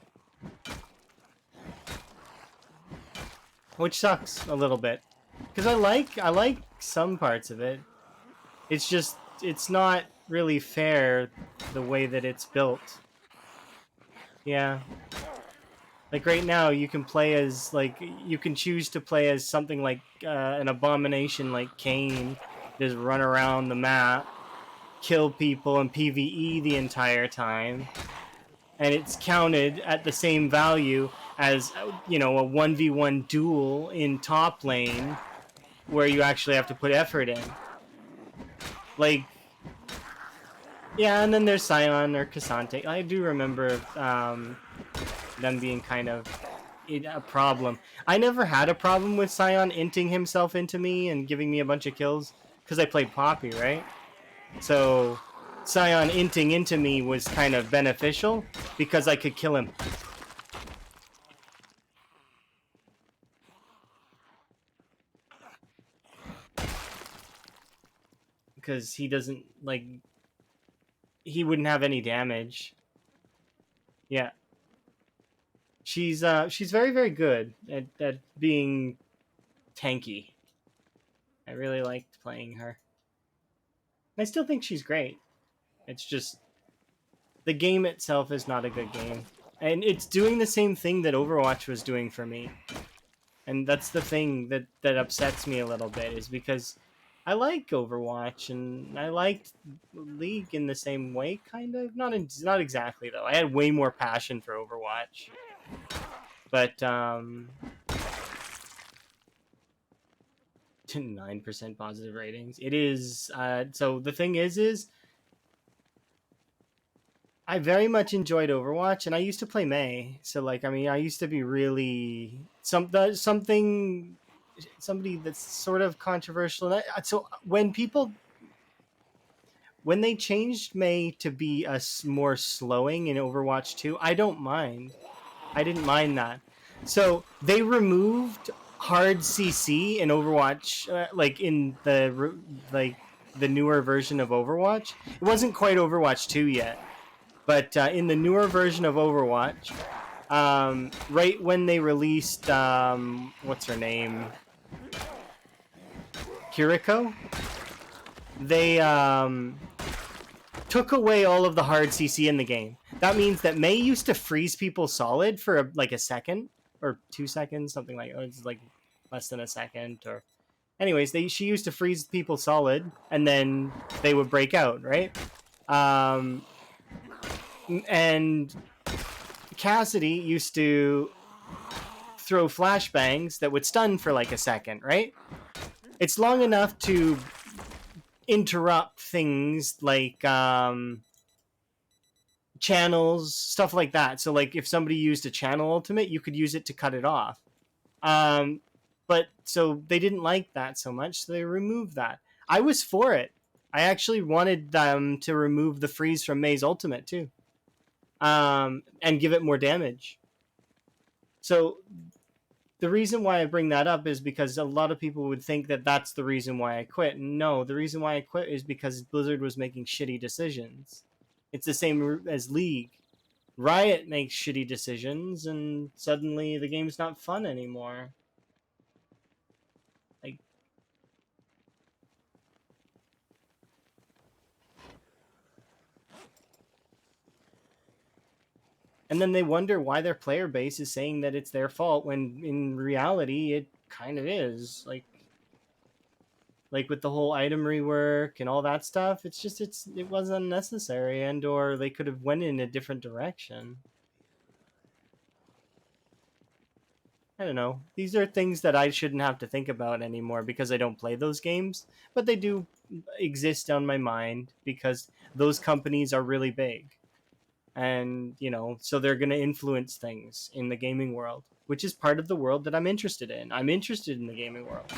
which sucks a little bit because I like some parts of it. It's just it's not really fair the way that it's built. Yeah. Like right now, you can play as you can choose to play as something like an abomination like Kane, just run around the map, kill people, and PVE the entire time, and it's counted at the same value as a 1v1 duel in top lane, where you actually have to put effort in. Like, yeah, and then there's Scion or Cassante. I do remember them being kind of a problem. I never had a problem with Scion inting himself into me and giving me a bunch of kills because I played Poppy, right? So Scion inting into me was kind of beneficial because I could kill him. Because he doesn't he wouldn't have any damage. Yeah. She's very, very good at being tanky. I really liked playing her. I still think she's great. It's just the game itself is not a good game. And it's doing the same thing that Overwatch was doing for me. And that's the thing that upsets me a little bit, is because I like Overwatch and I liked League in the same way, kind of. Not exactly though. I had way more passion for Overwatch. But 9% positive ratings. It is so the thing is I very much enjoyed Overwatch, and I used to play Mei. So I used to be really somebody that's sort of controversial. So when they changed Mei to be more slowing in Overwatch 2, I don't mind. I didn't mind that. So they removed hard CC in Overwatch, in the newer version of Overwatch. It wasn't quite Overwatch 2 yet. But in the newer version of Overwatch, right when they released, what's her name? Kiriko? They took away all of the hard CC in the game. That means that Mei used to freeze people solid for a second or 2 seconds, something like it's like less than a second. Or, anyways, she used to freeze people solid, and then they would break out, right? And Cassidy used to throw flashbangs that would stun for like a second, right? It's long enough to interrupt things like channels, stuff like that. So like if somebody used a channel ultimate, you could use it to cut it off. Um, but so they didn't like that so much, so they removed that. I was for it. I actually wanted them to remove the freeze from May's ultimate too, and give it more damage. So the reason why I bring that up is because a lot of people would think that that's the reason why I quit. No, the reason why I quit is because Blizzard was making shitty decisions. It's the same as League. Riot makes shitty decisions, and suddenly the game's not fun anymore. Like, and then they wonder why their player base is saying that it's their fault when in reality it kind of is. Like with the whole item rework and all that stuff, it was unnecessary, and or they could have went in a different direction. I don't know. These are things that I shouldn't have to think about anymore because I don't play those games, but they do exist on my mind because those companies are really big. And, so they're going to influence things in the gaming world, which is part of the world that I'm interested in. I'm interested in the gaming world.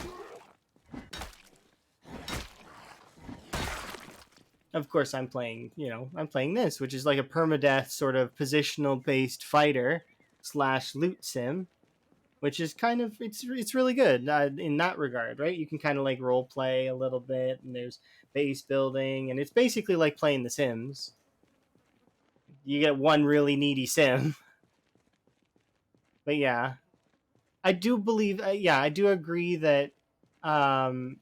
Of course, I'm playing this, which is like a permadeath sort of positional based fighter / loot sim, which is kind of it's really good in that regard, right? You can kind of like role play a little bit, and there's base building, and it's basically like playing The Sims. You get one really needy sim, but yeah, I do believe, I do agree that um,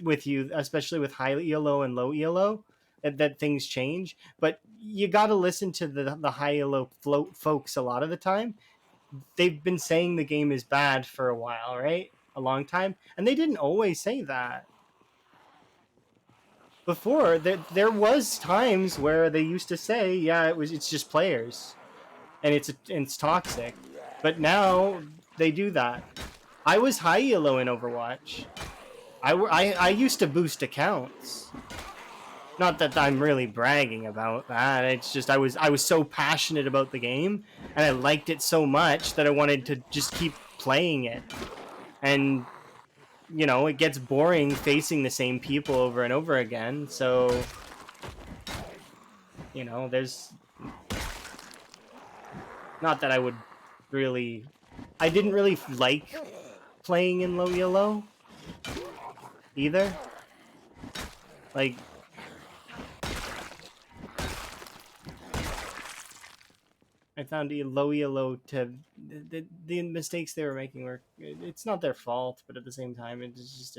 with you, especially with high ELO and low ELO, that things change. But you got to listen to the high ELO folks a lot of the time. They've been saying the game is bad for a while, right? A long time, and they didn't always say that. Before there was times where they used to say, yeah, it's just players, and it's toxic. But now they do that. I was high ELO in Overwatch. I used to boost accounts. Not that I'm really bragging about that. It's just I was so passionate about the game, and I liked it so much that I wanted to just keep playing it. And it gets boring facing the same people over and over again. So there's not that I didn't really like playing in low ELO either. Like, I found low ELO to the mistakes they were making were, it's not their fault, but at the same time it's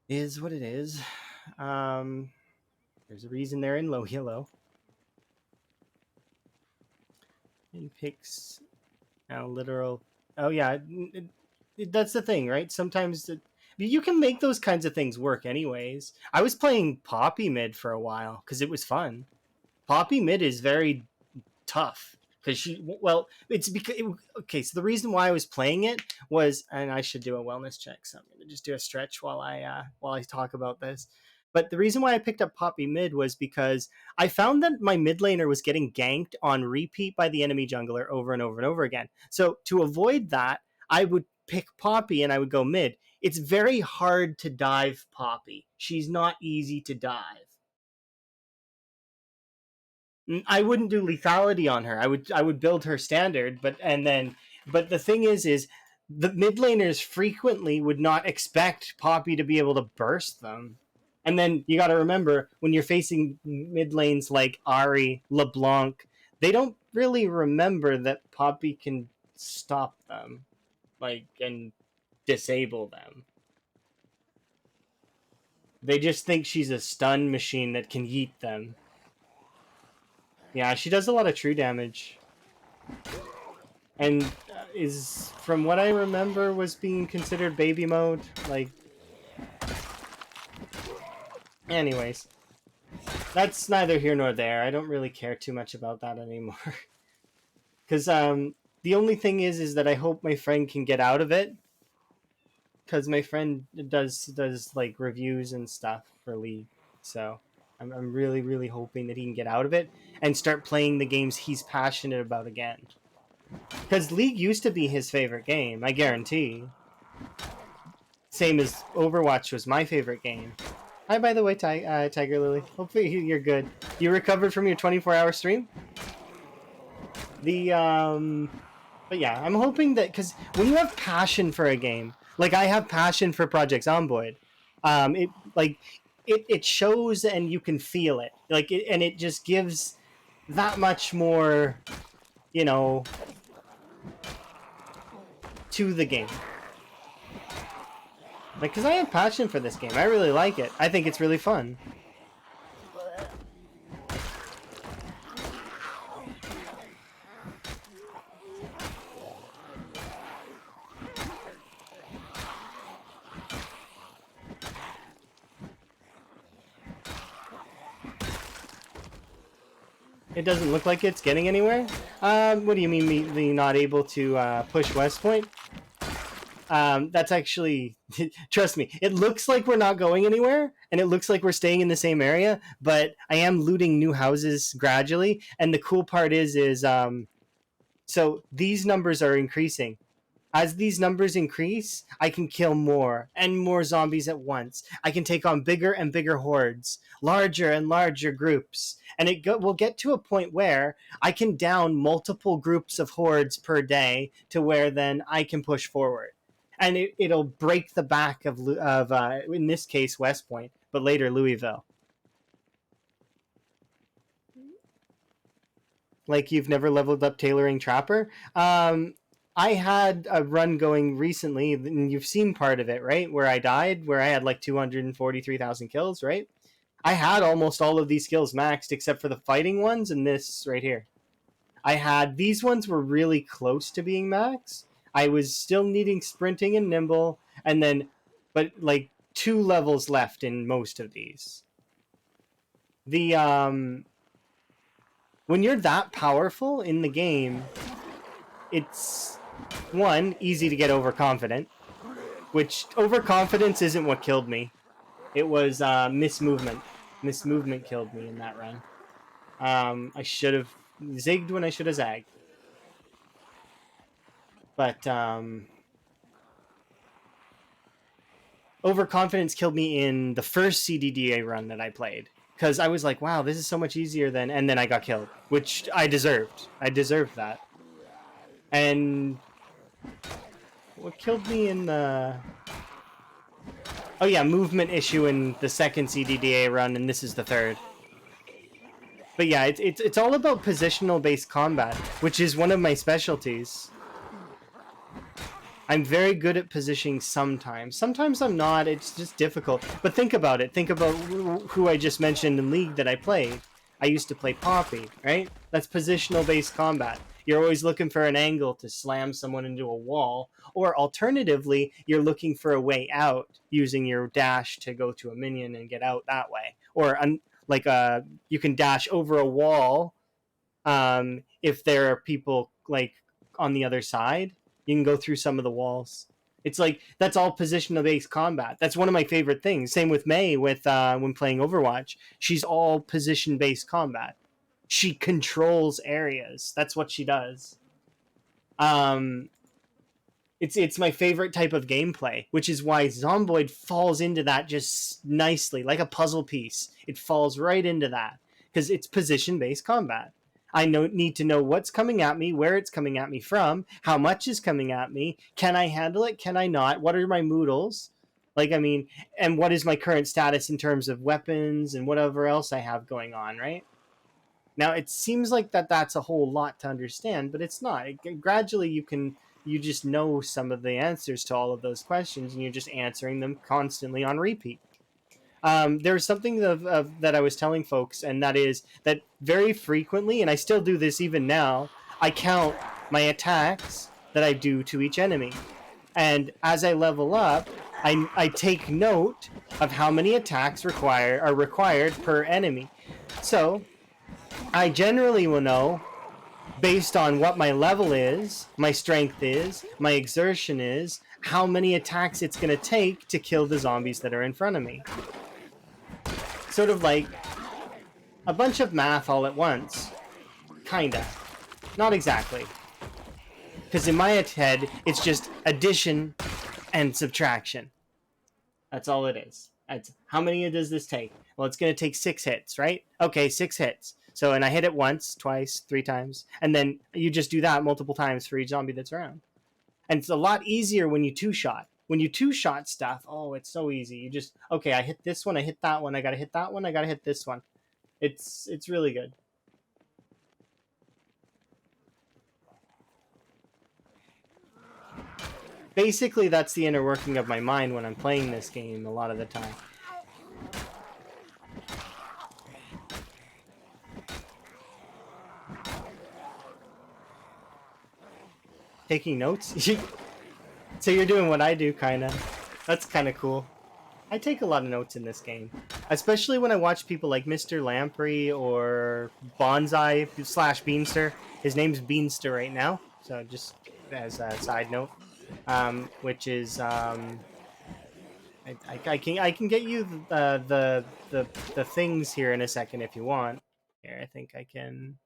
is what it is. There's a reason they're in low ELO. And picks now literal. Oh yeah, that's the thing, right? Sometimes you can make those kinds of things work anyways. I was playing Poppy mid for a while because it was fun. Poppy mid is very tough because it's because okay. So the reason why I was playing it was, and I should do a wellness check, so I'm gonna just do a stretch while I talk about this. But the reason why I picked up Poppy mid was because I found that my mid laner was getting ganked on repeat by the enemy jungler over and over and over again. So to avoid that, I would pick Poppy and I would go mid. It's very hard to dive Poppy. She's not easy to dive. I wouldn't do lethality on her. I would build her standard, but the thing is the mid laners frequently would not expect Poppy to be able to burst them. And then you got to remember when you're facing mid lanes like Ahri, LeBlanc, they don't really remember that Poppy can stop them, like, and disable them. They just think she's a stun machine that can yeet them. Yeah, she does a lot of true damage. And is, from what I remember, was being considered baby mode. Like, anyways, that's neither here nor there. I don't really care too much about that anymore. Because The only thing is that I hope my friend can get out of it, because my friend does like reviews and stuff for League. So I'm really really hoping that he can get out of it and start playing the games he's passionate about again. Because League used to be his favorite game, I guarantee. Same as Overwatch was my favorite game. Hi, by the way, Tiger Lily. Hopefully you're good. You recovered from your 24-hour stream? But yeah, I'm hoping that, because when you have passion for a game, like I have passion for Project Zomboid, it like it shows and you can feel it, like and it just gives that much more, you know, to the game. Like, because I have passion for this game, I really like it. I think it's really fun. It doesn't look like it's getting anywhere. What do you mean, me not able to push West Point? That's actually, trust me, it looks like we're not going anywhere, and it looks like we're staying in the same area, but I am looting new houses gradually, and the cool part is so these numbers are increasing. As these numbers increase, I can kill more and more zombies at once. I can take on bigger and bigger hordes, larger and larger groups. And will get to a point where I can down multiple groups of hordes per day to where then I can push forward. And it'll break the back of in this case, West Point, but later Louisville. Like you've never leveled up tailoring Trapper? I had a run going recently, and you've seen part of it, right? Where I died, where I had like 243,000 kills, right? I had almost all of these skills maxed except for the fighting ones and this right here. These ones were really close to being max. I was still needing sprinting and nimble, and then, but like 2 levels left in most of these. When you're that powerful in the game, it's one, easy to get overconfident, which overconfidence isn't what killed me. It was mismovement. Mismovement killed me in that run. I should have zigged when I should have zagged. But overconfidence killed me in the first CDDA run that I played. Because I was like, wow, this is so much easier than... And then I got killed, which I deserved. I deserved that. And what killed me in the... Oh yeah, movement issue in the second CDDA run, and this is the third. But yeah, it's all about positional-based combat, which is one of my specialties. I'm very good at positioning sometimes. Sometimes I'm not, it's just difficult. But think about it. Think about who I just mentioned in League that I played. I used to play Poppy, right? That's positional-based combat. You're always looking for an angle to slam someone into a wall, or alternatively, you're looking for a way out using your dash to go to a minion and get out that way. Or you can dash over a wall if there are people like on the other side. You can go through some of the walls. It's like, that's all positional-based combat. That's one of my favorite things. Same with Mei with when playing Overwatch. She's all position-based combat. She controls areas. That's what she does. It's my favorite type of gameplay, which is why Zomboid falls into that just nicely, like a puzzle piece. It falls right into that, because it's position-based combat. I need to know what's coming at me, where it's coming at me from, how much is coming at me, can I handle it, can I not, what are my moodles, and what is my current status in terms of weapons and whatever else I have going on, right? Now, it seems like that's a whole lot to understand, but it's not. Gradually, you just know some of the answers to all of those questions, and you're just answering them constantly on repeat. There's something that I was telling folks, and that is that very frequently, and I still do this even now, I count my attacks that I do to each enemy. And as I level up, I take note of how many attacks are required per enemy. So I generally will know based on what my level is, my strength is, my exertion is, how many attacks it's going to take to kill the zombies that are in front of me. Sort of like a bunch of math all at once. Kinda. Not exactly. Because in my head, it's just addition and subtraction. That's all it is. That's how many does this take? Well, it's going to take 6 hits, right? Okay, 6 hits. So, and I hit it once, twice, 3 times, and then you just do that multiple times for each zombie that's around. And it's a lot easier when you two-shot. When you two-shot stuff, oh, it's so easy. You just, okay, I hit this one, I hit that one, I gotta hit that one, I gotta hit this one. It's really good. Basically, that's the inner working of my mind when I'm playing this game a lot of the time. Taking notes? So you're doing what I do, kind of. That's kind of cool. I take a lot of notes in this game, especially when I watch people like Mr. Lamprey or Bonsai slash Beanster. His name's Beanster right now, so just as a side note, which is I can get you the things here in a second if you want. Here, I think I can.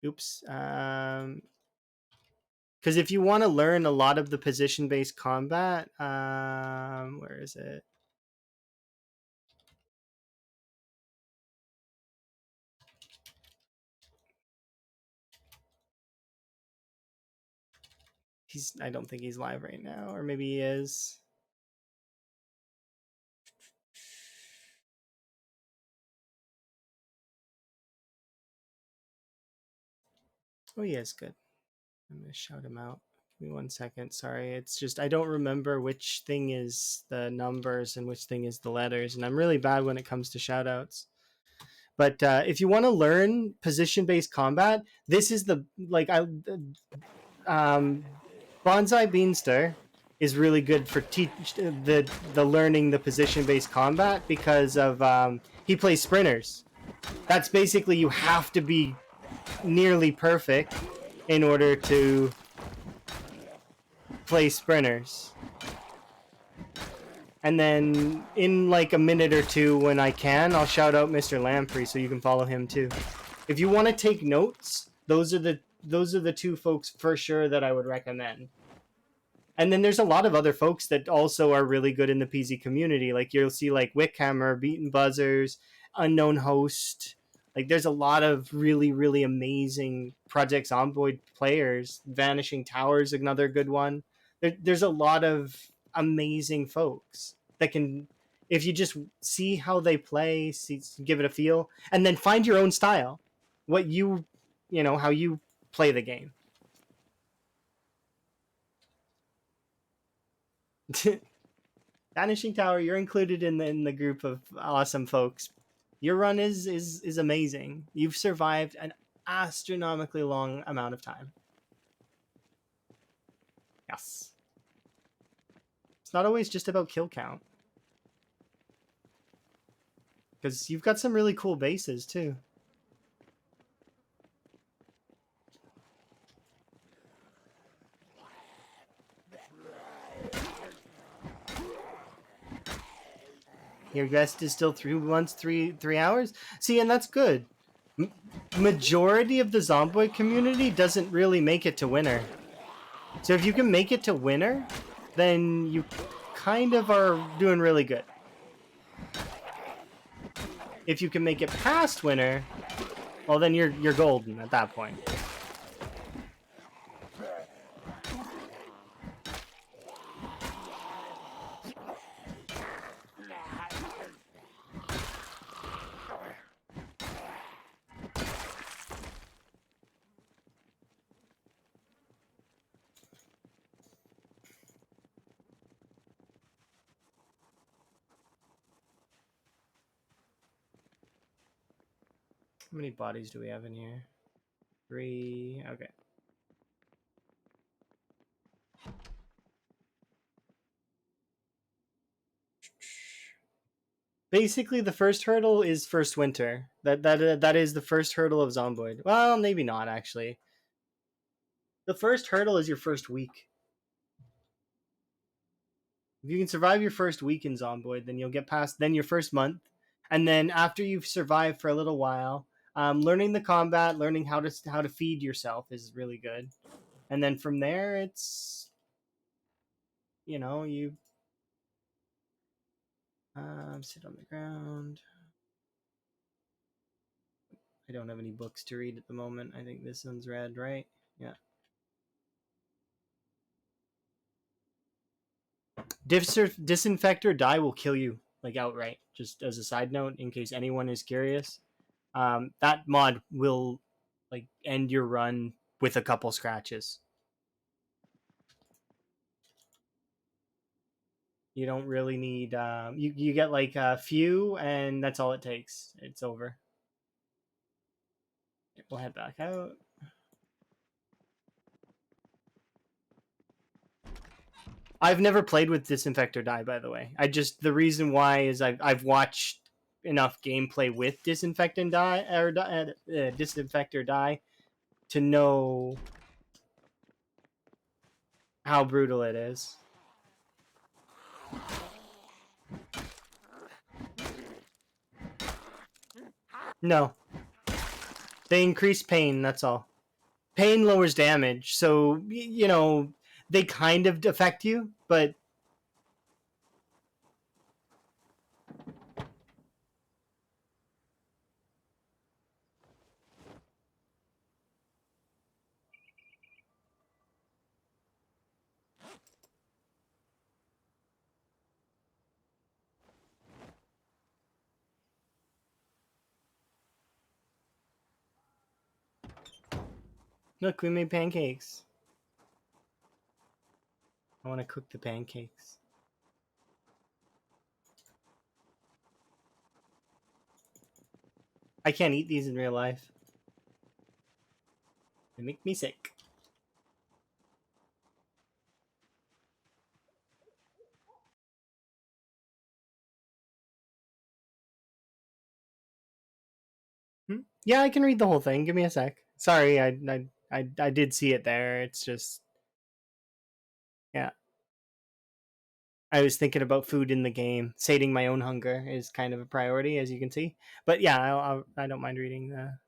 Oops. Because if you want to learn a lot of the position-based combat, where is it? I don't think he's live right now, or maybe he is. Oh, he is good. I'm gonna shout him out. Give me 1 second. Sorry, it's just I don't remember which thing is the numbers and which thing is the letters, and I'm really bad when it comes to shoutouts. But if you want to learn position-based combat, this is the Bonsai Beanster is really good for the learning the position-based combat because of he plays sprinters. That's basically you have to be nearly perfect in order to play sprinters. And then in like a minute or two when I can, I'll shout out Mr. Lamprey so you can follow him too. If you want to take notes, those are the two folks for sure that I would recommend. And then there's a lot of other folks that also are really good in the PZ community. Like you'll see like Wickhammer, Beaten Buzzers, Unknown Host. Like there's a lot of really, really amazing Project Zomboid players. Vanishing Towers, another good one. There's a lot of amazing folks that can, if you just see how they play, give it a feel, and then find your own style. What how you play the game. Vanishing Tower, you're included in the group of awesome folks. Your run is amazing. You've survived an astronomically long amount of time. Yes. It's not always just about kill count. Because you've got some really cool bases too. Your guest is still 3 months, 3 hours. See, and that's good. Majority of the Zomboid community doesn't really make it to winner. So if you can make it to winner, then you kind of are doing really good. If you can make it past winner, well then you're golden at that point. How many bodies do we have in here? 3. Okay. Basically, the first hurdle is first winter. That is the first hurdle of Zomboid. Well, maybe not actually. The first hurdle is your first week. If you can survive your first week in Zomboid, then you'll get past then your first month, and then after you've survived for a little while, learning the combat, learning how to feed yourself is really good, and then from there it's you sit on the ground. I don't have any books to read at the moment. I think this one's red, right? Yeah. Disinfector dye will kill you like outright. Just as a side note, in case anyone is curious, that mod will like end your run with a couple scratches. You don't really need you get like a few, and that's all it takes. It's over. We'll head back out. I've never played with Disinfector dye, by the way. The reason why is I've watched enough gameplay with Disinfectant dye or Disinfector dye to know how brutal it is. No, they increase pain. That's all. Pain lowers damage, so they kind of affect you, but look, we made pancakes. I want to cook the pancakes. I can't eat these in real life. They make me sick. Yeah, I can read the whole thing. Give me a sec. Sorry, I did see it there. It's just yeah. I was thinking about food in the game. Sating my own hunger is kind of a priority, as you can see. But yeah, I don't mind reading the.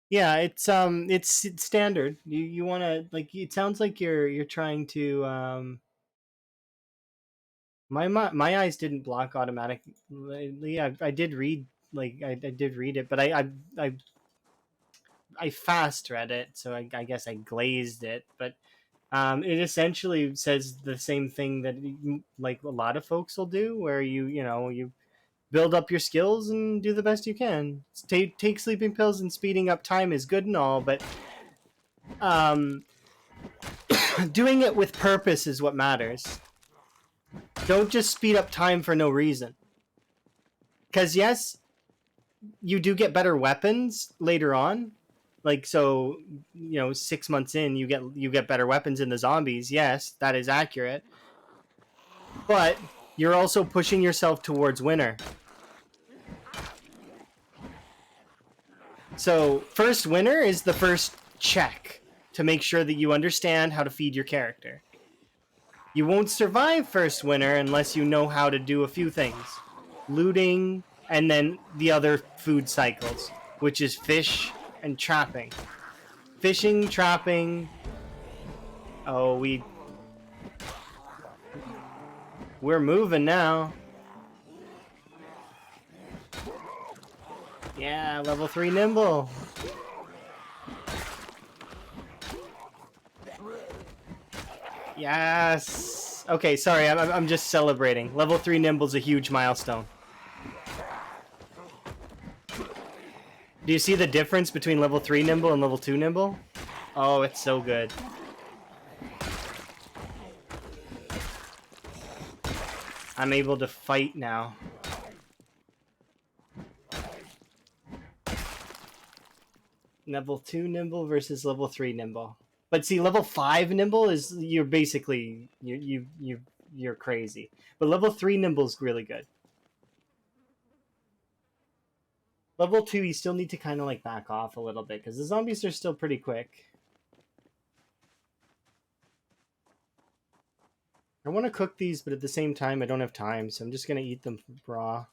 Yeah, it's standard. You want to like it sounds like you're trying to my eyes didn't block automatically. I did read I did read it, but I fast read it, so I guess I glazed it. But it essentially says the same thing that like a lot of folks will do, where you build up your skills and do the best you can. Take sleeping pills and speeding up time is good and all, but um, doing it with purpose is what matters. Don't just speed up time for no reason. Because yes, you do get better weapons later on. Like so, 6 months in, you get better weapons in the zombies. Yes, that is accurate. But you're also pushing yourself towards winter. So first winter is the first check to make sure that you understand how to feed your character. You won't survive first winter unless you know how to do a few things. Looting, and then the other food cycles, which is fish and trapping. Fishing, trapping. Oh, we're moving now. Yeah, level 3 nimble. Yes. Okay, sorry, I'm just celebrating. Level 3 nimble's a huge milestone. Do you see the difference between level 3 nimble and level 2 nimble? Oh, it's so good. I'm able to fight now. Level 2 nimble versus level 3 nimble. But see, level 5 nimble is you're basically you're crazy. But level 3 nimble is really good. Level 2 you still need to kind of like back off a little bit because the zombies are still pretty quick. I want to cook these, but at the same time I don't have time, so I'm just going to eat them raw.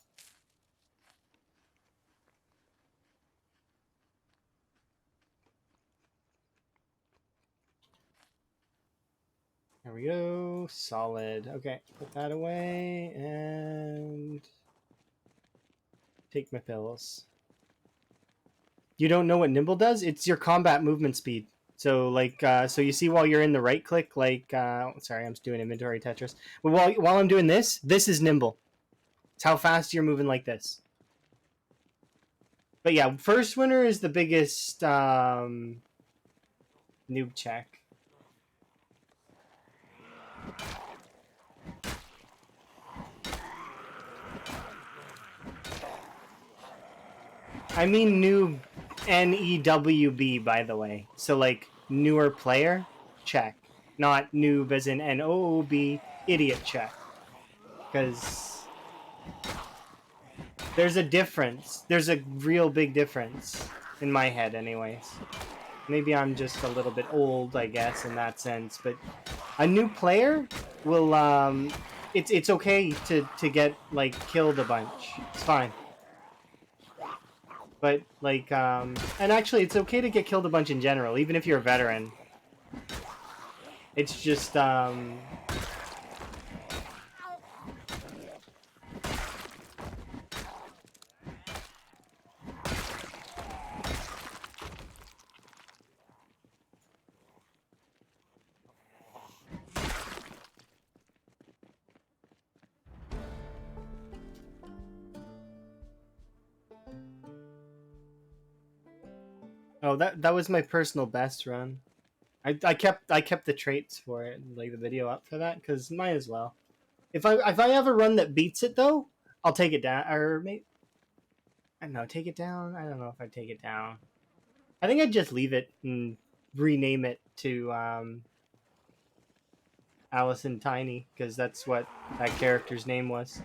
There we go. Solid. Okay, put that away and take my pills. You don't know what nimble does? It's your combat movement speed. So like, so you see while you're in the right click, like, sorry, I'm just doing inventory Tetris. But while I'm doing this is nimble. It's how fast you're moving like this. But yeah, first winner is the biggest noob check. I mean noob, N-E-W-B, by the way. So like newer player, check. Not noob as in N-O-O-B, idiot check. Because there's a difference. There's a real big difference. In my head, anyways. Maybe I'm just a little bit old, I guess, in that sense. But a new player will, it's okay to get, like, killed a bunch. It's fine. But, like, and actually, it's okay to get killed a bunch in general, even if you're a veteran. It's just, oh, that was my personal best run. I kept the traits for it, like the video up for that, because might as well. If I have a run that beats it though, I'll take it down, or maybe I don't know, take it down. I don't know if I'd take it down. I think I'd just leave it and rename it to Allison Tiny, because that's what that character's name was.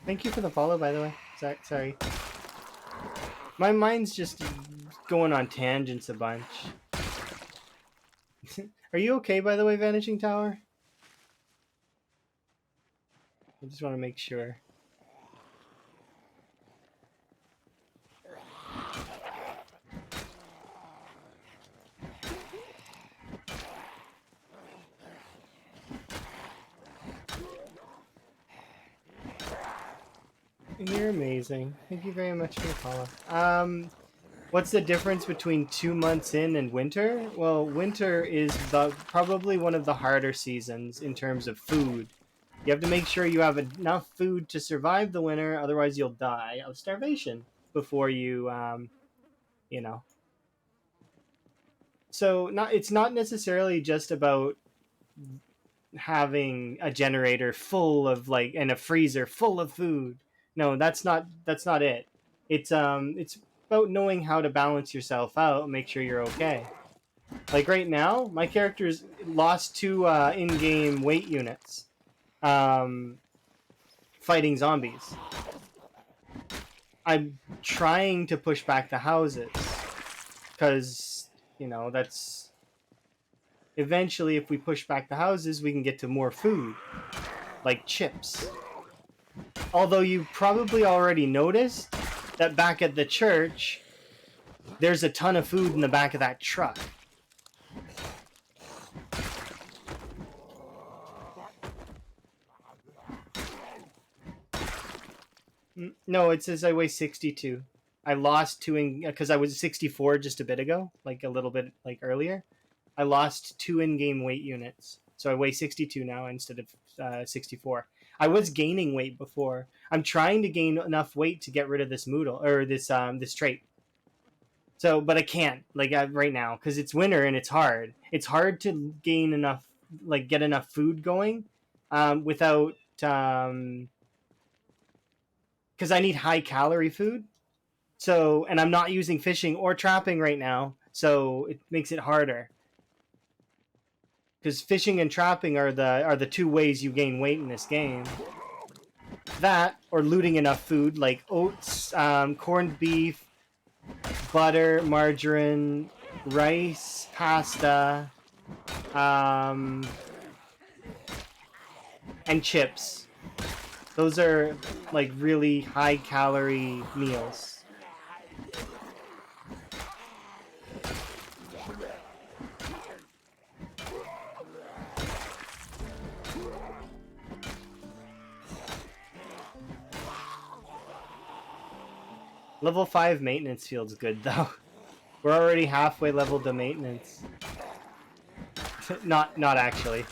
Thank you for the follow, by the way. Sorry. My mind's just going on tangents a bunch. Are you okay, by the way, Vanishing Tower? I just want to make sure. You're amazing. Thank you very much for the follow. What's the difference between 2 months in and winter? Well, winter is probably one of the harder seasons in terms of food. You have to make sure you have enough food to survive the winter, otherwise you'll die of starvation before you, you know. So it's not necessarily just about having a generator full of like and a freezer full of food. No, that's not it. It's about knowing how to balance yourself out and make sure you're okay. Like right now, my character's lost 2 in-game weight units fighting zombies. I'm trying to push back the houses because, you know, that's eventually if we push back the houses, we can get to more food, like chips. Although you probably already noticed that back at the church, there's a ton of food in the back of that truck. No, it says I weigh 62. I lost 2 because I was 64 just a bit ago, like a little bit like earlier. I lost 2 in-game weight units, so I weigh 62 now instead of 64. I was gaining weight before. I'm trying to gain enough weight to get rid of this moodle or this trait. So, but I can't right now because it's winter and it's hard. It's hard to gain enough, like get enough food going, without because I need high calorie food. So, and I'm not using fishing or trapping right now, so it makes it harder. Because fishing and trapping are the two ways you gain weight in this game. That or looting enough food like oats, corned beef, butter, margarine, rice, pasta, um, and chips. Those are like really high calorie meals. Level 5 maintenance feels good though. We're already halfway level to maintenance. Not actually.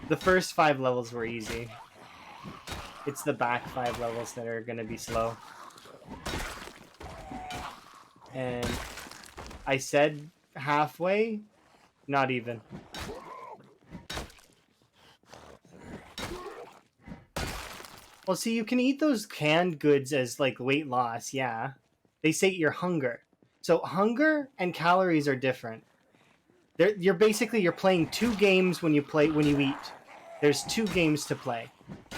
The first 5 levels were easy. It's the back 5 levels that are gonna be slow. And I said halfway, not even. Well, see, you can eat those canned goods as like weight loss, yeah. They sate your hunger. So hunger and calories are different. You're playing 2 games when you eat. There's 2 games to play.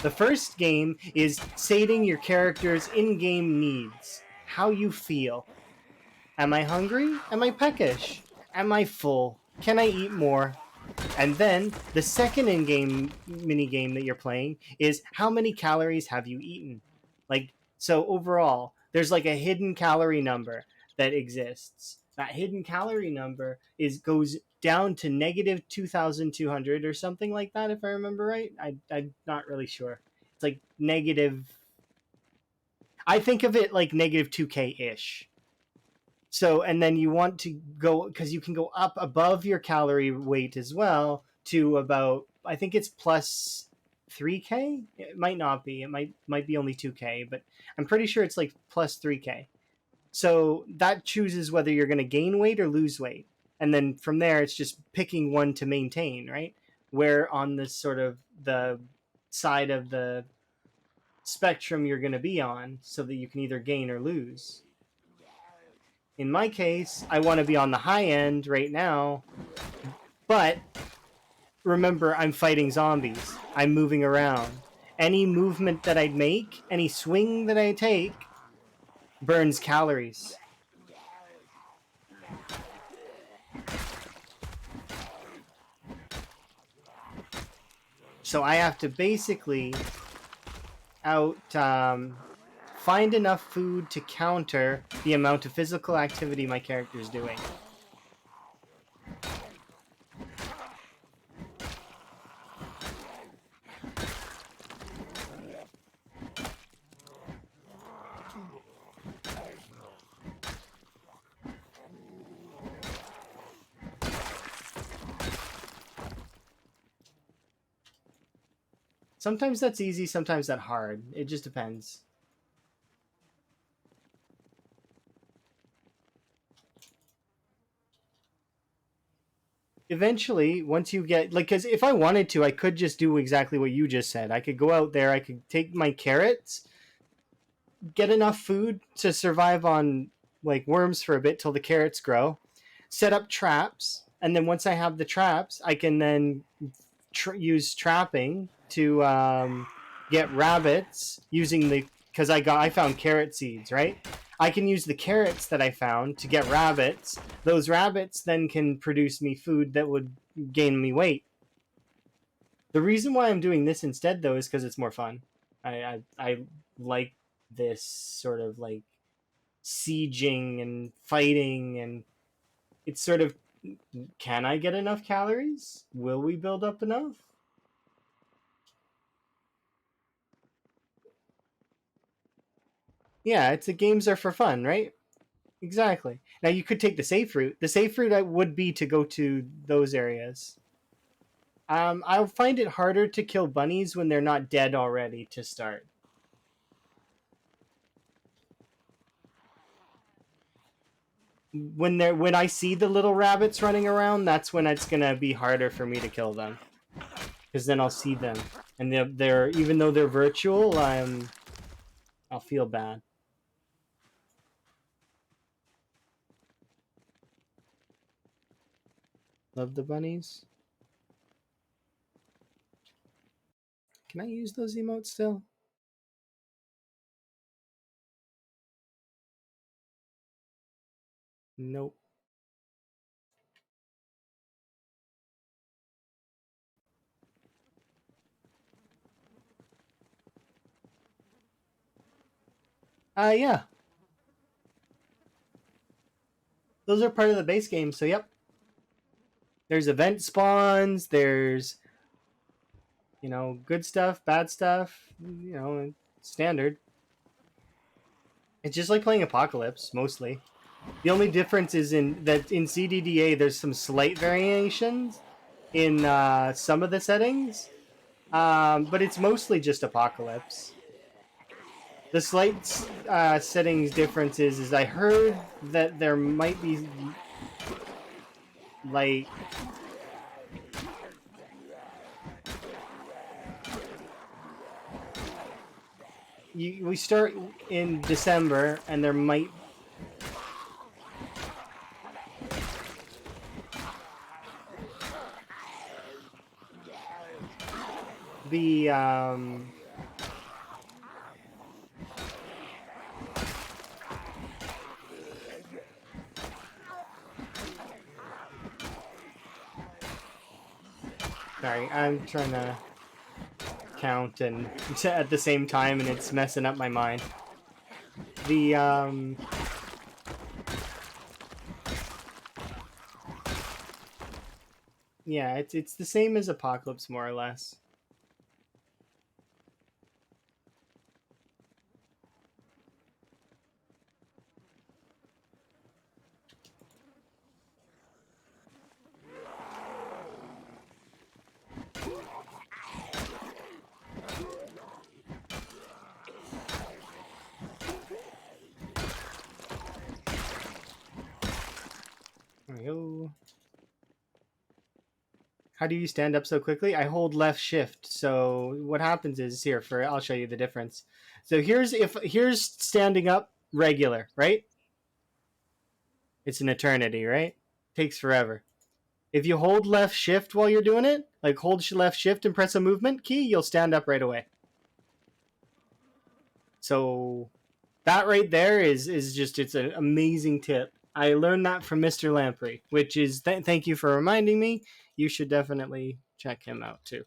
The first game is sating your character's in-game needs. How you feel. Am I hungry? Am I peckish? Am I full? Can I eat more? And then the second in-game mini game that you're playing is how many calories have you eaten? Like, so overall, there's like a hidden calorie number that exists. That hidden calorie number goes down to negative 2,200 or something like that, if I remember right. I'm not really sure. It's like negative. I think of it like negative 2K ish. So, and then you want to go, because you can go up above your calorie weight as well to about, I think it's plus 3K. It might not be. It might be only 2K, but I'm pretty sure it's like plus 3K. So that chooses whether you're going to gain weight or lose weight. And then from there, it's just picking one to maintain, right? Where on this sort of the side of the spectrum you're going to be on so that you can either gain or lose. In my case, I want to be on the high end right now, but remember, I'm fighting zombies. I'm moving around. Any movement that I make, any swing that I take, burns calories. So I have to basically find enough food to counter the amount of physical activity my character is doing. Sometimes that's easy, sometimes that's hard. It just depends. Eventually, once you get, like, because if I wanted to, I could just do exactly what you just said. I could go out there, I could take my carrots, get enough food to survive on like worms for a bit till the carrots grow, set up traps, and then once I have the traps, I can then use trapping to get rabbits using the, because I found carrot seeds, right? I can use the carrots that I found to get rabbits. Those rabbits then can produce me food that would gain me weight. The reason why I'm doing this instead, though, is because it's more fun. I like this sort of like sieging and fighting, and it's sort of, can I get enough calories? Will we build up enough? Yeah, it's the games are for fun, right? Exactly. Now you could take the safe route. The safe route would be to go to those areas. I'll find it harder to kill bunnies when they're not dead already to start. When I see the little rabbits running around, that's when it's gonna be harder for me to kill them, because then I'll see them, and they're even though they're virtual, I'll feel bad. Love the bunnies. Can I use those emotes still? Nope. Yeah. Those are part of the base game, so yep. There's event spawns, there's, good stuff, bad stuff, standard. It's just like playing Apocalypse, mostly. The only difference is in CDDA, there's some slight variations in some of the settings, but it's mostly just Apocalypse. The slight settings difference is I heard that there might be like we start in December and there might be sorry, I'm trying to count and at the same time, and it's messing up my mind. The yeah, it's the same as Apocalypse more or less. There we go. How do you stand up so quickly? I hold left shift. So what happens is here I'll show you the difference. So here's standing up regular, right? It's an eternity, right? Takes forever. If you hold left shift while you're doing it, like hold left shift and press a movement key, you'll stand up right away. So that right there is just it's an amazing tip. I learned that from Mr. Lamprey, which is thank you for reminding me. You should definitely check him out too.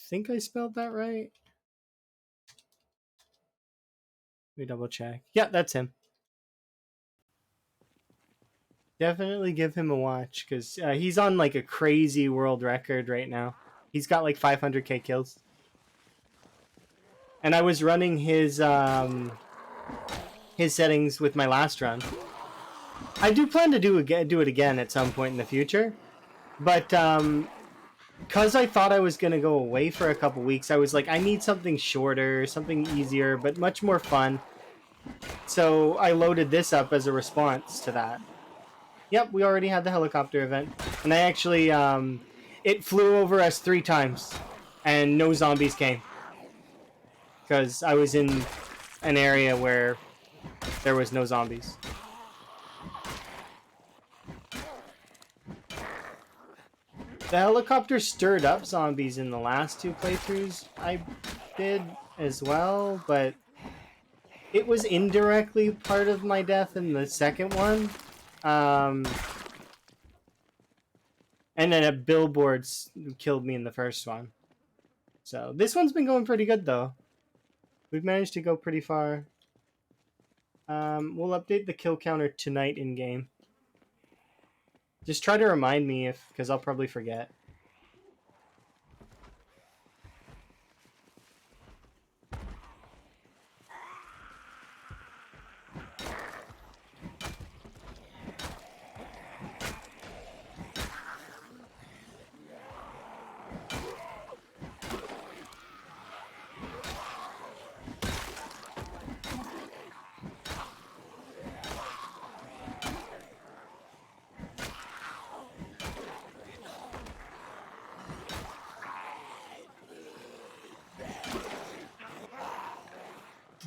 Think I spelled that right. Let me double check. Yeah, that's him. Definitely give him a watch because he's on like a crazy world record right now. He's got like 500k kills. And I was running his settings with my last run. I do plan to do it again at some point in the future, but because I thought I was gonna go away for a couple weeks, I was like, I need something shorter, something easier, but much more fun. So I loaded this up as a response to that. Yep, we already had the helicopter event, and I actually it flew over us 3 times, and no zombies came because I was in an area where there was no zombies. The helicopter stirred up zombies in the last 2 playthroughs I did as well, but it was indirectly part of my death in the second one. And then a billboards killed me in the first one. So this one's been going pretty good though. We've managed to go pretty far. We'll update the kill counter tonight in game. Just try to remind me because I'll probably forget.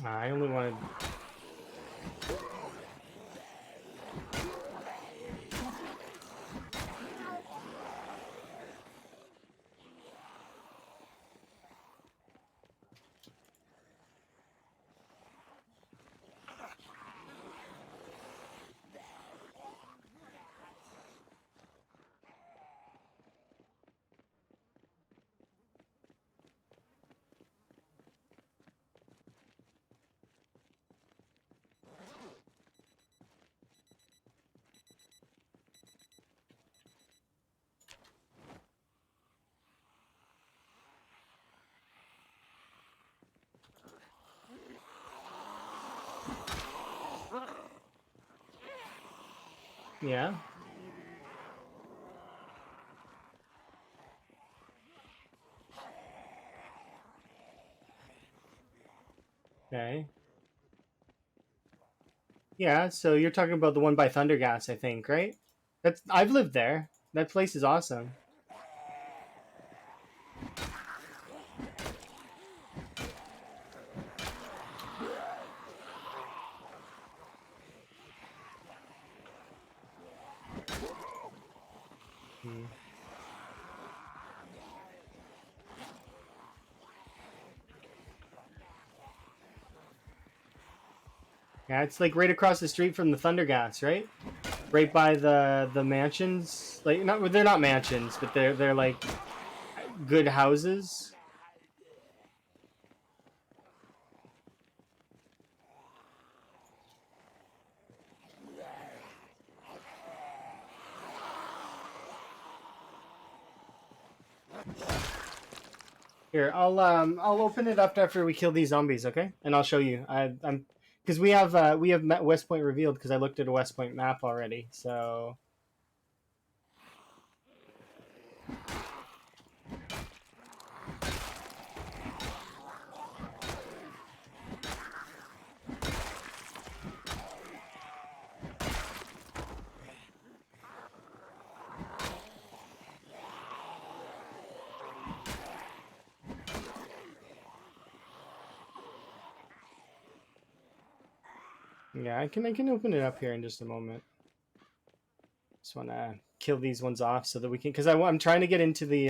I only wanted. Yeah. Okay. Yeah. So you're talking about the one by Thundergas, I think, right? That's I've lived there. That place is awesome. Hmm. Yeah, it's like right across the street from the Thundergas, right? Right by the mansions. Like not they're not mansions, but they're like good houses. Here, I'll open it up after we kill these zombies, okay? And I'll show you. I'm because we have West Point revealed because I looked at a West Point map already. So yeah, I can open it up here in just a moment. Just want to kill these ones off so that we can because I'm trying to get into the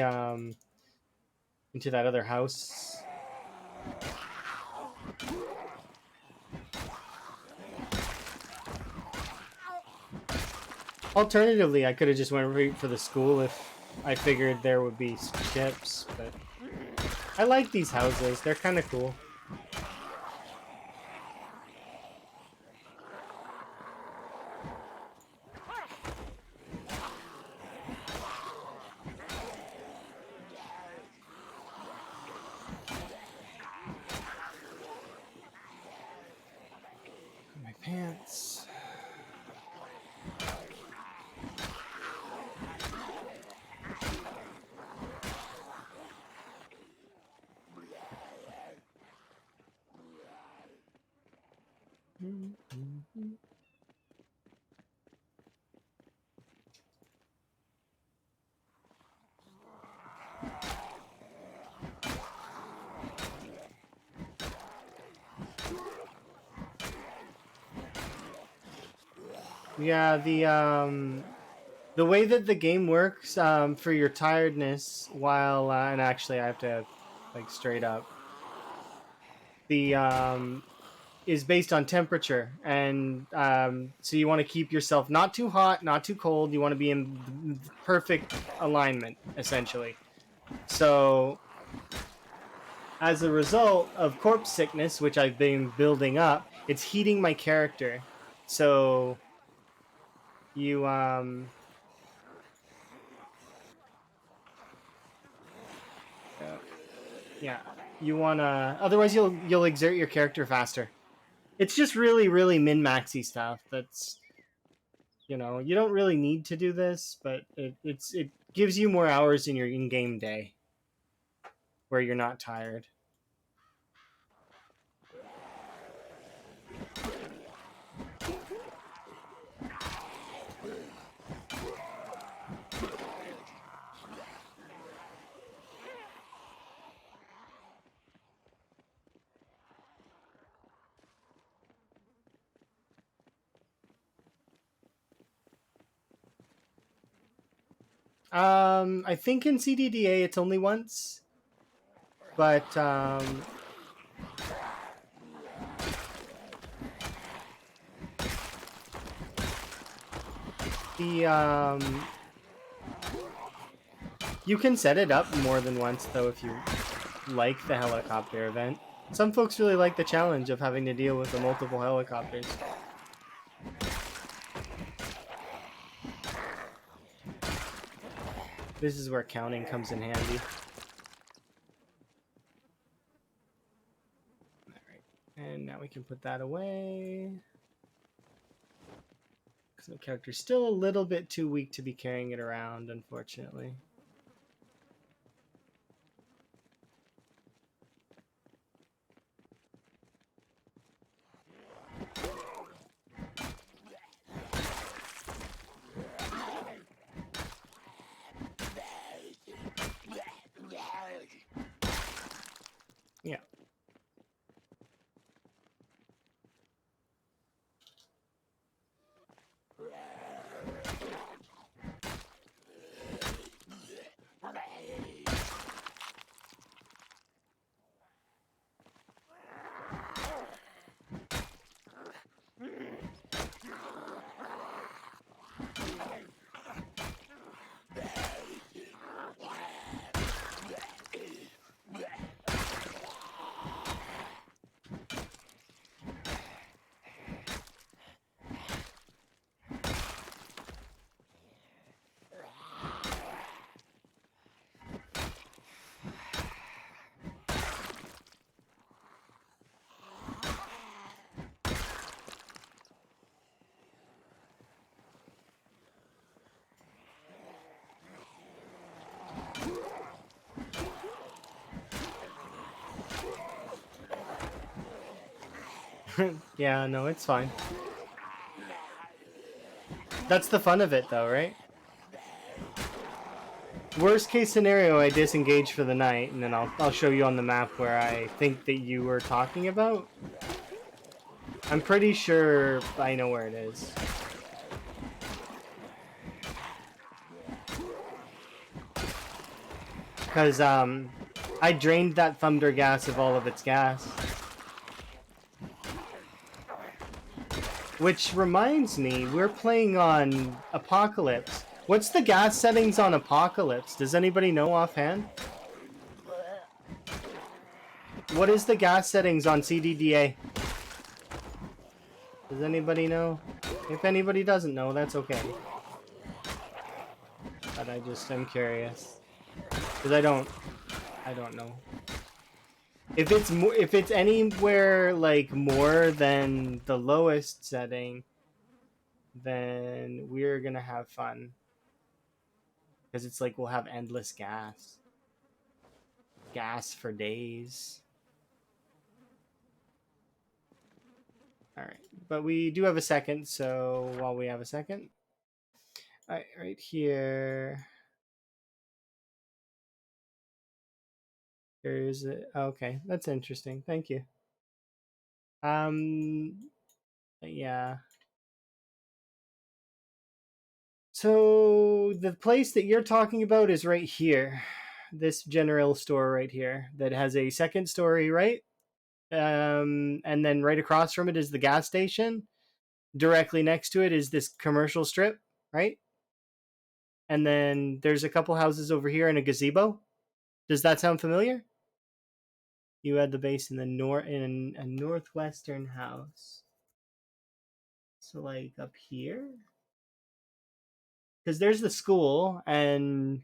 into that other house. Alternatively, I could have just went right for the school if I figured there would be ships, but I like these houses. They're kind of cool. My pants. Yeah, the way that the game works for your tiredness while and actually I have to like straight up the is based on temperature and so you want to keep yourself not too hot, not too cold. You want to be in the perfect alignment essentially. So as a result of corpse sickness, which I've been building up, it's heating my character. So you uh, yeah, you wanna. Otherwise, you'll exert your character faster. It's just really min maxy stuff. That's you don't really need to do this, but it gives you more hours in your in game day where you're not tired. I think in CDDA it's only once, but the you can set it up more than once though if you like the helicopter event. Some folks really like the challenge of having to deal with the multiple helicopters. This is where counting comes in handy. Alright, and now we can put that away. Because my character's still a little bit too weak to be carrying it around, unfortunately. Yeah. Yeah, no, it's fine. That's the fun of it, though, right? Worst case scenario, I disengage for the night, and then I'll show you on the map where I think that you were talking about. I'm pretty sure I know where it is. Because I drained that thunder gas of all of its gas. Which reminds me, we're playing on Apocalypse. What's the gas settings on Apocalypse? Does anybody know offhand? What is the gas settings on CDDA? Does anybody know? If anybody doesn't know, that's okay. But I just am curious. Because I don't know. If it's anywhere like more than the lowest setting, then we're gonna have fun. Because it's like we'll have endless gas. Gas for days. Alright. But we do have a second, so while we have a second. Alright, right here. There's a, okay, that's interesting. Thank you. Yeah. So the place that you're talking about is right here. This general store right here that has a second story, right? And then right across from it is the gas station. Directly next to it is this commercial strip, right? And then there's a couple houses over here and a gazebo. Does that sound familiar? You had the base in the in a northwestern house. So like up here? Because there's the school and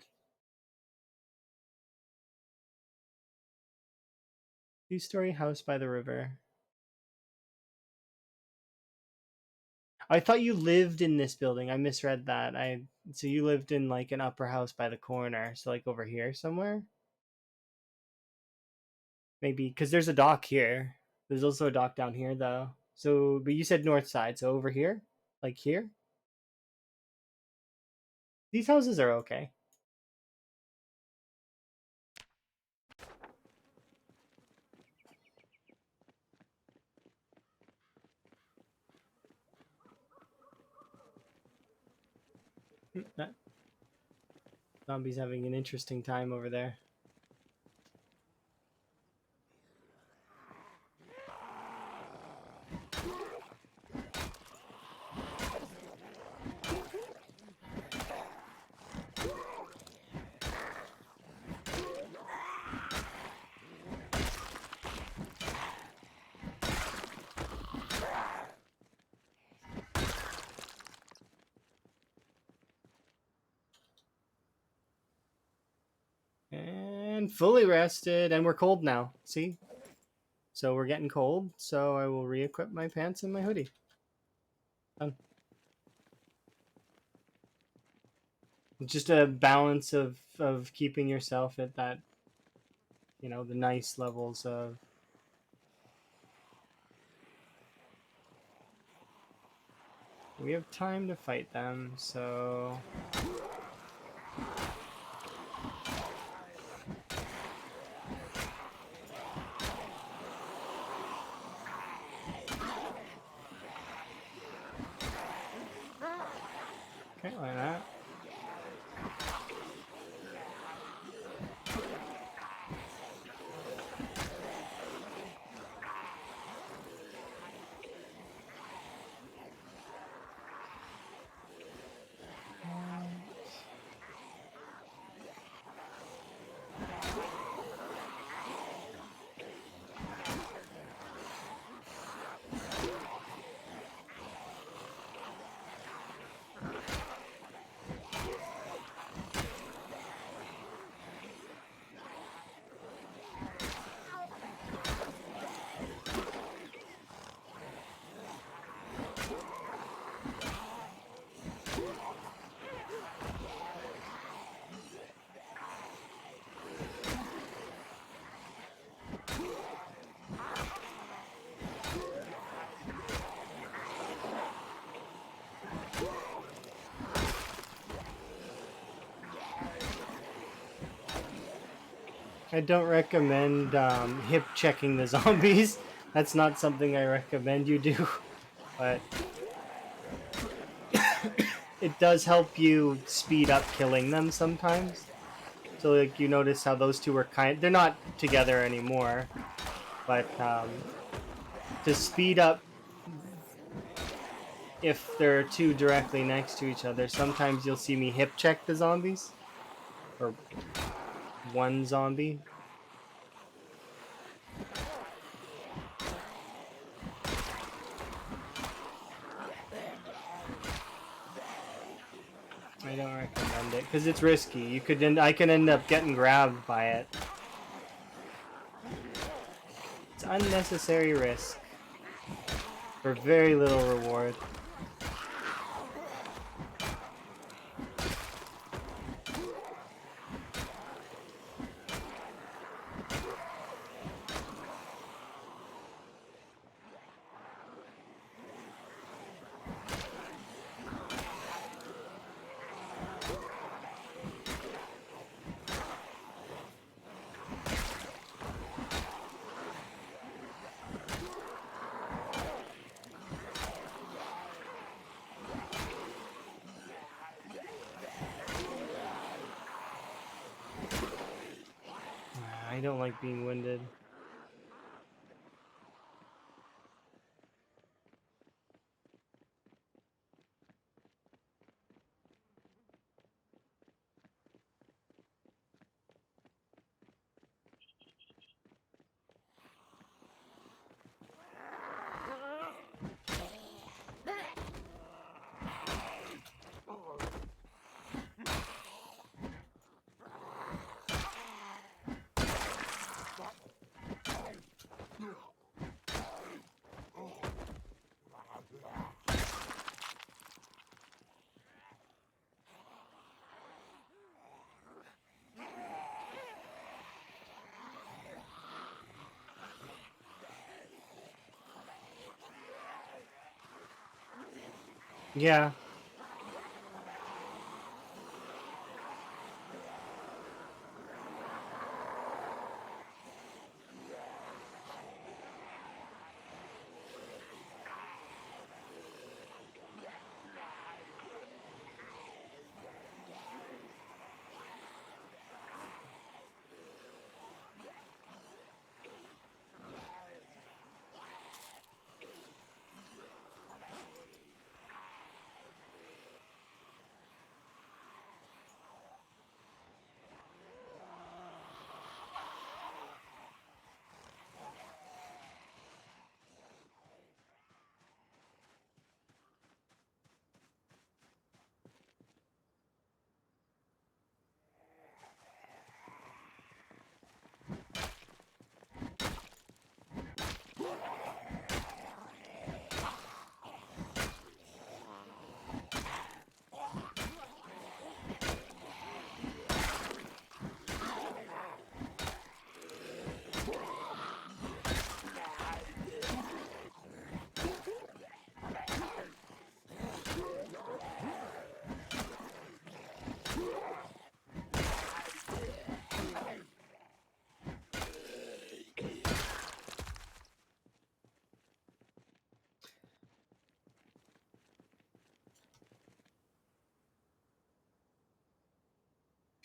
two-story house by the river. I thought you lived in this building. I misread that. So you lived in like an upper house by the corner, so like over here somewhere. Maybe because there's a dock here. There's also a dock down here though. So, but you said north side, so over here, like here. These houses are okay. Zombie's having an interesting time over there. And fully rested, and we're cold now. See? So we're getting cold, so I will re-equip my pants and my hoodie. Done. Just a balance of keeping yourself at that, the nice levels of. We have time to fight them, so. Okay, why not? I don't recommend hip checking the zombies. That's not something I recommend you do, but it does help you speed up killing them sometimes. So like you notice how those two are they're not together anymore, but to speed up if they're two directly next to each other, sometimes you'll see me hip check the zombies or one zombie. I don't recommend it because it's risky. I can end up getting grabbed by it. It's unnecessary risk for very little reward. I don't like being winded. Yeah.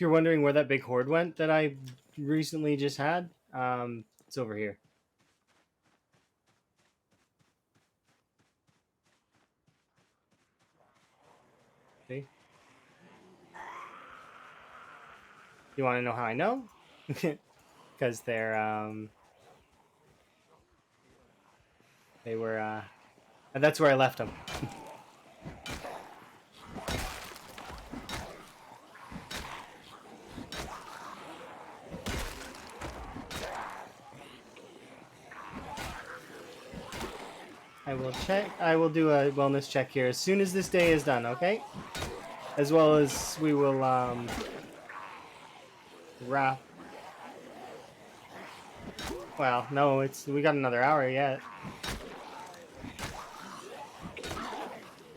If you're wondering where that big horde went that I recently just had, it's over here. See? You want to know how I know? Because they were that's where I left them. I will check. I will do a wellness check here as soon as this day is done. Okay, as well as we will wrap. Well, no, we got another hour yet.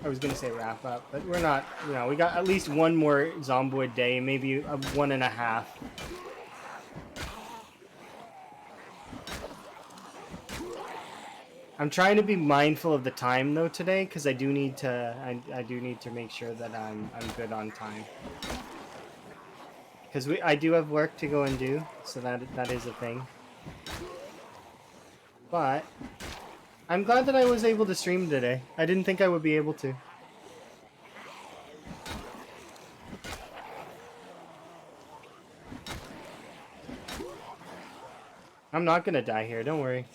I was gonna say wrap up, but we're not. You know, we got at least one more Zomboid day, maybe a 1.5. I'm trying to be mindful of the time though today, because I do need to. I do need to make sure that I'm good on time. Because I do have work to go and do, so that is a thing. But I'm glad that I was able to stream today. I didn't think I would be able to. I'm not gonna die here, don't worry.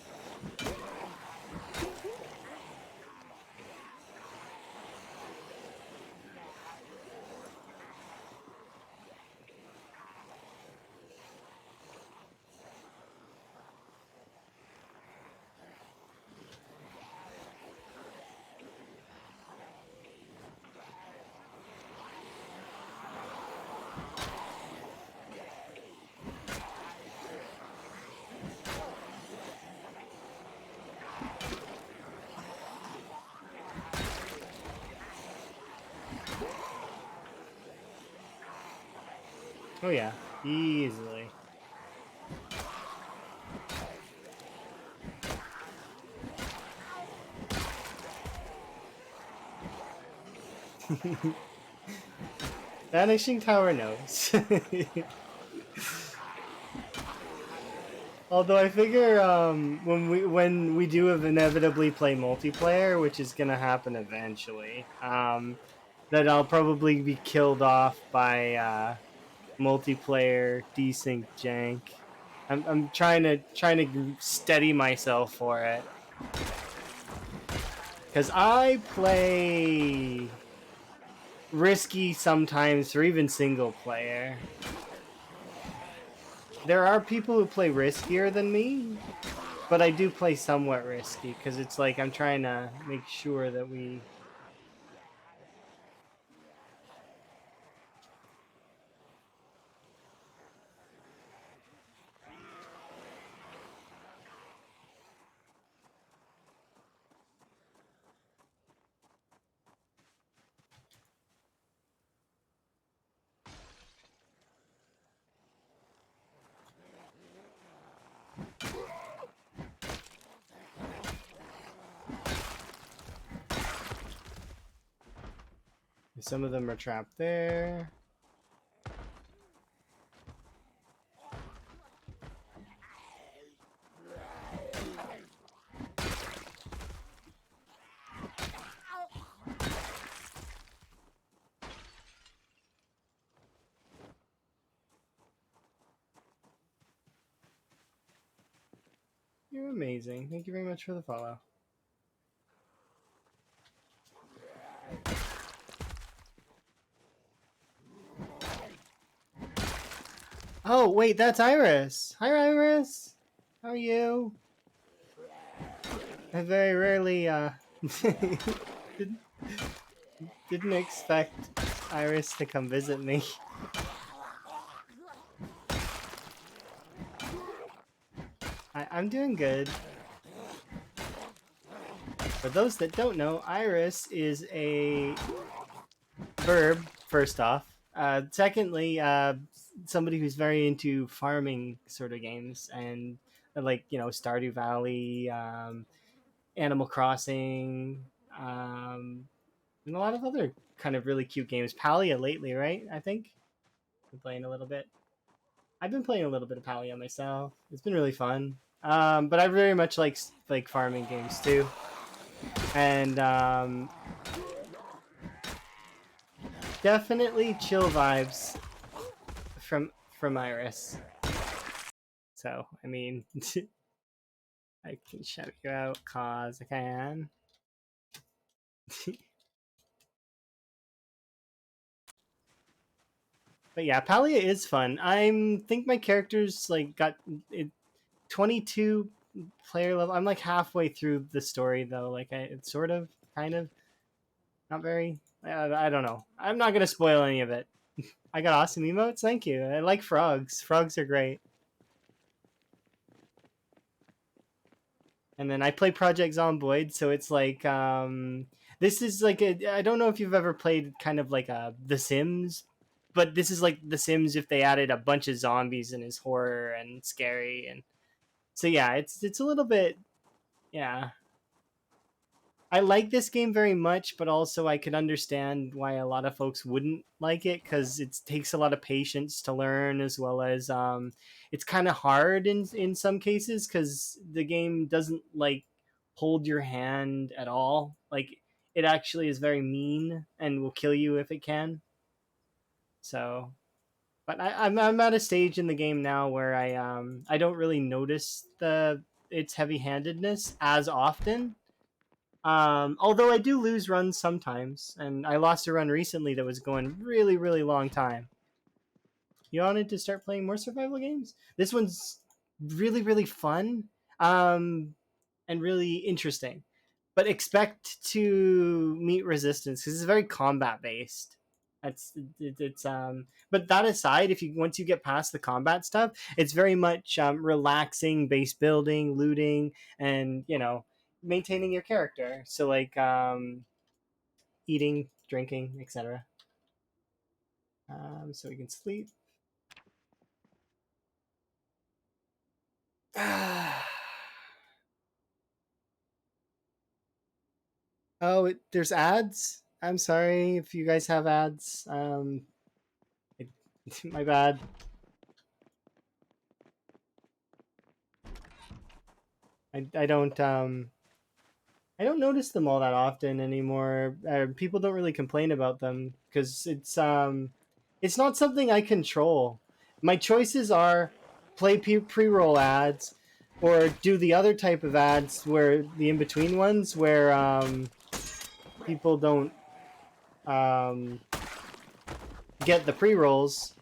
Oh yeah, easily. Vanishing Tower knows. Although I figure when we do inevitably play multiplayer, which is gonna happen eventually, that I'll probably be killed off by multiplayer desync jank. I'm trying to steady myself for it, because I play risky sometimes, or even single player. There are people who play riskier than me, but I do play somewhat risky because it's like I'm trying to make sure that we. Some of them are trapped there. You're amazing. Thank you very much for the follow. Oh, wait, that's Iris. Hi, Iris. How are you? I very rarely didn't, didn't expect Iris to come visit me. I'm doing good. For those that don't know, Iris is a verb, first off. Secondly, somebody who's very into farming sort of games and like, Stardew Valley, Animal Crossing, and a lot of other kind of really cute games. Palia lately, right? I think. Been playing a little bit. I've been playing a little bit of Palia myself. It's been really fun. But I very much like farming games too, and definitely chill vibes from Iris. So I mean, I can shout you out cause I can. But yeah, Palia is fun. I think my character's like got it, 22 player level. I'm like halfway through the story though. Like it's sort of, kind of, not very. I don't know. I'm not gonna spoil any of it. I got awesome emotes. Thank you. I like frogs. Frogs are great. And then I play Project Zomboid, so it's like this is like I don't know if you've ever played kind of like The Sims, but this is like The Sims if they added a bunch of zombies and is horror and scary, and so yeah, it's a little bit, yeah. I like this game very much, but also I could understand why a lot of folks wouldn't like it because it takes a lot of patience to learn, as well as it's kind of hard in some cases because the game doesn't like hold your hand at all. Like it actually is very mean and will kill you if it can. So, but I'm at a stage in the game now where I don't really notice the its heavy handedness as often, although I do lose runs sometimes, and I lost a run recently that was going really, really long time. You wanted to start playing more survival games? This one's really, really fun, and really interesting. But expect to meet resistance because it's very combat based. It's But that aside, if you once you get past the combat stuff, it's very much relaxing, base building, looting, and maintaining your character. So like eating, drinking, etc. So we can sleep. There's ads. I'm sorry if you guys have ads. It, my bad. I don't notice them all that often anymore. People don't really complain about them because it's not something I control. My choices are play pre-roll ads, or do the other type of ads where the in between ones where people don't um, get the pre-rolls,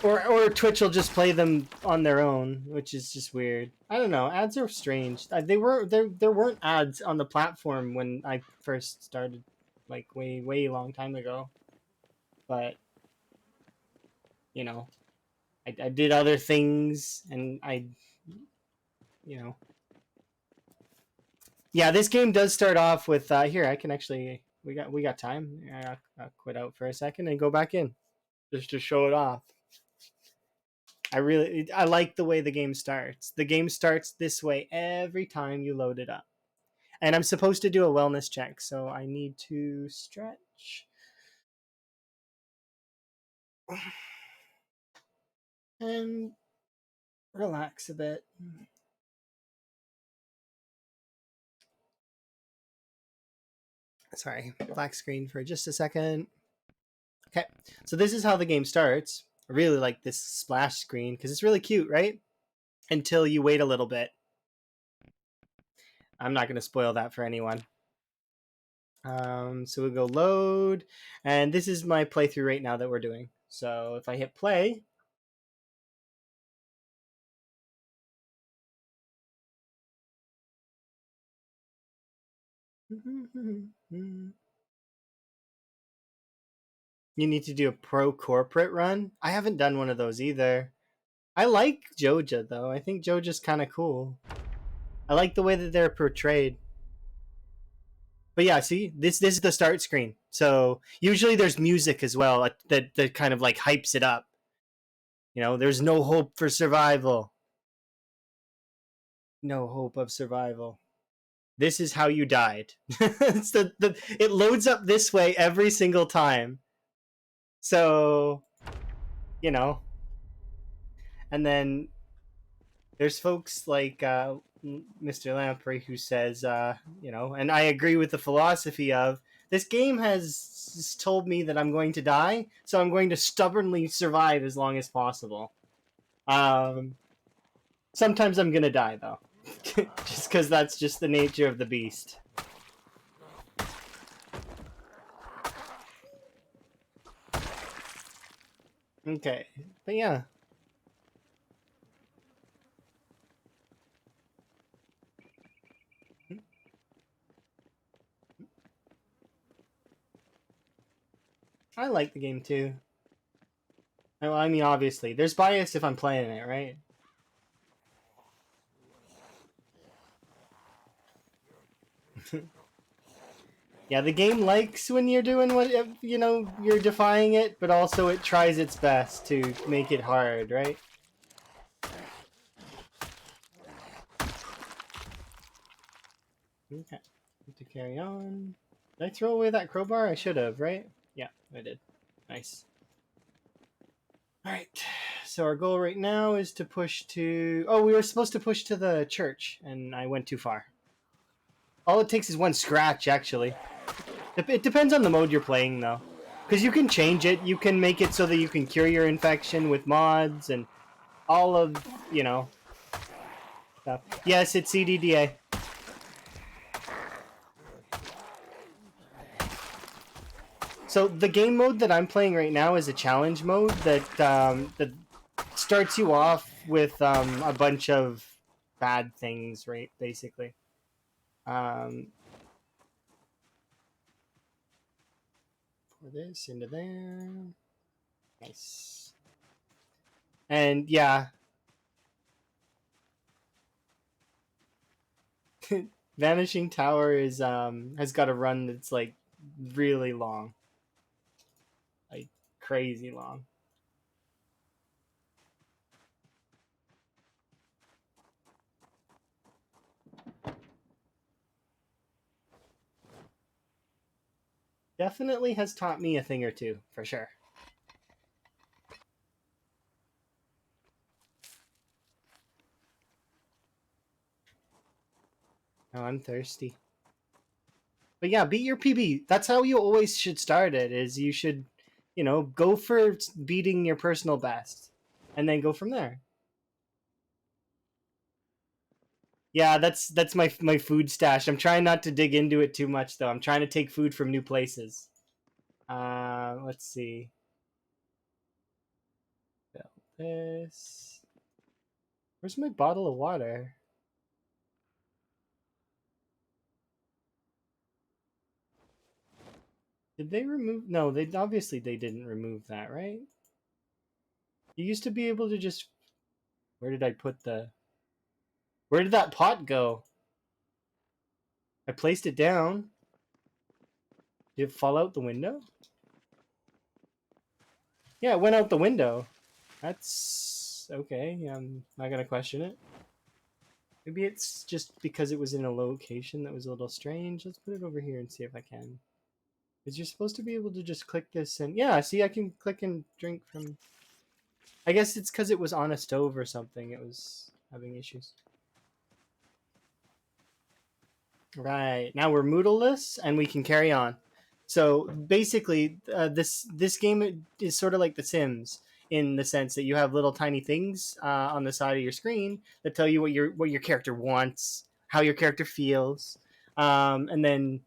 or Twitch will just play them on their own, which is just weird. I don't know. Ads are strange. They were there weren't ads on the platform when I first started, like way way long time ago. But you know, I did other things, and you know, yeah. This game does start off with here. I can actually we got time. I'll quit out for a second and go back in just to show it off. I like the way the game starts. The game starts this way every time you load it up. And I'm supposed to do a wellness check, so I need to stretch and relax a bit. Sorry, black screen for just a second. Okay, so this is how the game starts. I really like this splash screen because it's really cute, right? Until you wait a little bit. I'm not going to spoil that for anyone. So we'll go load, and this is my playthrough right now that we're doing. So if I hit play, you need to do a pro corporate run. I haven't done one of those either. I like Joja though. I think Joja's kind of cool. I like the way that they're portrayed. But yeah, see, this is the start screen. So usually there's music as well that kind of like hypes it up. There's no hope for survival. No hope of survival. This is how you died. It loads up this way every single time. So you know. And then there's folks like Mr. Lamprey who says, and I agree with the philosophy of this game has told me that I'm going to die, so I'm going to stubbornly survive as long as possible. Um, Sometimes I'm gonna die though, just because that's just the nature of the beast. Okay, but yeah, I like the game too. I mean, obviously, there's bias if I'm playing it, right? Yeah, the game likes when you're doing what you're defying it, but also it tries its best to make it hard, right? Okay, to carry on. Did I throw away that crowbar? I should have, right? Yeah, I did. Nice. All right. So our goal right now is to push to. Oh, we were supposed to push to the church, and I went too far. All it takes is one scratch, actually. It depends on the mode you're playing, though. Because you can change it. You can make it so that you can cure your infection with mods and all of, stuff. Yes, it's CDDA. So the game mode that I'm playing right now is a challenge mode that starts you off with a bunch of bad things, right? Basically. Um, Pour this into there. Nice. And yeah, Vanishing Tower is has got a run that's like really long. Like crazy long. Definitely has taught me a thing or two, for sure. Oh, I'm thirsty. But yeah, beat your PB. That's how you always should start it. Is you should, go for beating your personal best, and then go from there. Yeah, that's my food stash. I'm trying not to dig into it too much though. I'm trying to take food from new places. Let's see. Fill this. Where's my bottle of water? Did they remove? No, they obviously they didn't remove that, right? You used to be able to just. Where did I put the? Where did that pot go? I placed it down. Did it fall out the window? Yeah, it went out the window. That's okay. I'm not gonna question it. Maybe it's just because it was in a location that was a little strange. Let's put it over here and see if I can. Because you're supposed to be able to just click this and yeah, see I can click and drink from. I guess it's because it was on a stove or something. It was having issues. Right now we're moodleless and we can carry on. So basically, this game is sort of like The Sims in the sense that you have little tiny things on the side of your screen that tell you what your character wants, how your character feels, and then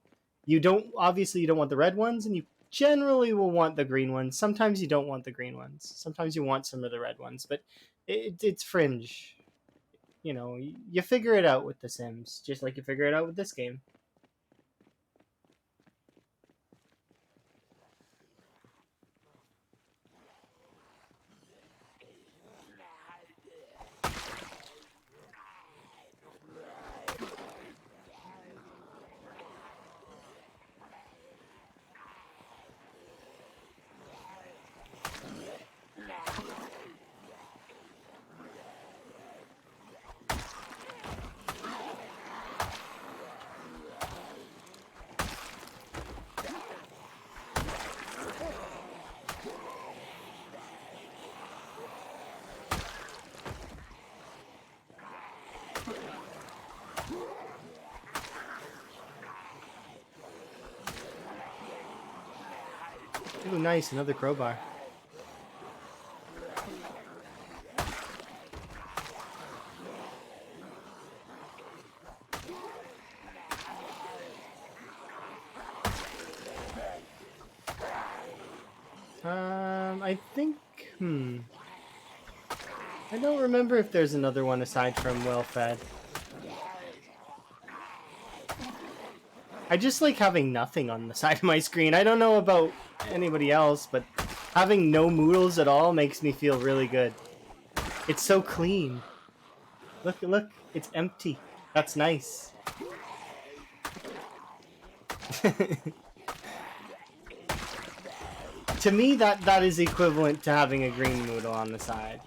you don't want the red ones, and you generally will want the green ones. Sometimes you don't want the green ones. Sometimes you want some of the red ones, but it's fringe. You figure it out with The Sims, just like you figure it out with this game. Ooh, nice, another crowbar. I think, I don't remember if there's another one aside from well fed. I just like having nothing on the side of my screen. I don't know about anybody else, but having no moodles at all makes me feel really good. It's so clean. Look, it's empty. That's nice. To me, that is equivalent to having a green moodle on the side.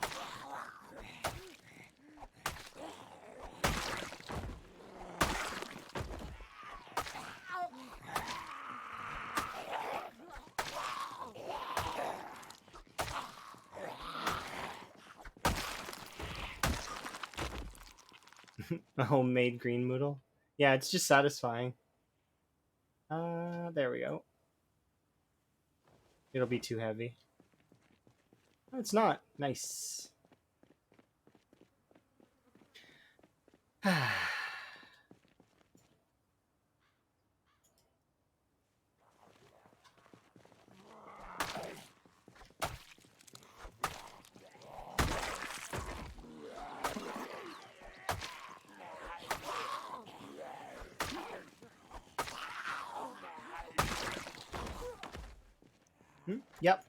A homemade green moodle. Yeah, it's just satisfying. There we go. It'll be too heavy. No, it's not. Nice. Yep.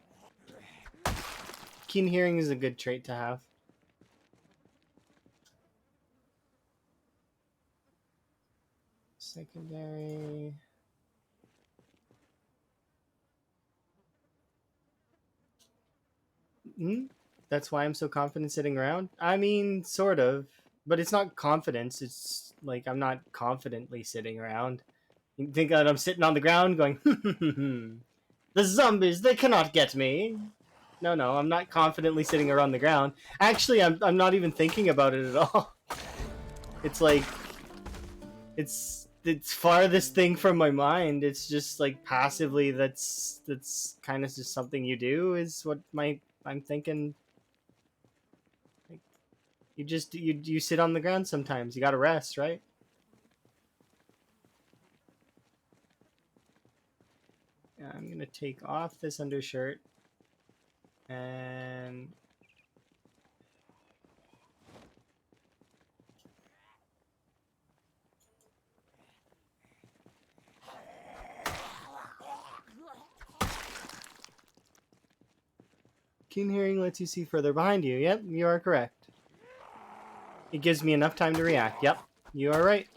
Keen hearing is a good trait to have. Secondary. That's why I'm so confident sitting around? I mean, sort of. But it's not confidence. It's like I'm not confidently sitting around. You think that I'm sitting on the ground going, the zombies, they cannot get me. No, I'm not confidently sitting around the ground. Actually, I'm not even thinking about it at all. It's like, it's farthest thing from my mind. It's just like passively, that's kind of just something you do is what I'm thinking. Like, you sit on the ground sometimes. You gotta rest, right? I'm gonna take off this undershirt and keen hearing lets you see further behind you. Yep, you are correct. It gives me enough time to react. Yep, you are right.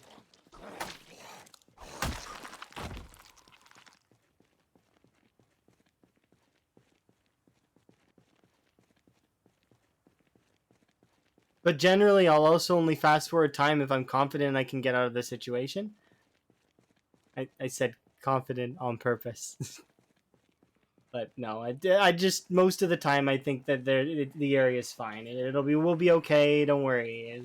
But generally, I'll also only fast forward time if I'm confident I can get out of the situation. I said confident on purpose. But no, I just, most of the time, I think that the area is fine. We'll be okay, don't worry.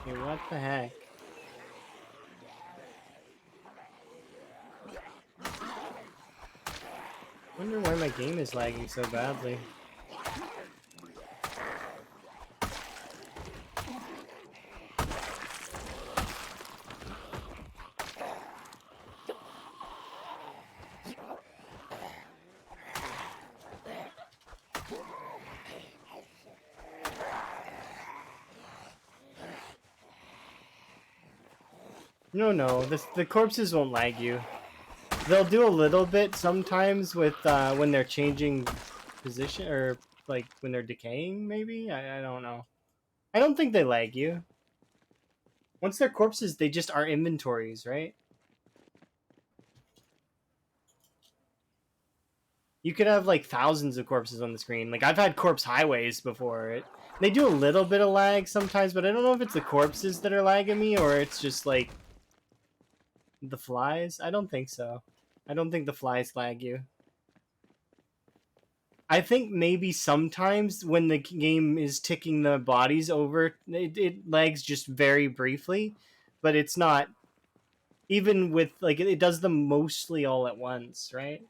Hey, what the heck? I wonder why my game is lagging so badly. No, the corpses won't lag you. They'll do a little bit sometimes with when they're changing position or like when they're decaying. Maybe I don't know. I don't think they lag you. Once they're corpses, they just are inventories, right? You could have like thousands of corpses on the screen. Like I've had corpse highways before. They do a little bit of lag sometimes, but I don't know if it's the corpses that are lagging me or it's just like the flies. I don't think so. I don't think the flies lag you. I think maybe sometimes when the game is ticking the bodies over, it lags just very briefly, but it's not even with like it does them mostly all at once, right?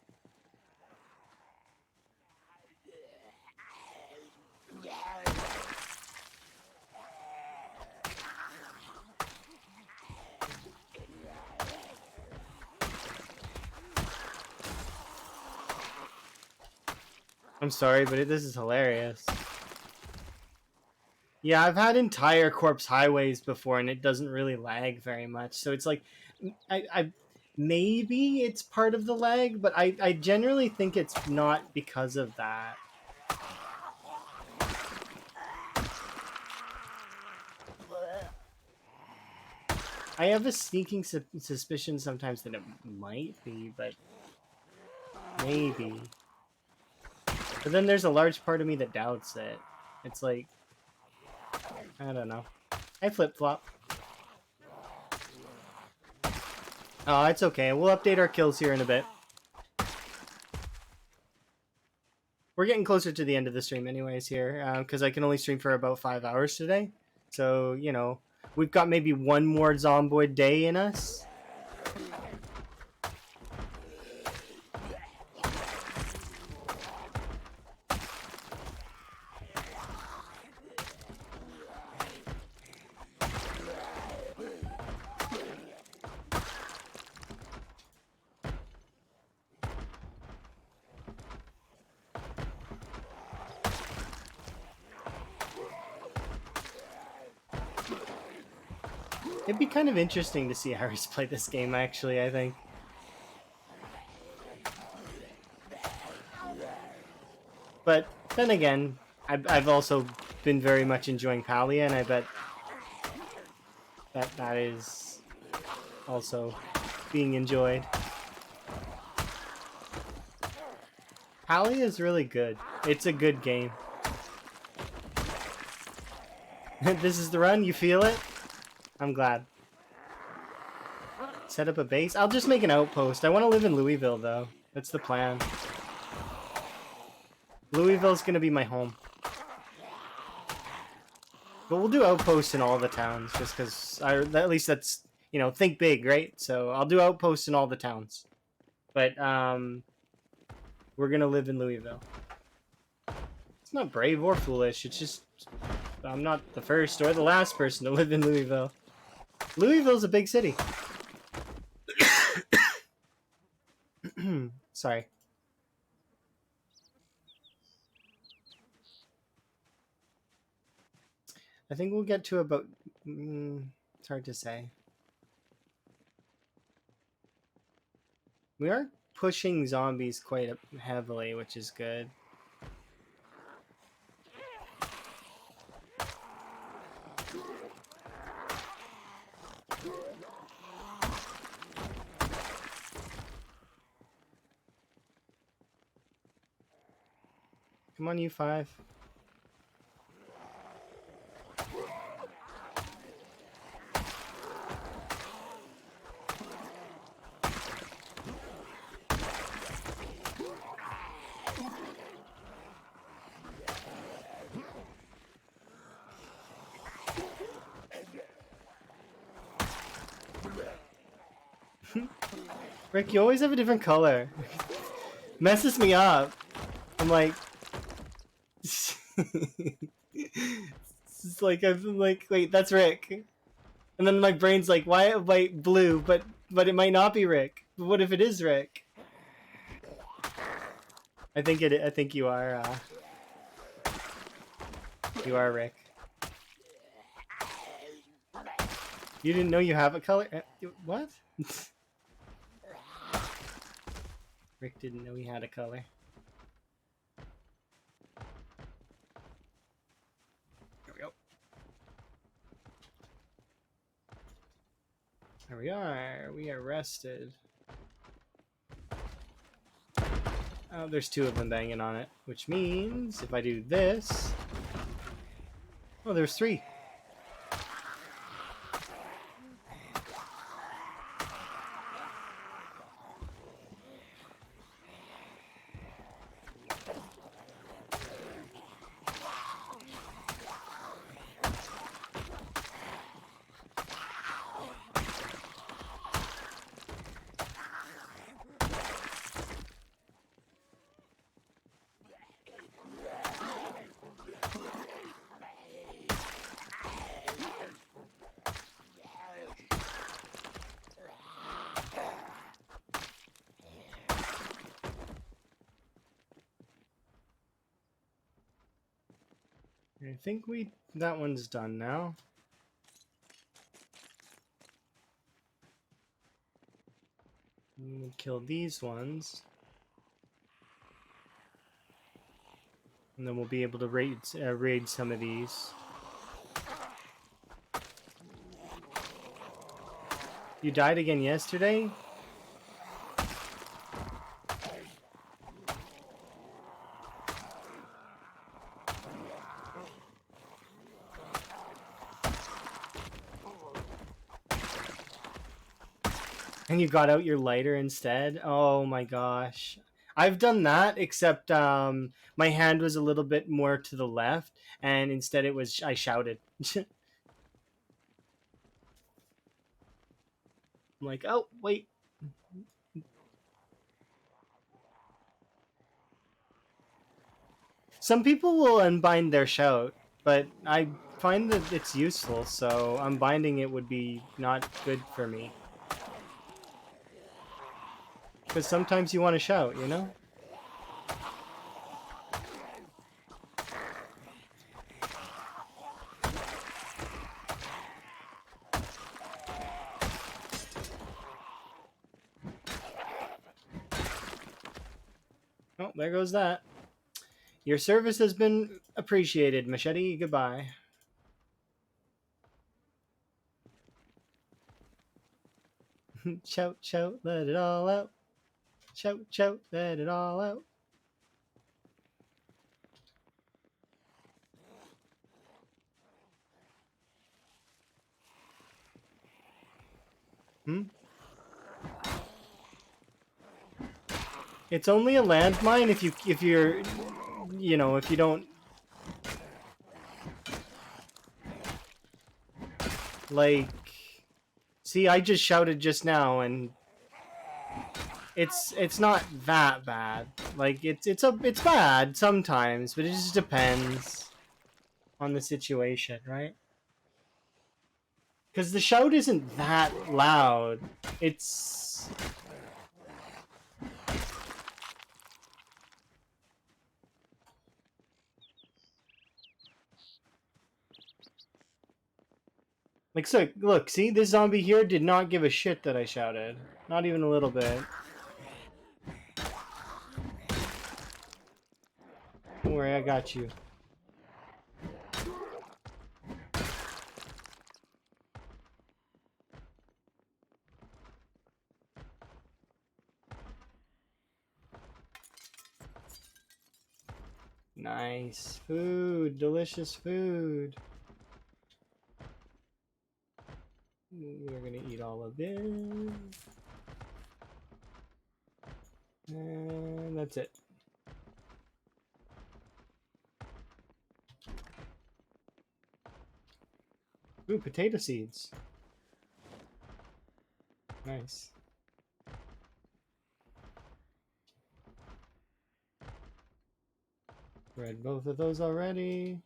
I'm sorry, but this is hilarious. Yeah, I've had entire corpse highways before, and it doesn't really lag very much. So it's like, I maybe it's part of the lag, but I generally think it's not because of that. I have a sneaking suspicion sometimes that it might be, but maybe. But then there's a large part of me that doubts it. It's like, I don't know. I flip flop. Oh, it's okay. We'll update our kills here in a bit. We're getting closer to the end of the stream anyways here, because I can only stream for about 5 hours today. So, you know, we've got maybe one more Zomboid day in us. It'd be kind of interesting to see Harris play this game, actually, I think. But then again, I've also been very much enjoying Palia, and I bet that is also being enjoyed. Palia is really good. It's a good game. This is the run, you feel it? I'm glad. Set up a base? I'll just make an outpost. I want to live in Louisville, though. That's the plan. Louisville's going to be my home. But we'll do outposts in all the towns, just because at least that's, you know, think big, right? So I'll do outposts in all the towns. But we're going to live in Louisville. It's not brave or foolish. It's just I'm not the first or the last person to live in Louisville. Louisville's a big city. Sorry. I think we'll get to about... it's hard to say. We are pushing zombies quite heavily, which is good. Come on, you five. Rick, you always have a different color. Messes me up. I'm like... it's like, I'm like, wait, that's Rick. And then my brain's like, why white blue? But it might not be Rick. But what if it is Rick? I think you are Rick. You didn't know you have a color? What? Rick didn't know he had a color. There we go. There we are. We are rested. Oh, there's two of them banging on it, which means if I do this... Oh, there's three. I think that one's done now. We'll kill these ones. And then we'll be able to raid some of these. You died again yesterday? And you got out your lighter instead? Oh my gosh. I've done that, except my hand was a little bit more to the left, and instead I shouted. I'm like, oh, wait. Some people will unbind their shout, but I find that it's useful, so unbinding it would be not good for me. Because sometimes you want to shout, you know? Oh, there goes that. Your service has been appreciated, Machete. Goodbye. Shout, shout, let it all out. Shout, shout, let it all out. Hmm? It's only a landmine if you're you know, if you don't like. See, I just shouted just now, and it's not that bad. Like it's bad sometimes, but it just depends on the situation, right? Because the shout isn't that loud. It's like, so look, see, this zombie here did not give a shit that I shouted, not even a little bit. Don't worry, I got you. Nice food, delicious food. We're gonna eat all of this. And that's it. Ooh, potato seeds. Nice. Read both of those already.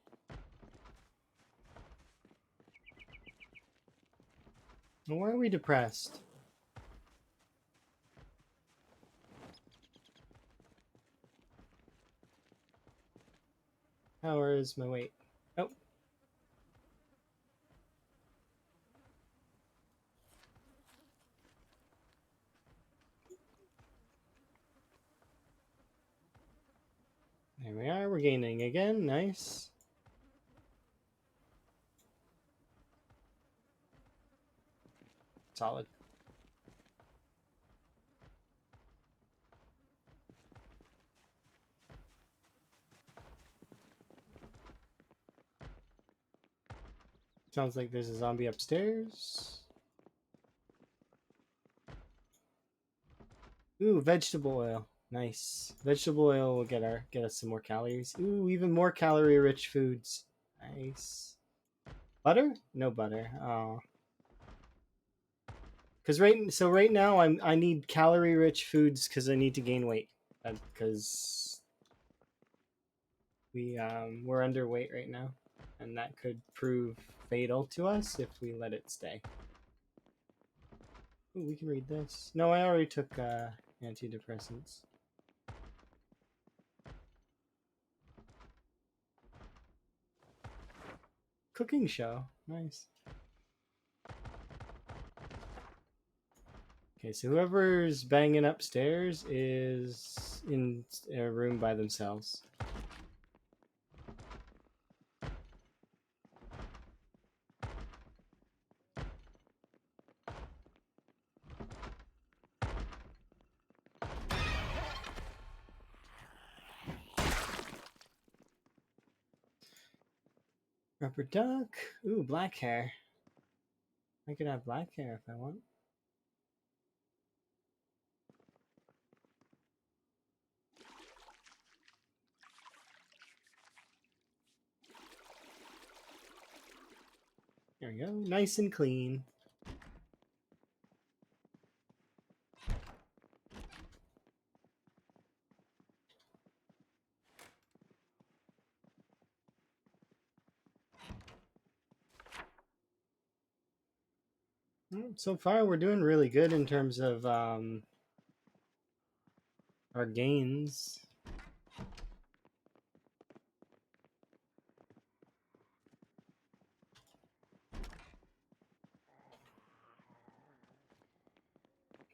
Why are we depressed? How is my weight? Oh. There we are, we're gaining again, nice. Solid. Sounds like there's a zombie upstairs. Ooh, vegetable oil. Nice. Vegetable oil will get us some more calories. Ooh, even more calorie-rich foods. Nice. Butter? No butter. Oh. Because right now I need calorie-rich foods because I need to gain weight. Because we're underweight right now, and that could prove fatal to us if we let it stay. Ooh, we can read this. No, I already took antidepressants. cooking show. Nice. Okay, so whoever's banging upstairs is in a room by themselves. Rubber duck. Ooh, black hair. I could have black hair if I want. There we go. Nice and clean. So far, we're doing really good in terms of our gains.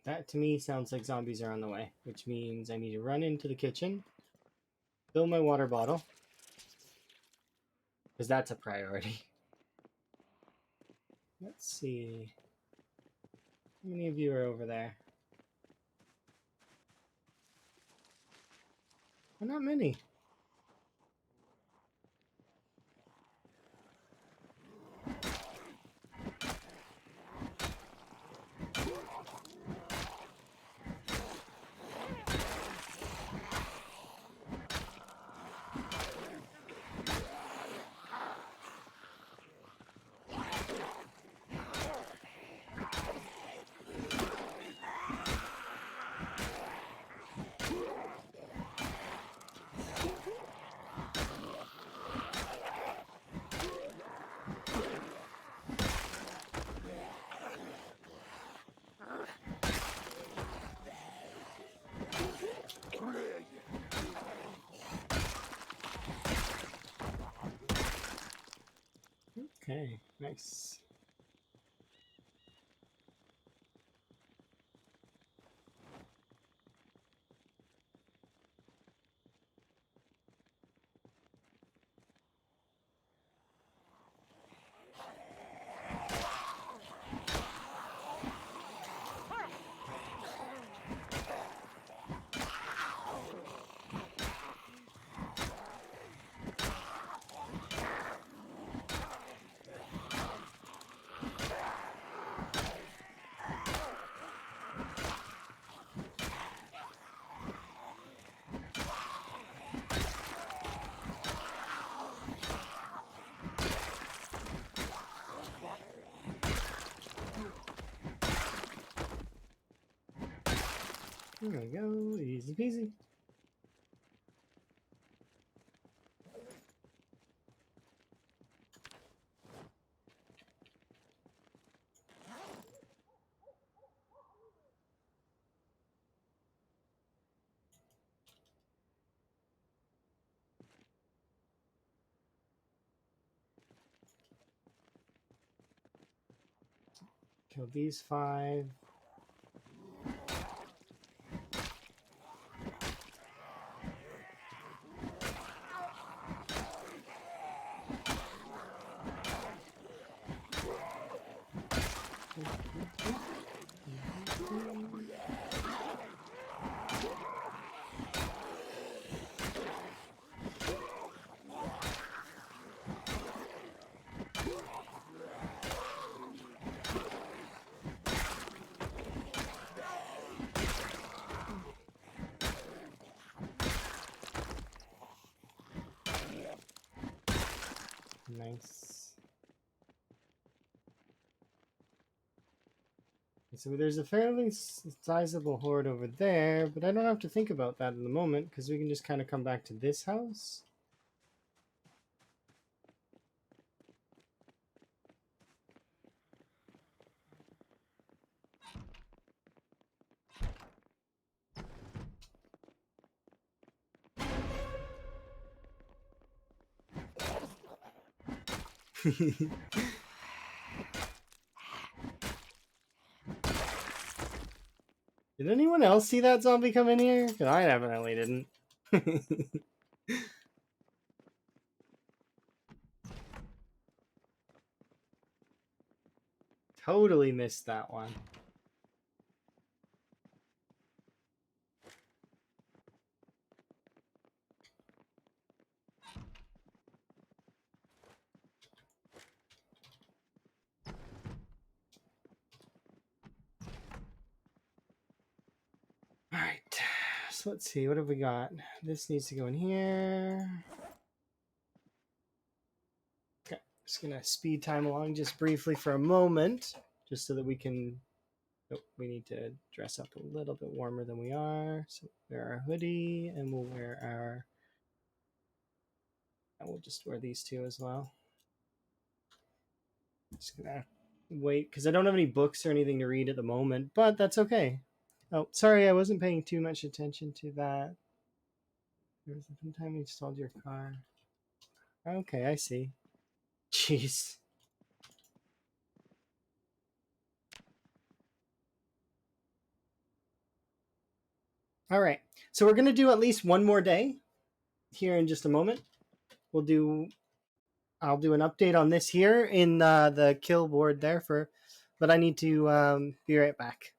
That to me sounds like zombies are on the way, which means I need to run into the kitchen, fill my water bottle, because that's a priority. Let's see. How many of you are over there? Well, not many. Okay, nice. There we go, easy peasy. Kill these 5. Nice. So there's a fairly sizable horde over there, but I don't have to think about that in the moment because we can just kind of come back to this house. Did anyone else see that zombie come in here? Because I definitely didn't. Totally missed that one. All right. So let's see. What have we got? This needs to go in here. Okay. Just going to speed time along just briefly for a moment, just so that we can. Oh, we need to dress up a little bit warmer than we are. So wear our hoodie and we'll wear our. And we'll just wear these two as well. Just gonna wait because I don't have any books or anything to read at the moment, but that's okay. Oh, sorry, I wasn't paying too much attention to that. There was the time you installed your car. Okay, I see. Jeez. All right. So we're gonna do at least one more day here in just a moment. We'll do. I'll do an update on this here in the kill board there for, but I need to be right back.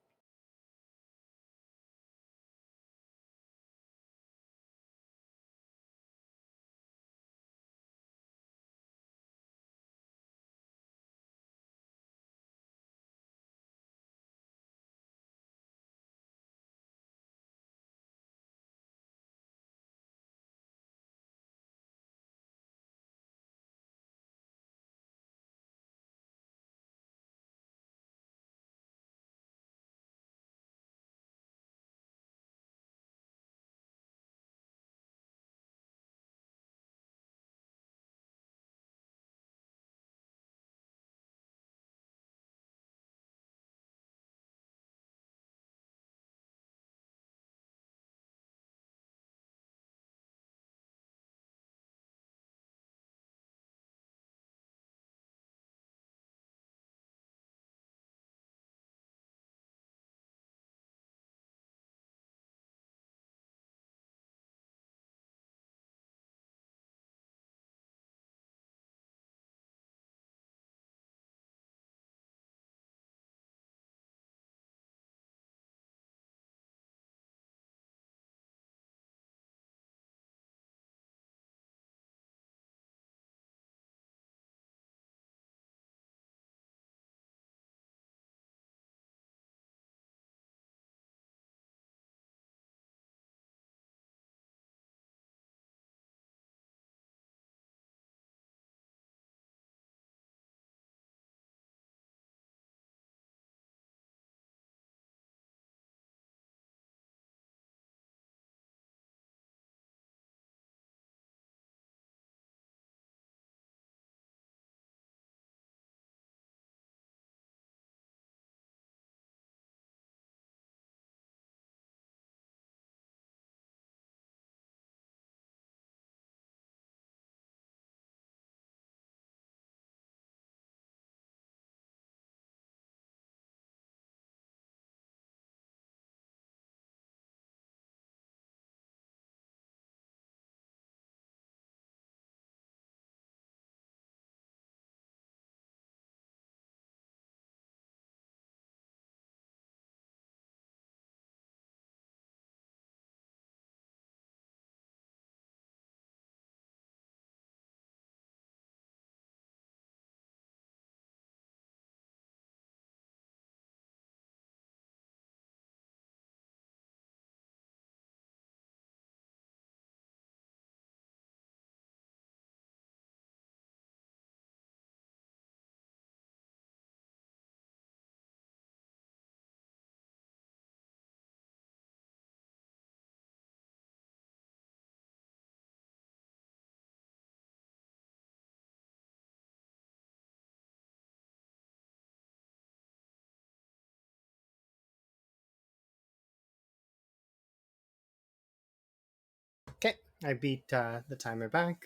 Okay, I beat the timer back.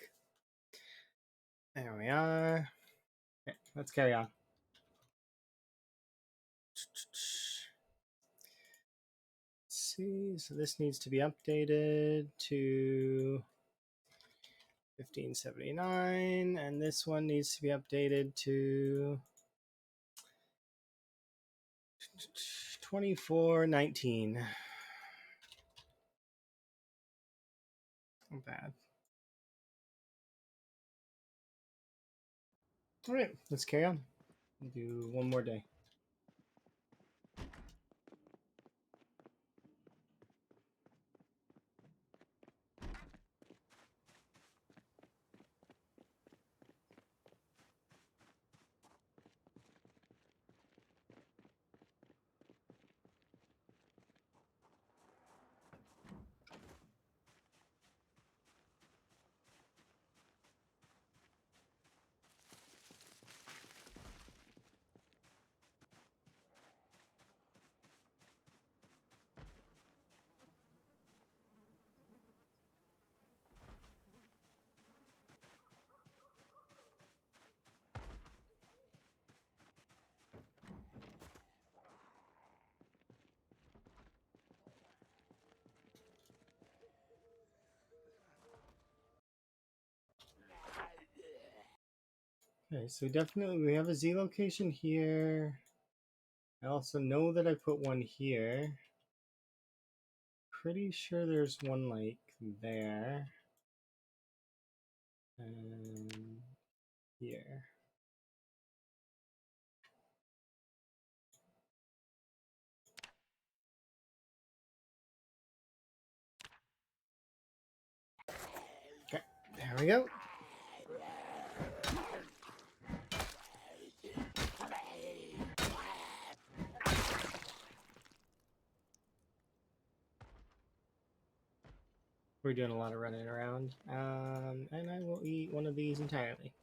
There we are. let's carry on. Let's see, so this needs to be updated to 1579, and this one needs to be updated to 2419. Not bad. All right, let's carry on. We'll do one more day. Okay, so definitely we have a Z location here. I also know that I put one here. Pretty sure there's one like there. And here. Okay, there we go. We're doing a lot of running around. And I will eat one of these entirely.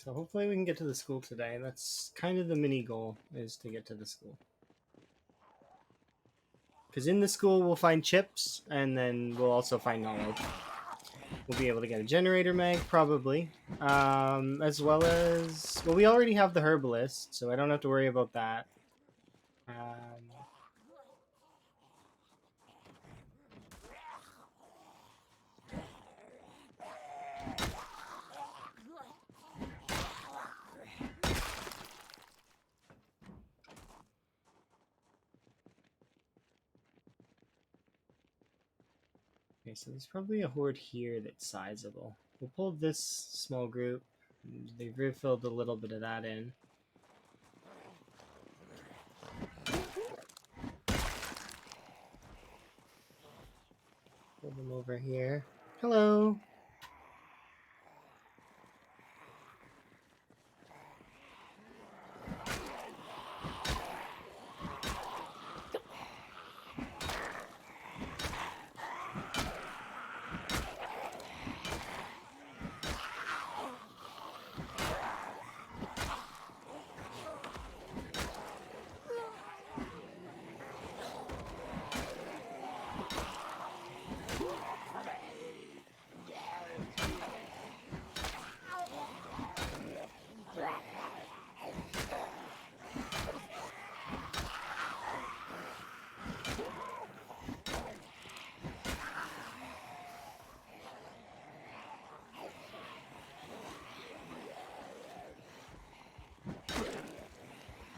So hopefully we can get to the school today. That's kind of the mini goal, is to get to the school. Because in the school we'll find chips, and then we'll also find knowledge. We'll be able to get a generator mag, probably. As well as... Well, we already have the herbalist, so I don't have to worry about that. Okay, so there's probably a horde here that's sizable. We'll pull this small group. They've refilled a little bit of that in. Pull them over here. Hello!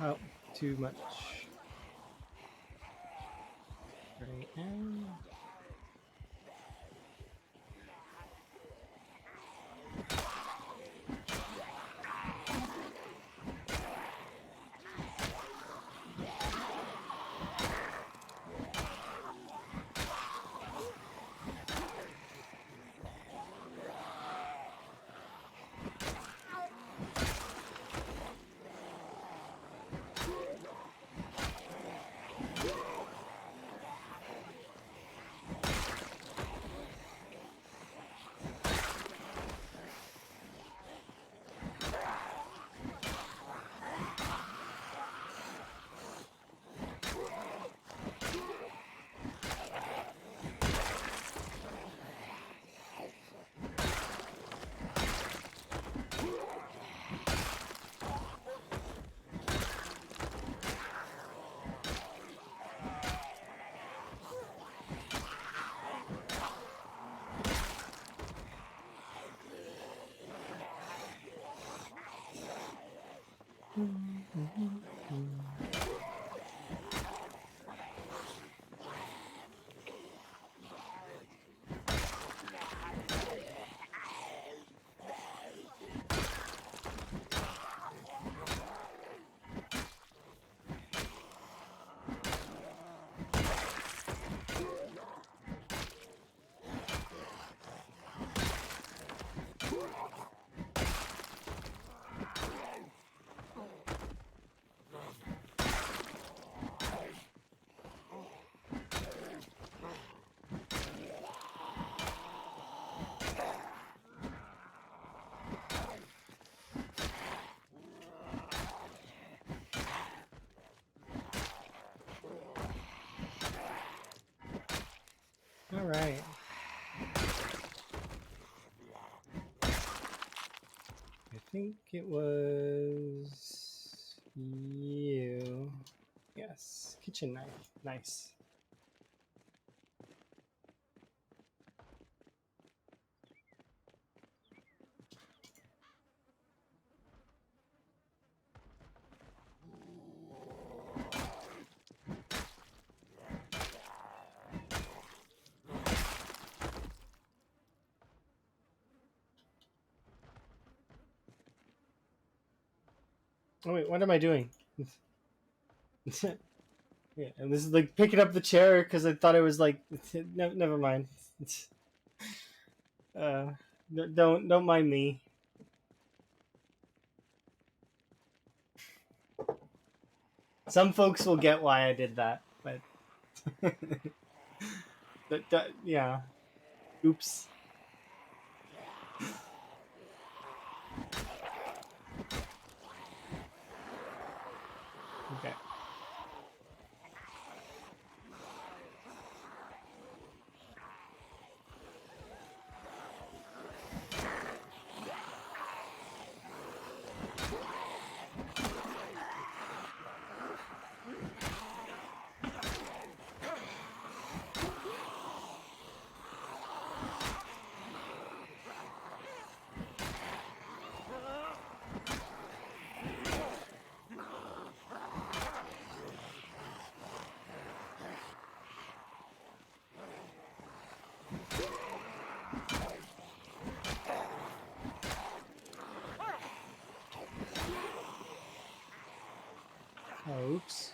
Oh, too much. Right now. All right. I think it was you. Yes, kitchen knife. Nice. Oh wait, what am I doing? Yeah, and this is like picking up the chair because I thought it was like. No, never mind. Uh, don't mind me. Some folks will get why I did that, but yeah. Oops. Okay. Oh, oops.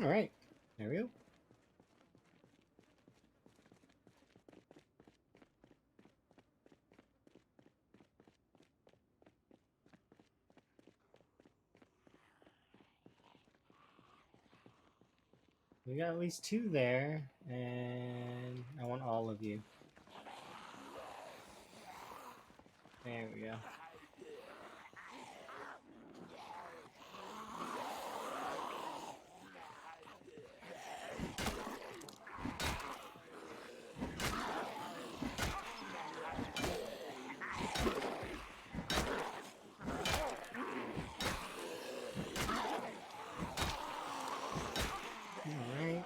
All right. There we go. We got at least 2 there, and I want all of you. There we go. Alright.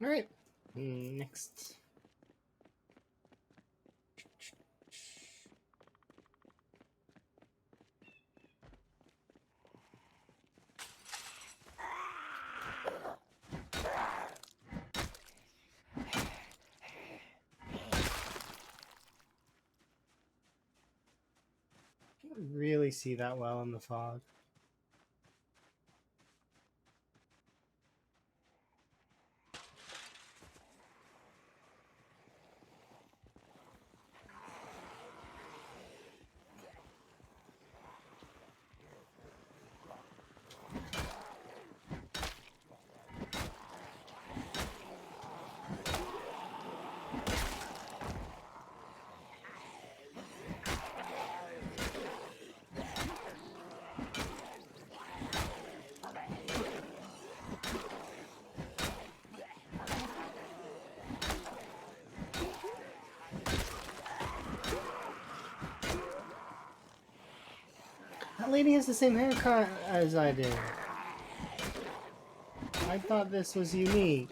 Alright. Next. Can't really see that well in the fog. That lady has the same haircut as I do. I thought this was unique.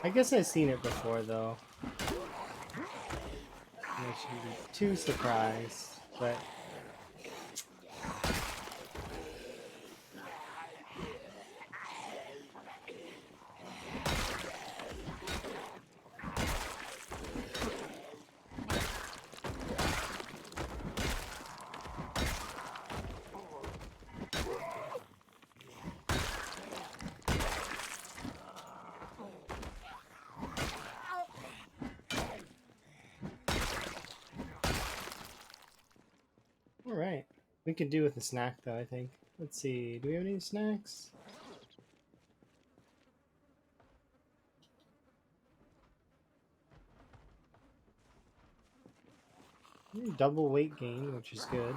I guess I've seen it before, though. I shouldn't be too surprised, but... Alright. We could do with a snack, though, I think. Let's see. Do we have any snacks? Double weight gain, which is good.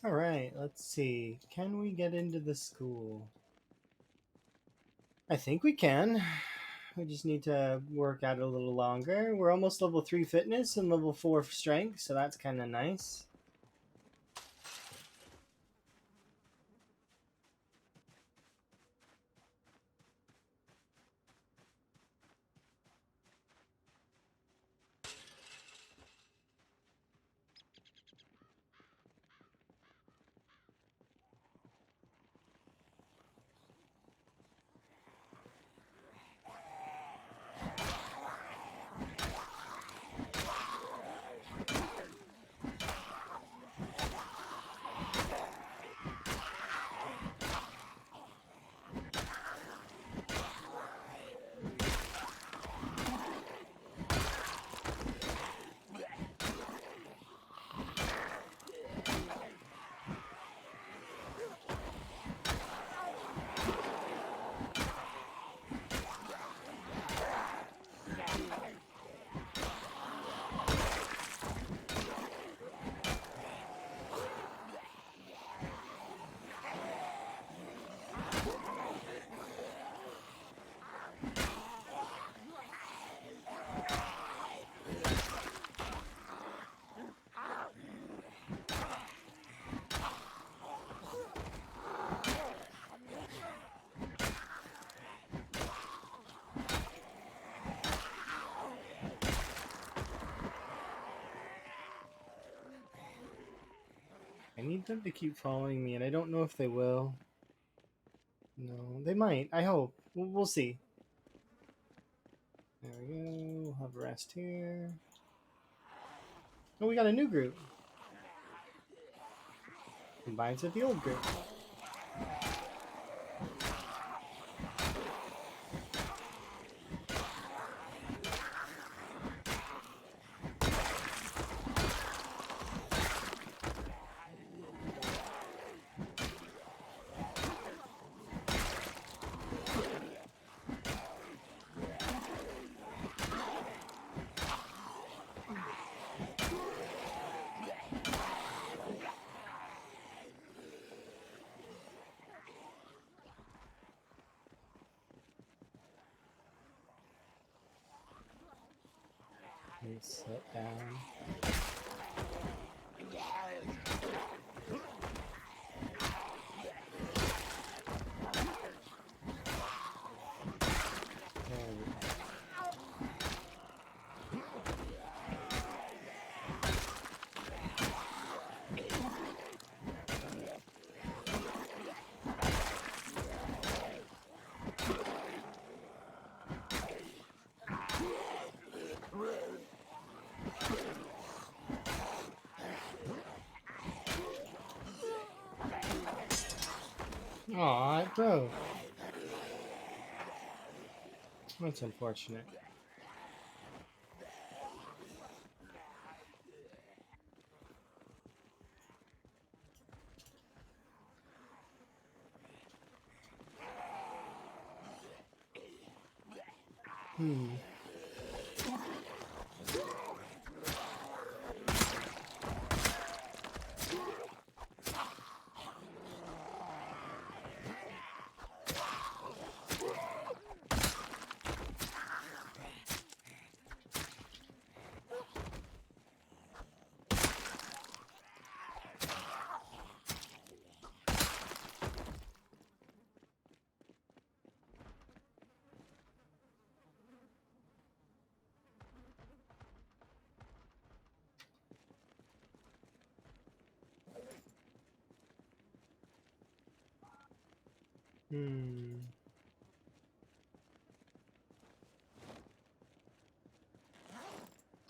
Alright, let's see. Can we get into the school? I think we can. We just need to work out a little longer. We're almost level 3 fitness and level 4 strength, so that's kind of nice. need them to keep following me, and I don't know if they will. No, they might. I hope. We'll see. There we go. We'll have rest here. Oh, we got a new group. Combines with the old group. Sit down. Aw, it broke. That's unfortunate.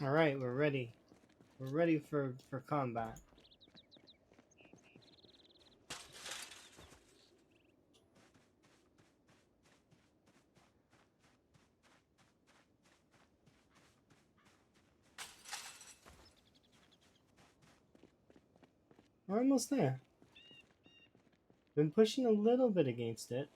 All right, we're ready. We're ready for combat. We're almost there. Been pushing a little bit against it.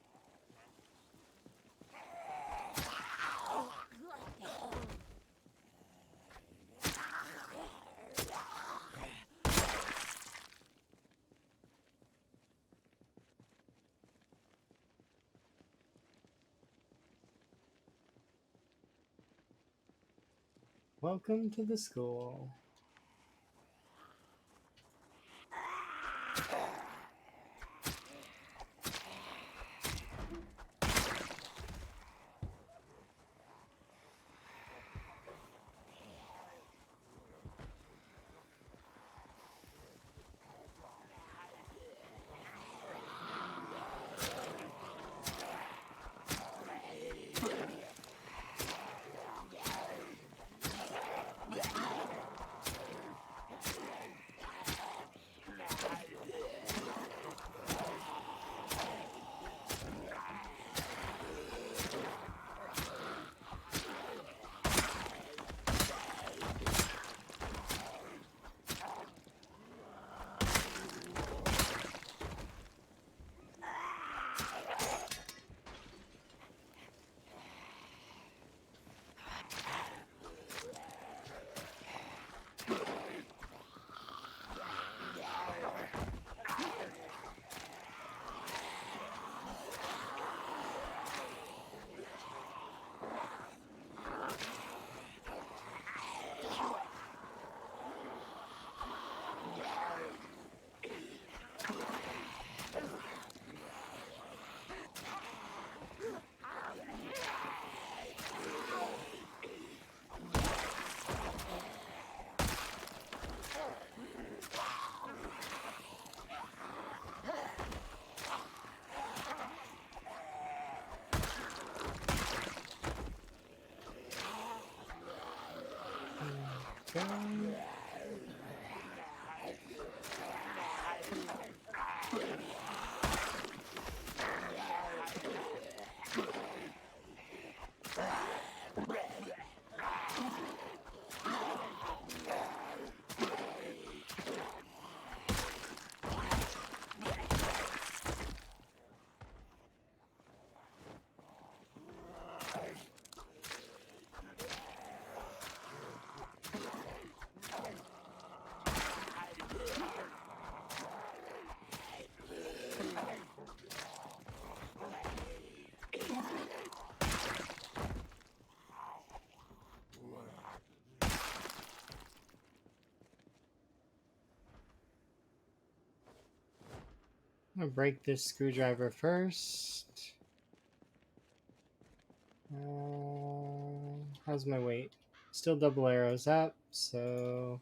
Welcome to the school. Go. I'm gonna break this screwdriver first. How's my weight? Still double arrows up, so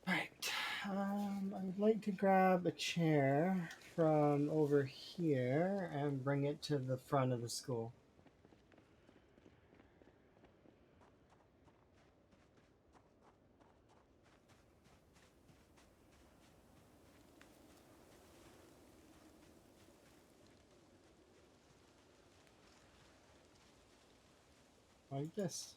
right. I would like to grab a chair from over here and bring it to the front of the school. Like this.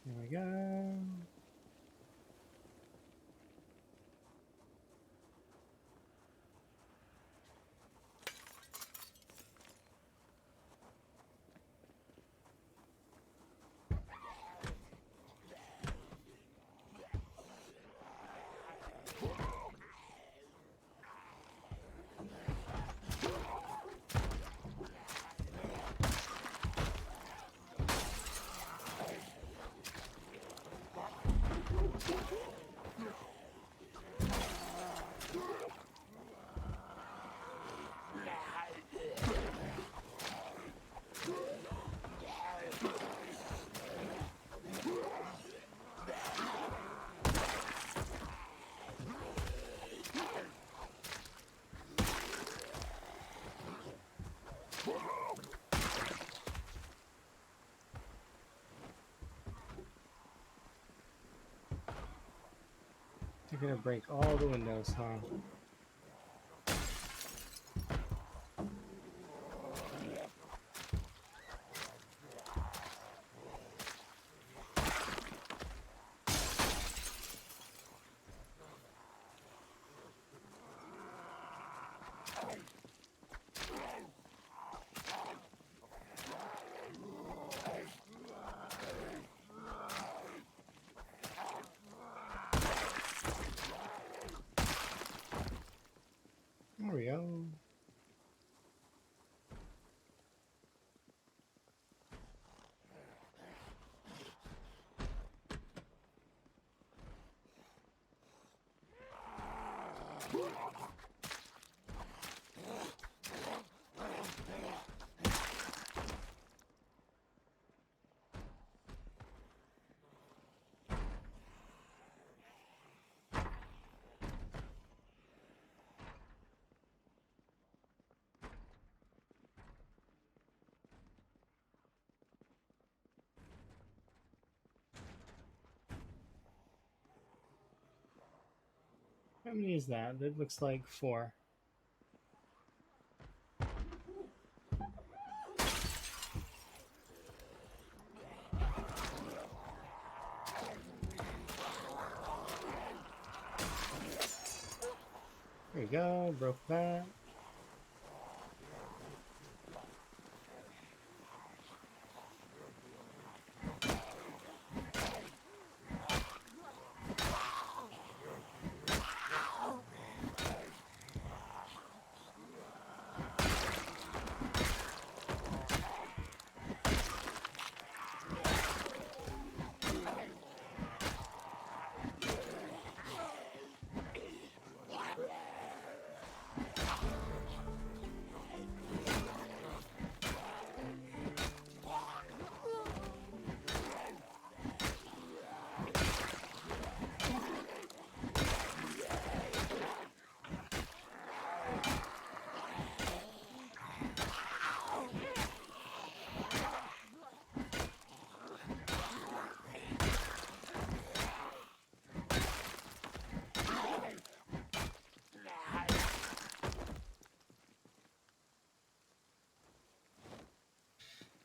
There we go. They're gonna break all the windows, huh? There we go. How many is that? That looks like 4. There you go. Broke that.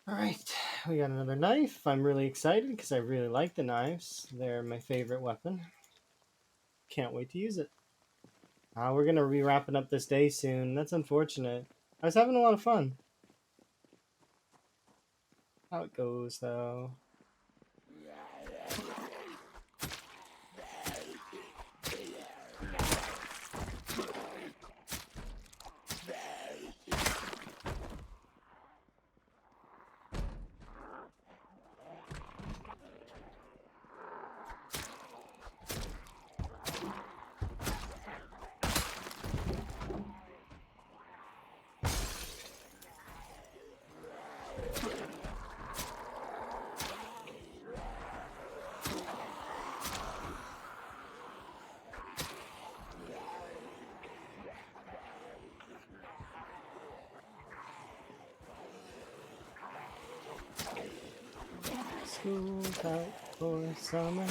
All right, we got another knife. I'm really excited because I really like the knives. They're my favorite weapon. Can't wait to use it. We're gonna be wrapping up this day soon. That's unfortunate. I was having a lot of fun. How it goes though. School's out for summer.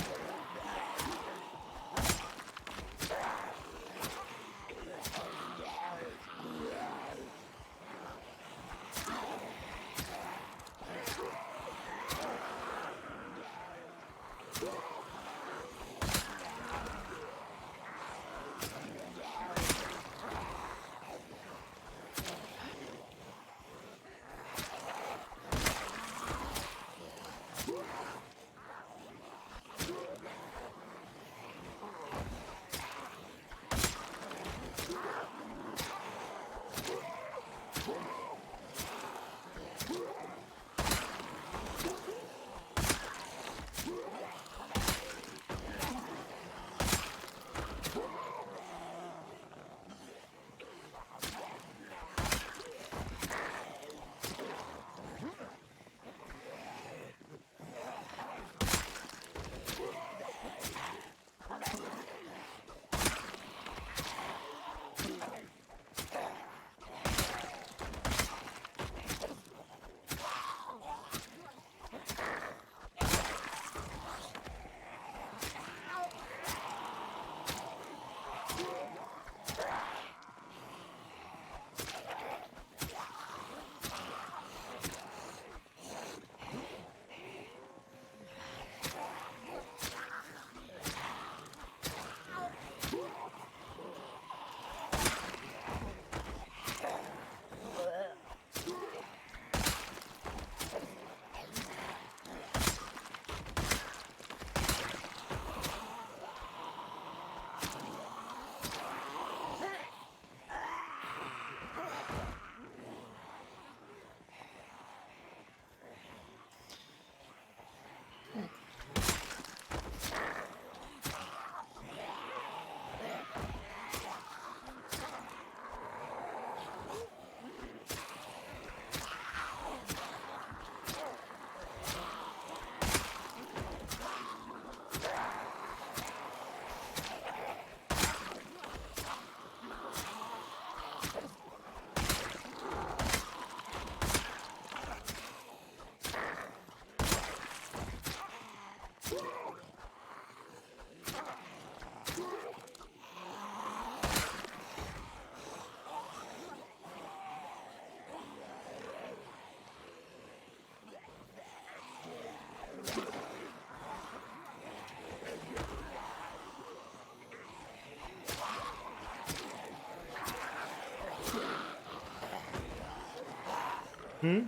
Hmm?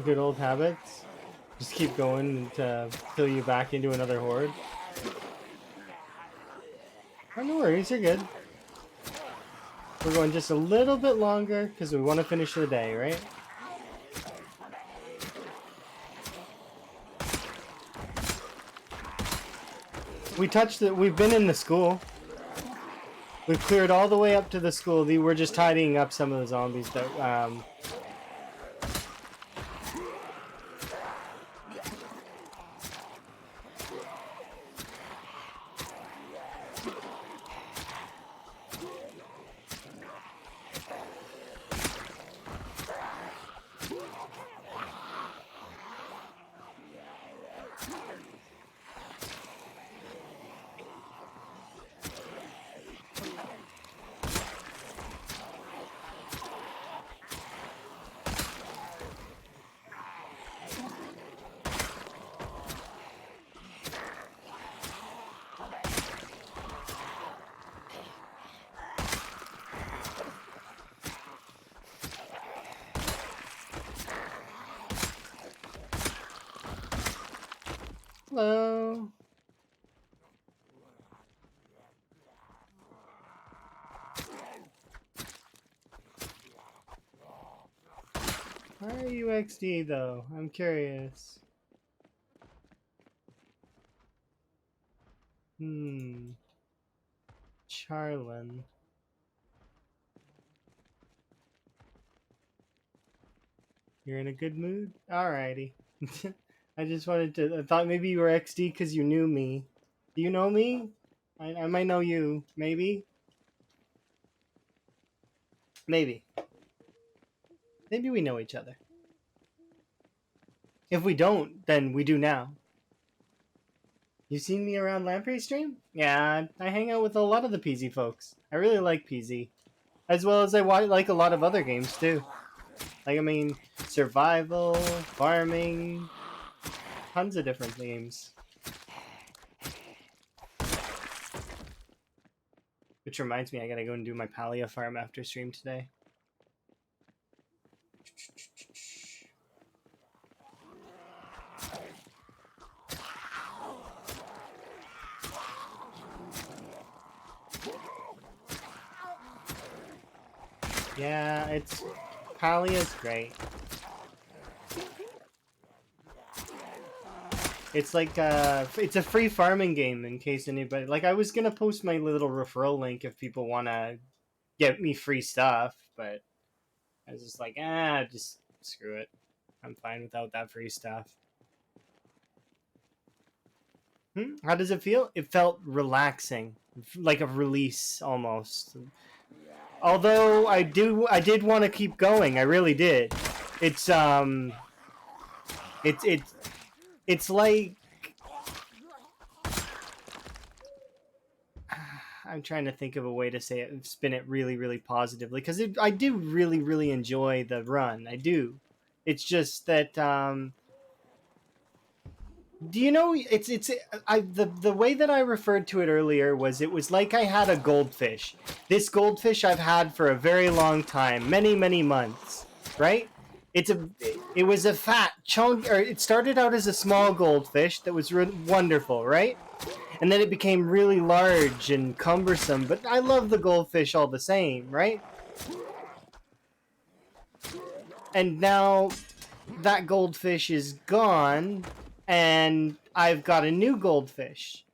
Good old habits. Just keep going until you back into another horde. Oh, no worries, you're good. We're going just a little bit longer because we want to finish the day, right? We've been in the school. We've cleared all the way up to the school. We're just tidying up some of the zombies that hello. Why are you XD though? I'm curious. Charlin. You're in a good mood? Alrighty. I just wanted to. I thought maybe you were XD because you knew me. Do you know me? I might know you. Maybe? Maybe. Maybe we know each other. If we don't, then we do now. You seen me around Lamprey Stream? Yeah, I hang out with a lot of the PZ folks. I really like PZ. As well as I like a lot of other games too. Like, I mean, survival, farming, tons of different games. Which reminds me, I gotta go and do my Palia farm after stream today. Yeah, Palia's great. It's like it's a free farming game in case anybody like. I was gonna post my little referral link if people wanna get me free stuff, but I was just like, just screw it. I'm fine without that free stuff. How does it feel? It felt relaxing, like a release almost. Although I did want to keep going. I really did. It's it's like I'm trying to think of a way to say it, spin it really, really positively, because I do really, really enjoy the run. I do. It's just that do you know the way that I referred to it earlier was it was like I had a goldfish. This goldfish I've had for a very long time, many, many months, right? It was a fat chunk, or it started out as a small goldfish that was wonderful, right? And then it became really large and cumbersome, but I love the goldfish all the same, right? And now that goldfish is gone, and I've got a new goldfish.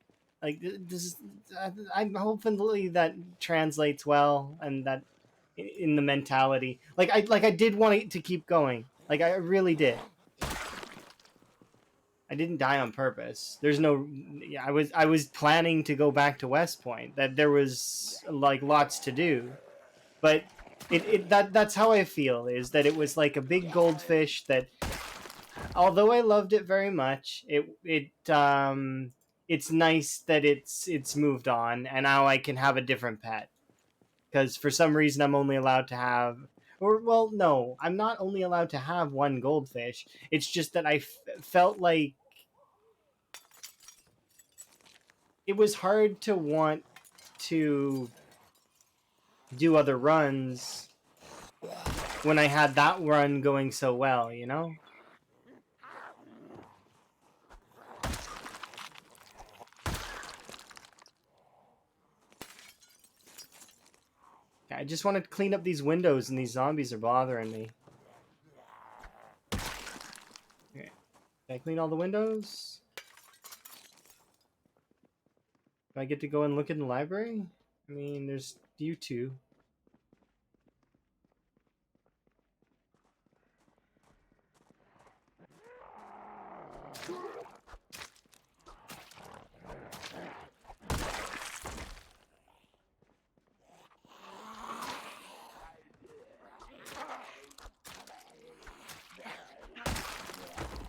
Like this, I'm hopefully that translates well, and that in the mentality, like I did want it to keep going, like I really did. I didn't die on purpose. There's no. I was planning to go back to West Point. That there was like lots to do, but that's how I feel. Is that it was like a big goldfish that, although I loved it very much, it's nice that it's moved on, and now I can have a different pet. Because for some reason I'm only allowed to have, or well, no, I'm not only allowed to have one goldfish. It's just that I felt like it was hard to want to do other runs when I had that run going so well, you know? I just want to clean up these windows and these zombies are bothering me. Okay. Can I clean all the windows? Do I get to go and look in the library? I mean, there's you two.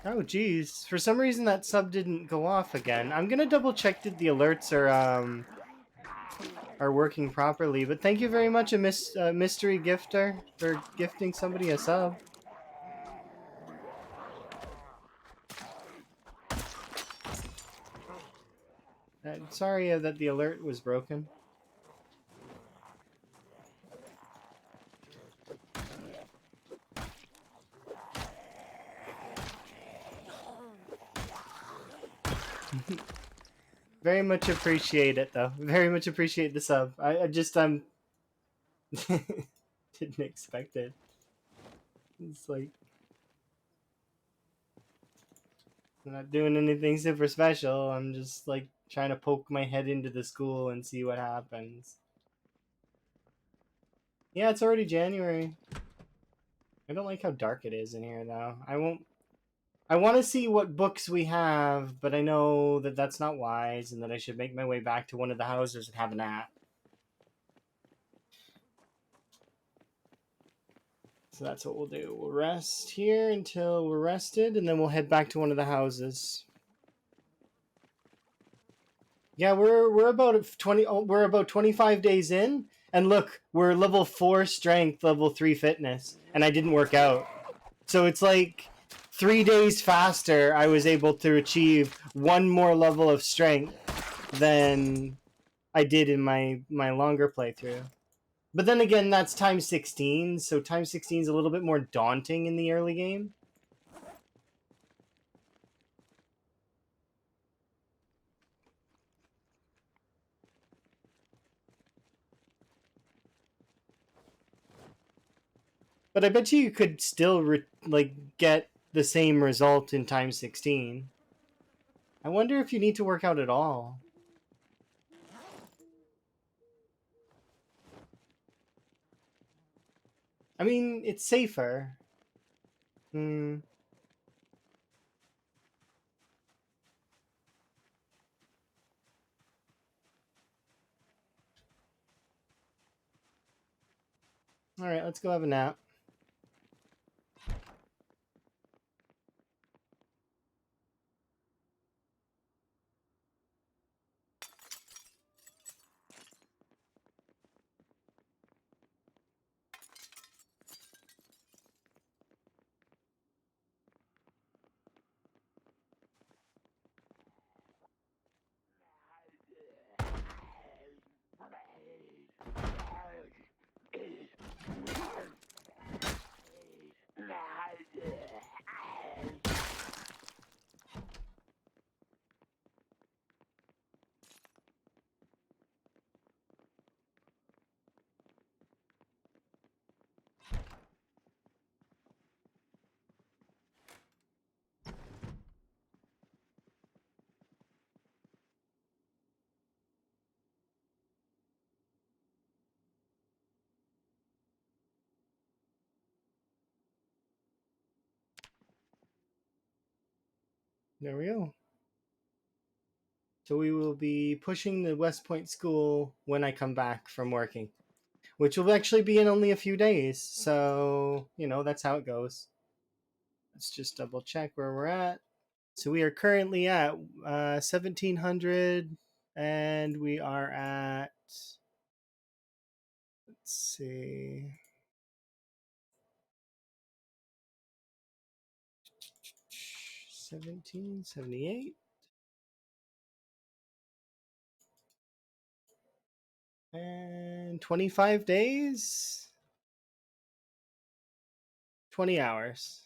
Oh, geez. For some reason, that sub didn't go off again. I'm gonna double check that the alerts are working properly. But thank you very much, a mystery gifter, for gifting somebody a sub. Sorry that the alert was broken. Very much appreciate it, though. Very much appreciate the sub. I just didn't expect it. It's like I'm not doing anything super special. I'm just like trying to poke my head into the school and see what happens. Yeah, it's already January. I don't like how dark it is in here, though. I want to see what books we have, but I know that that's not wise and that I should make my way back to one of the houses and have a nap. So that's what we'll do. We'll rest here until we're rested, and then we'll head back to one of the houses. Yeah, we're about 20. Oh, we're about 25 days in, and look, we're level 4 strength, level 3 fitness, and I didn't work out. So it's like 3 days faster. I was able to achieve one more level of strength than I did in my longer playthrough. But then again, that's times 16, so times 16 is a little bit more daunting in the early game. But I bet you could still get the same result in times 16. I wonder if you need to work out at all. I mean, it's safer. Hmm. All right, let's go have a nap. There we go. So we will be pushing the West Point School when I come back from working, which will actually be in only a few days. So, that's how it goes. Let's just double check where we're at. So we are currently at 1700, and we are at, let's see, 1778. And 25 days. 20 hours.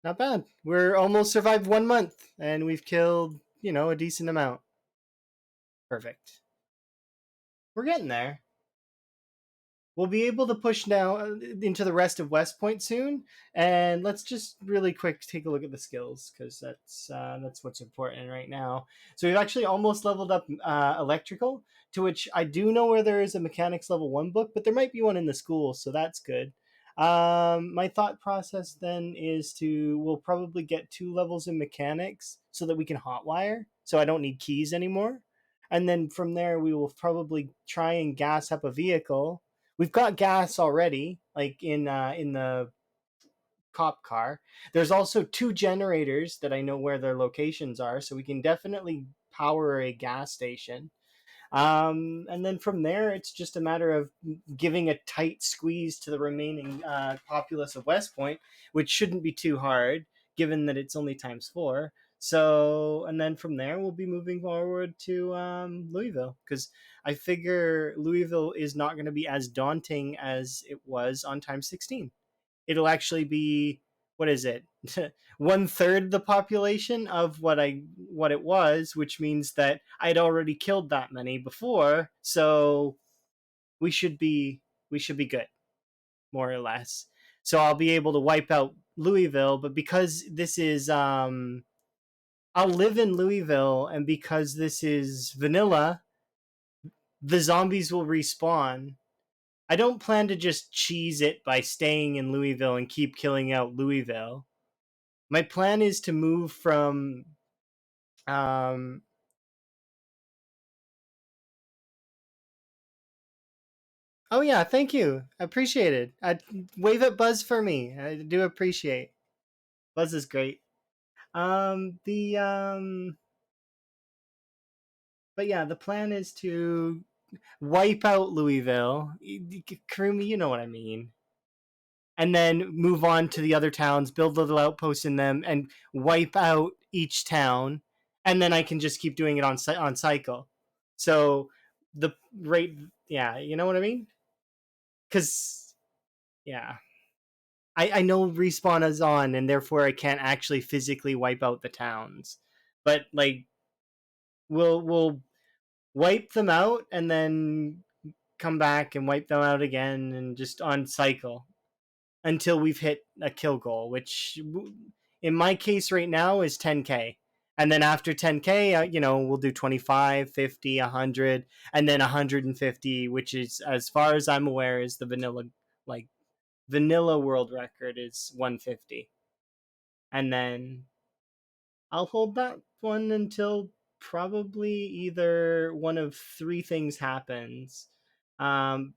Not bad. We're almost survived 1 month, and we've killed, a decent amount. Perfect. We're getting there. We'll be able to push now into the rest of West Point soon, and let's just really quick take a look at the skills because that's what's important right now. So we've actually almost leveled up electrical, to which I do know where there is a mechanics level 1 book, but there might be one in the school, so that's good. My thought process then is we'll probably get 2 levels in mechanics so that we can hotwire, so I don't need keys anymore. And then from there, we will probably try and gas up a vehicle. We've got gas already, like in the cop car. There's also 2 generators that I know where their locations are, so we can definitely power a gas station. And then from there, it's just a matter of giving a tight squeeze to the remaining populace of West Point, which shouldn't be too hard, given that it's only times 4. So, and then from there, we'll be moving forward to Louisville, because I figure Louisville is not going to be as daunting as it was on Time 16. It'll actually be, what is it? 1/3 the population of what it was, which means that I'd already killed that many before, so we should be good, more or less. So I'll be able to wipe out Louisville, but because this is I'll live in Louisville, and because this is vanilla, the zombies will respawn. I don't plan to just cheese it by staying in Louisville and keep killing out Louisville. My plan is to move from um oh yeah, thank you. I appreciate it. I wave at Buzz for me. I do appreciate. Buzz is great. The but yeah, the plan is to wipe out Louisville. Karumi, you know what I mean. And then move on to the other towns, build little outposts in them, and wipe out each town. And then I can just keep doing it on cycle. So the rate, yeah, you know what I mean? Because yeah, I know respawn is on, and therefore I can't actually physically wipe out the towns. But like, we'll wipe them out and then come back and wipe them out again, and just on cycle until we've hit a kill goal, which in my case right now is 10k. And then after 10k, we'll do 25, 50, 100, and then 150, which is, as far as I'm aware, is the like vanilla world record is 150. And then I'll hold that one until probably either one of 3 things happens. Um,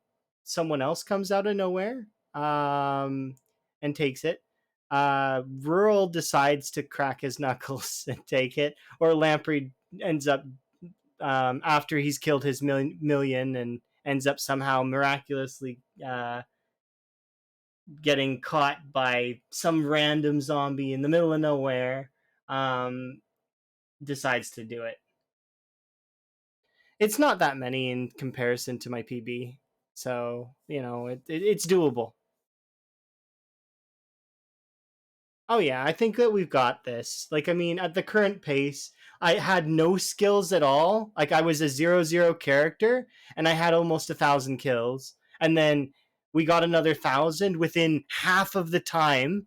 Someone else comes out of nowhere and takes it. Rural decides to crack his knuckles and take it, or Lamprey ends up after he's killed his million and ends up somehow miraculously getting caught by some random zombie in the middle of nowhere, um, decides to do it. It's not that many in comparison to my PB, so it's doable. Oh yeah, I think that we've got this. Like, I mean, at the current pace, I had no skills at all. Like, I was a 0-0 character, and I had almost 1,000 kills, and then we got another 1,000 within half of the time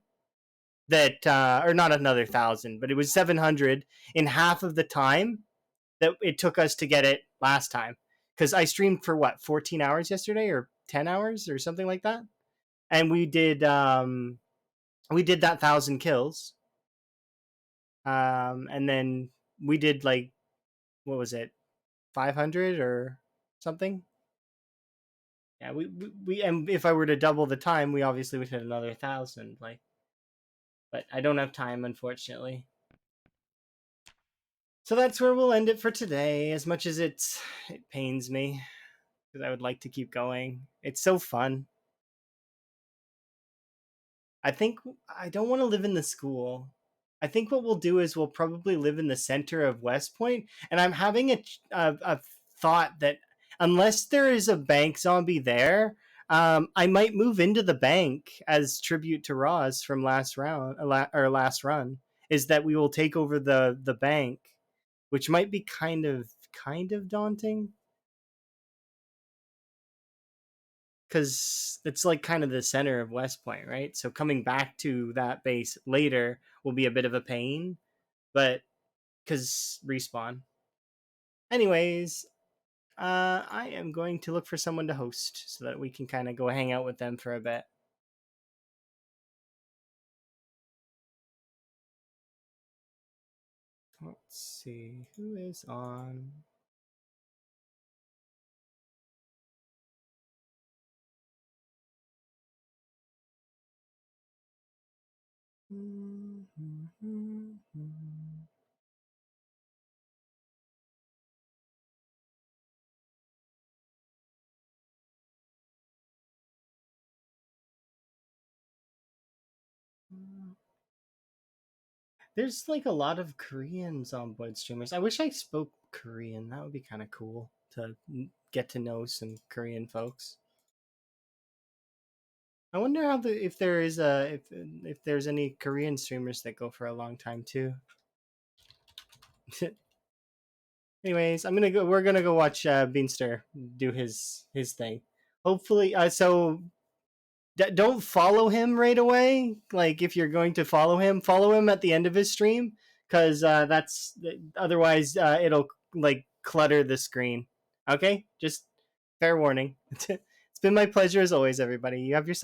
that or not another 1,000, but it was 700 in half of the time that it took us to get it last time. Because I streamed for what, 14 hours yesterday, or 10 hours or something like that, and we did that 1,000 kills, and then we did, like, what was it, 500 or something. Yeah, we and if I were to double the time, we obviously would hit another 1,000. Like, but I don't have time, unfortunately. So that's where we'll end it for today. As much as it pains me, because I would like to keep going. It's so fun. I think I don't want to live in the school. I think what we'll do is we'll probably live in the center of West Point, and I'm having a thought that unless there is a bank zombie there, I might move into the bank as tribute to Roz from last round or last run. Is that we will take over the bank, which might be kind of daunting because it's like kind of the center of West Point, right? So coming back to that base later will be a bit of a pain, but because respawn. Anyways, I am going to look for someone to host so that we can kind of go hang out with them for a bit. Let's see who is on. There's like a lot of Koreans on board streamers. I wish I spoke Korean. That would be kind of cool to get to know some Korean folks. I wonder how if there is a if there's any Korean streamers that go for a long time too. Anyways, I'm gonna go. We're gonna go watch Beanster do his thing. Hopefully, so don't follow him right away. Like if you're going to follow him at the end of his stream because that's otherwise it'll like clutter the screen. Okay, just fair warning. It's been my pleasure as always, everybody. You have yourself